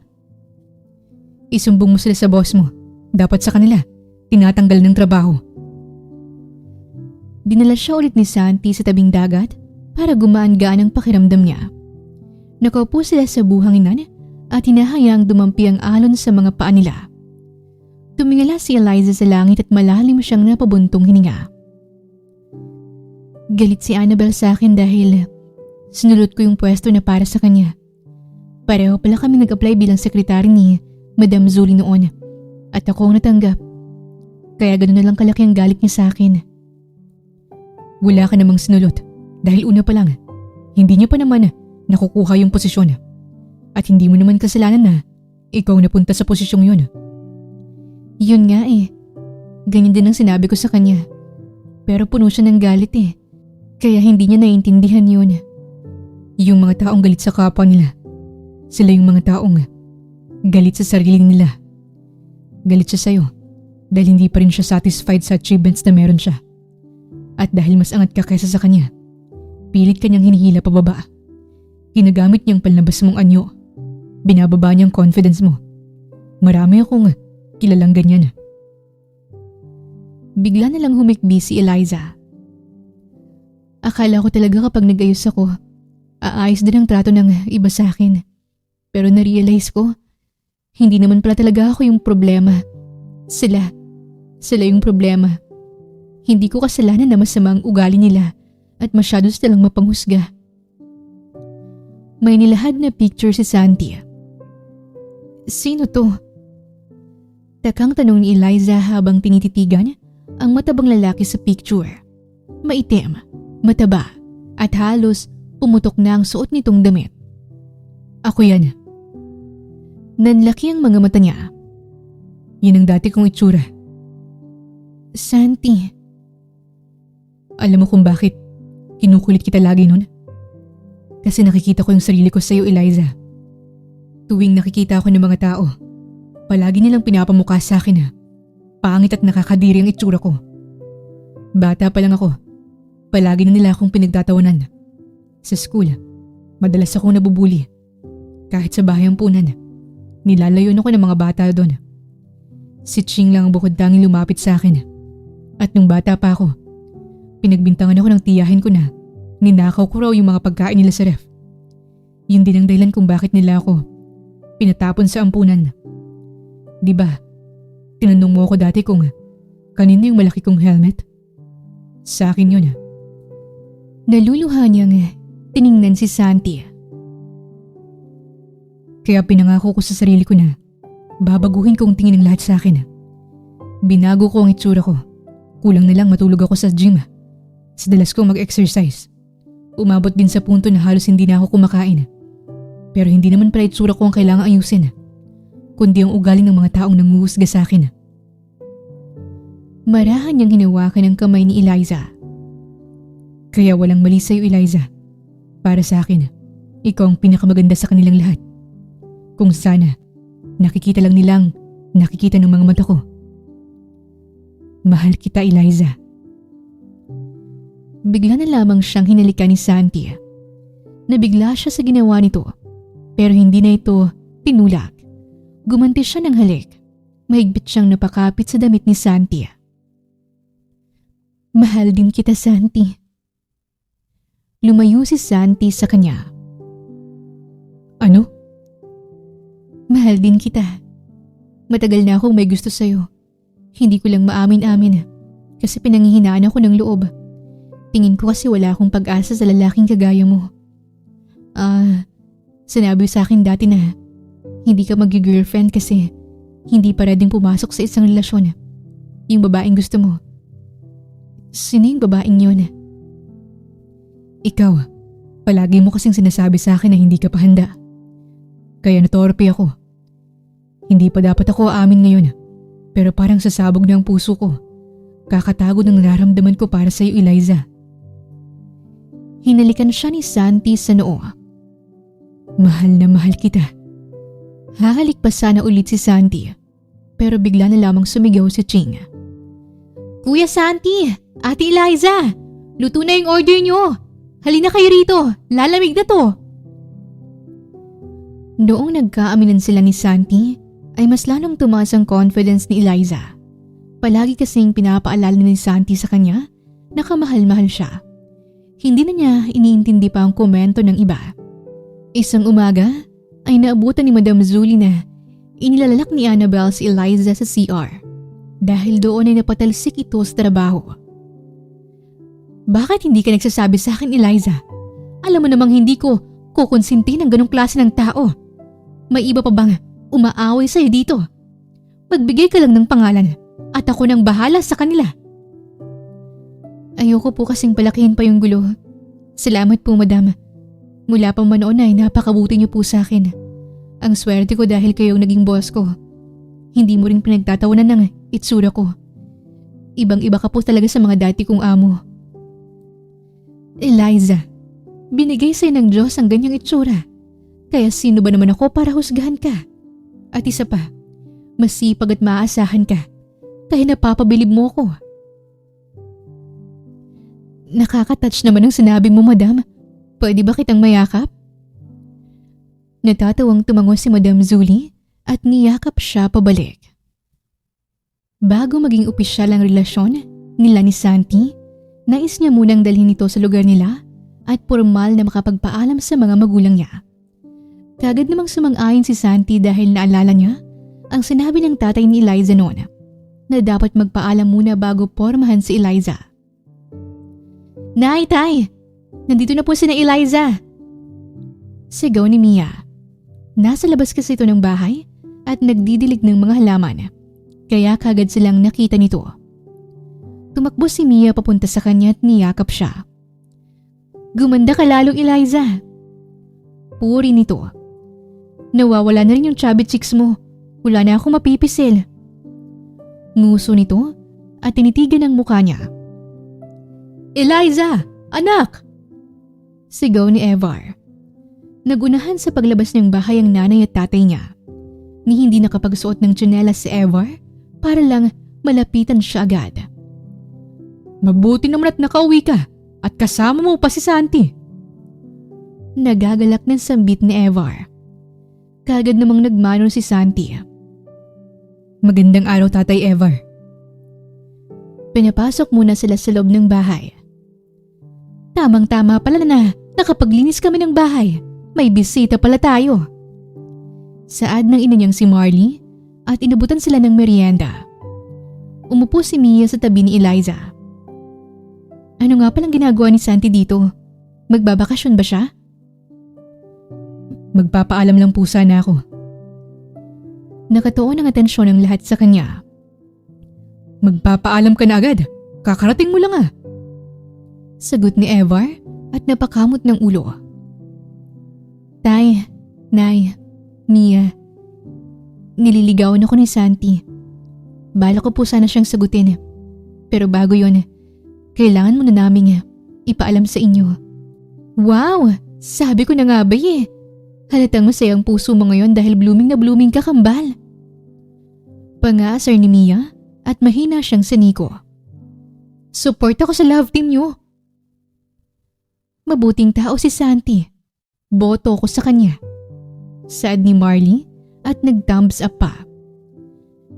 Isumbong mo sila sa boss mo. Dapat sa kanila. Tinatanggal ng trabaho. Dinala siya ulit ni Santi sa tabing dagat para gumaan-gaan ang pakiramdam niya. Nakaupo sila sa buhanginan at hinahayang dumampi ang alon sa mga paa nila. Tumingala si Eliza sa langit at malalim siyang napabuntong hininga. Galit si Annabelle sa akin dahil sinulot ko yung pwesto na para sa kanya. Pareho pala kami nag-apply bilang sekretary ni Madam Zuli noon at ako ang natanggap. Kaya ganoon na lang kalaki ang galit niya sa akin. Wala ka namang sinulot dahil una pa lang, hindi niya pa naman nakukuha yung posisyon. At hindi mo naman kasalanan na ikaw napunta sa posisyong yun. Yun nga eh. Ganyan din ang sinabi ko sa kanya. Pero puno siya ng galit eh. Kaya hindi niya naiintindihan yun. Yung mga taong galit sa kapwa nila, sila yung mga taong galit sa sarili nila. Galit siya sa'yo dahil hindi pa rin siya satisfied sa achievements na meron siya. At dahil mas angat ka kaysa sa kanya, pilit kanyang hinihila pababa. Ginagamit niyang panlabas mong anyo. Binababa niyang confidence mo. Marami akong kilalang ganyan. Bigla na lang humikbi si Eliza. Akala ko talaga kapag nag-ayos ako, aayos din ang trato ng iba sa akin. Pero na-realize ko, hindi naman pala talaga ako yung problema. Sila yung problema. Hindi ko kasalanan na masama ang ugali nila at masyado silang mapanghusga. May nilahad na picture si Santi. Sino to? Takang tanong ni Eliza habang tinititigan ang matabang lalaki sa picture. Maitim, mataba, at halos pumutok na ang suot nitong damit. Ako yan. Nanlaki ang mga mata niya. Yan ang dati kong itsura. Santi. Alam mo kung bakit kinukulit kita lagi nun? Kasi nakikita ko yung sarili ko sa'yo, Eliza. Tuwing nakikita ako ng mga tao, palagi nilang pinapamukha sa akin na pangit at nakakadiri ang itsura ko. Bata pa lang ako, palagi na nila akong pinagtatawanan Sa school, madalas akong nabubuli. Kahit sa bahay ampunan, nilalayon ako ng mga bata doon. Si Ching lang ang bukod tanging lumapit sa akin. At nung bata pa ako, pinagbintangan ako ng tiyahin ko na ninakaw ko raw yung mga pagkain nila sa ref. Yun din ang dahilan kung bakit nila ako pinatapon sa ampunan. Di ba, tinanong mo ako dati kung kanino yung malaki kong helmet? Sa akin yun. Naluluha niyang tiningnan si Santi. Kaya pinangako ko sa sarili ko na babaguhin kong tingin ng lahat sa akin. Binago ko ang itsura ko. Kulang na lang matulog ako sa gym. Sa dalas kong mag-exercise. Umabot din sa punto na halos hindi na ako kumakain. Pero hindi naman pala itsura ko ang kailangang ayusin, kundi ang ugaling ng mga taong nanguhusga sa akin. Marahan niyang hinawakan ang kamay ni Eliza. Kaya walang mali sa'yo, Eliza. Para sa akin, ikaw ang pinakamaganda sa kanilang lahat. Kung sana, nakikita lang nilang nakikita ng mga mata ko. Mahal kita, Eliza. Bigla na lamang siyang hinalikan ni Santi. Nabigla siya sa ginawa nito, pero hindi na ito tinulak. Gumanti siya ng halik. Mahigpit siyang napakapit sa damit ni Santi. Mahal din kita, Santi. Lumayo si Santi sa kanya. Ano? Mahal din kita. Matagal na akong may gusto sa'yo. Hindi ko lang maamin-amin kasi pinanghihinaan ako ng loob. Tingin ko kasi wala akong pag-asa sa lalaking kagaya mo. Sinabi sa akin dati na hindi ka mag-girlfriend kasi hindi pa pwedeng pumasok sa isang relasyon. Yung babaeng gusto mo. Sino yung babaeng yun? Ikaw, palagi mo kasing sinasabi sa akin na hindi ka pa handa. Kaya natorpe ako. Hindi pa dapat ako aamin ngayon, pero parang sasabog na ang puso ko. Kakatago ng nararamdaman ko para sa iyo, Eliza. Hinalikan siya ni Santi sa noo. Mahal na mahal kita. Hahalik pa sana ulit si Santi, pero bigla na lamang sumigaw si Ching. Kuya Santi! Ate Eliza! Luto na yung order niyo! Halina kayo rito! Lalamig na to! Noong nagkaaminan sila ni Santi, ay mas lalong tumaas ang confidence ni Eliza. Palagi kasing pinapaalala ni Santi sa kanya na kamahal-mahal siya. Hindi na niya iniintindi pa ang komento ng iba. Isang umaga ay naabutan ni Madam Zuli na inilalak ni Annabelle si Eliza sa CR dahil doon ay napatalsik ito sa trabaho. Bakit hindi ka nagsasabi sa akin, Eliza? Alam mo namang hindi ko kukonsinti ng ganong klase ng tao. May iba pa bang umaaway sa'yo dito? Magbigay ka lang ng pangalan at ako nang bahala sa kanila. Ayoko po kasing palakihin pa yung gulo. Salamat po, madam. Mula pa man noon ay napakabuti niyo po sa akin. Ang swerte ko dahil kayong naging boss ko. Hindi mo rin pinagtatawanan ng itsura ko. Ibang-iba ka po talaga sa mga dati kong amo. Eliza, binigay sa'yo ng Diyos ang ganyang itsura. Kaya sino ba naman ako para husgahan ka? At isa pa, masipag at maaasahan ka. Kaya napapabilib mo ko. Nakaka-touch naman ang sinabi mo, madam. Pwede ba kitang mayakap? Natatawang tumango si Madam Zuli at niyakap siya pabalik. Bago maging opisyal ang relasyon nila ni Santi, nais niya munang dalhin ito sa lugar nila at formal na makapagpaalam sa mga magulang niya. Kagad namang sumang-ayon si Santi dahil naalala niya ang sinabi ng tatay ni Eliza noon na dapat magpaalam muna bago pormahan si Eliza. Nay, tay! Nandito na po si na Eliza! Sigaw ni Mia. Nasa labas kasi ito ng bahay at nagdidilig ng mga halaman, kaya kagad silang nakita nito. Tumakbo si Mia papunta sa kanya at niyakap siya. Gumanda ka lalong, Eliza! Puri nito. Nawawala na rin yung chubby cheeks mo. Wala na akong mapipisil. Nguso nito at tinitigan ang mukha niya. Eliza! Anak! Sigaw ni Evar. Nagunahan sa paglabas ng bahay ang nanay at tatay niya. Ni hindi nakapagsuot ng tsinelas si Evar para lang malapitan siya agad. Mabuti naman at nakauwi ka at kasama mo pa si Santi. Nagagalak ng sambit ni Evar. Kagad namang nagmano si Santi. Magandang araw, Tatay Evar. Pinapasok muna sila sa loob ng bahay. Tamang-tama pala na nakapaglinis kami ng bahay. May bisita pala tayo. Saad ng ina niyang si Marley at inabutan sila ng merienda. Umupo si Mia sa tabi ni Eliza. Ano nga palang ginagawa ni Santi dito? Magbabakasyon ba siya? Magpapaalam lang po sana ako. Nakatuon ang atensyon ng lahat sa kanya. Magpapaalam ka na agad. Kakarating mo lang ah. Sagot ni Evar at napakamot ng ulo. Tay, Nay, Mia, nililigawan ako ni Santi. Bala ko po sana siyang sagutin. Pero bago yon, kailangan muna naming ipaalam sa inyo. Wow! Sabi ko na nga ba eh. Halatang masaya ang puso mo ngayon dahil blooming na blooming ka, kambal. Pangaasar ni Mia at mahina siyang saniko. Support ako sa love team niyo. Mabuting tao si Santi. Boto ko sa kanya. Saad ni Marley at nag-thumbs up pa.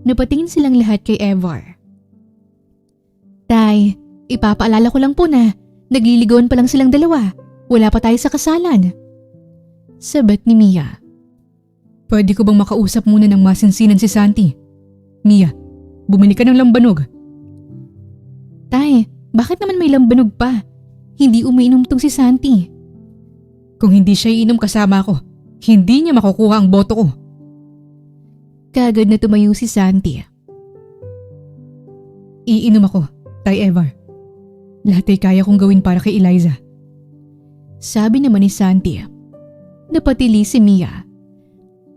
Napatingin silang lahat kay Evar. Tay, ipapaalala ko lang po na nagliligawan pa lang silang dalawa. Wala pa tayo sa kasalan. Sabat ni Mia. Pwede ko bang makausap muna ng masinsinan si Santi? Mia, bumili ka ng lambanog. Tay, bakit naman may lambanog pa? Hindi umiinom tong si Santi. Kung hindi siya iinom kasama ko, hindi niya makukuha ang boto ko. Kagad na tumayo si Santi. Iinom ako, Tay Evar. Lahat ay kaya kong gawin para kay Eliza. Sabi naman ni Santi. Napatili si Mia.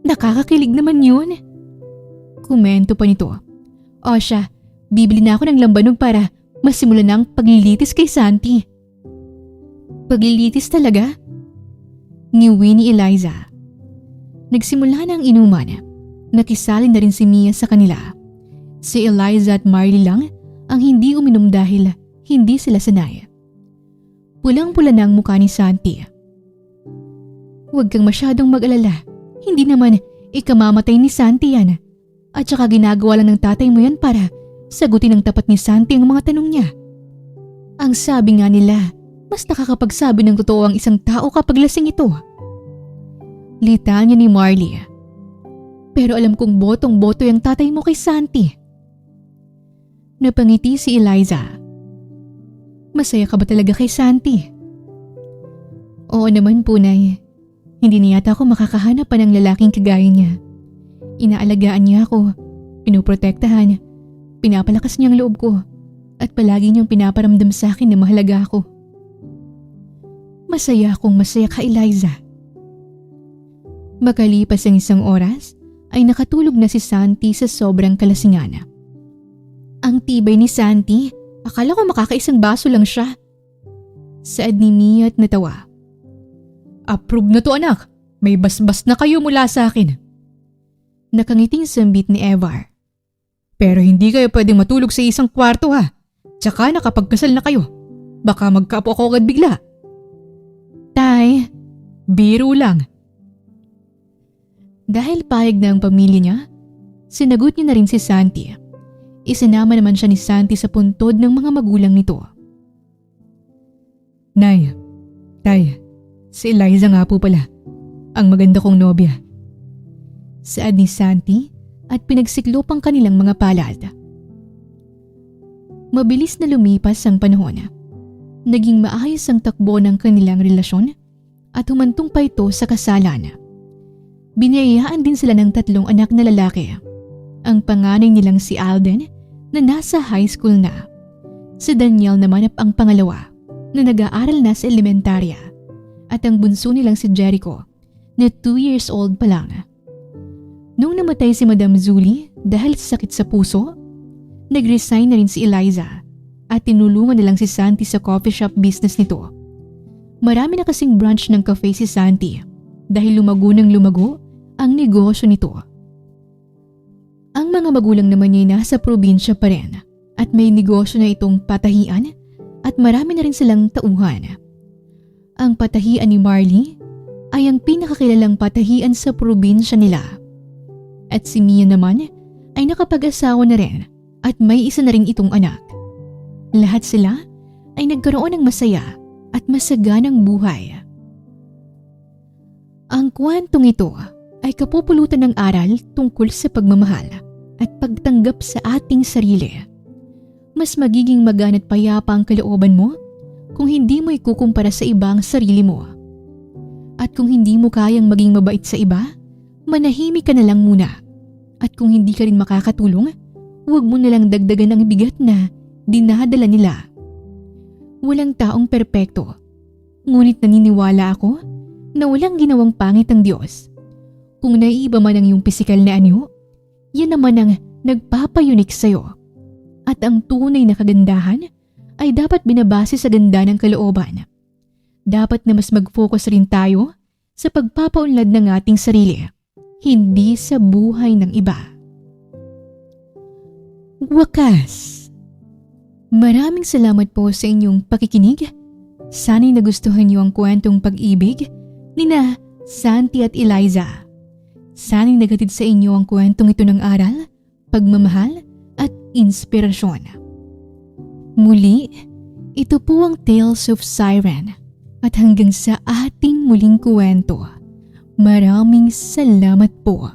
Nakakakilig naman yun. Komento pa nito. O siya, bibili na ako ng lambanog para masimulan na ang paglilitis kay Santi. Paglilitis talaga? Niuwi ni Eliza. Nagsimula na ang inuman. Nakisali na rin si Mia sa kanila. Si Eliza at Marley lang ang hindi uminom dahil hindi sila sanay. Pulang-pula na ang mukha ni Santi. Huwag kang masyadong mag-alala. Hindi naman ikamamatay ni Santi yan. At saka ginagawa lang ng tatay mo yan para sagutin ng tapat ni Santi ang mga tanong niya. Ang sabi nga nila, mas nakakapagsabi ng totoo ang isang tao kapag lasing ito. Litanya ni Marley. Pero alam kong botong-boto yung tatay mo kay Santi. Napangiti si Eliza. Masaya ka ba talaga kay Santi? Oo naman po, Nay. Hindi na yata ako makakahanap pa ng lalaking kagaya niya. Inaalagaan niya ako, pinoprotektahan, pinapalakas niya ang loob ko, at palagi niyang pinaparamdam sa akin na mahalaga ako. Masaya akong masaya ka, Eliza. Makalipas ang isang oras, ay nakatulog na si Santi sa sobrang kalasingan. Ang tibay ni Santi, akala ko makakaisang baso lang siya. Saad ni Mia at natawa. Approve na to, anak. May basbas na kayo mula sa akin. Nakangiting sambit ni Evar. Pero hindi kayo pwedeng matulog sa isang kwarto ha. Tsaka nakapagkasal na kayo. Baka magkaapo ako agad bigla. Tay, biro lang. Dahil payag na ang pamilya niya, sinagot niya na rin si Santi. Isinama naman siya ni Santi sa puntod ng mga magulang nito. Nay, Tay, si Eliza nga po pala, ang maganda kong nobya. Saad ni Santi at pinagsiklop ang kanilang mga palad. Mabilis na lumipas ang panahon. Naging maayos ang takbo ng kanilang relasyon at humantong pa ito sa kasalan. Biniyayaan din sila ng 3 anak na lalaki. Ang panganay nilang si Alden na nasa high school na. Si Daniel naman ang pangalawa na nag-aaral na sa elementarya. At ang bunso nilang si Jericho na 2 years old pa lang. Nung namatay si Madam Zuli dahil sa sakit sa puso, nag-resign na rin si Eliza at tinulungan nilang si Santi sa coffee shop business nito. Marami na kasing branch ng cafe si Santi dahil lumago ng lumago ang negosyo nito. Ang mga magulang naman niya nasa probinsya pa rin at may negosyo na itong patahian at marami na rin silang tauhan. Ang patahian ni Marley ay ang pinakakilalang patahian sa probinsya nila. At si Mia naman ay nakapag-asawa na rin at may isa na rin itong anak. Lahat sila ay nagkaroon ng masaya at masaganang buhay. Ang kwentong ito ay kapupulutan ng aral tungkol sa pagmamahal at pagtanggap sa ating sarili. Mas magiging magaan at payapa ang kalooban mo kung hindi mo ikukumpara sa iba ang sarili mo. At kung hindi mo kayang maging mabait sa iba, manahimik ka na lang muna. At kung hindi ka rin makakatulong, huwag mo na lang dagdagan ang bigat na dinadala nila. Walang taong perpekto, ngunit naniniwala ako na walang ginawang pangit ang Diyos. Kung naiiba man ang iyong pisikal na anyo, yan naman ang nagpapayunik sa'yo. At ang tunay na kagandahan ay dapat binabase sa ganda ng kalooban. Dapat na mas mag-focus rin tayo sa pagpapaunlad ng ating sarili, hindi sa buhay ng iba. Wakas! Maraming salamat po sa inyong pakikinig. Sana'y nagustuhan niyo ang kwentong pag-ibig nina Santi at Eliza. Sana'y nagatid sa inyo ang kwentong ito ng aral, pagmamahal at inspirasyon. Muli, ito po ang Tales of Siren at hanggang sa ating muling kwento. Maraming salamat po.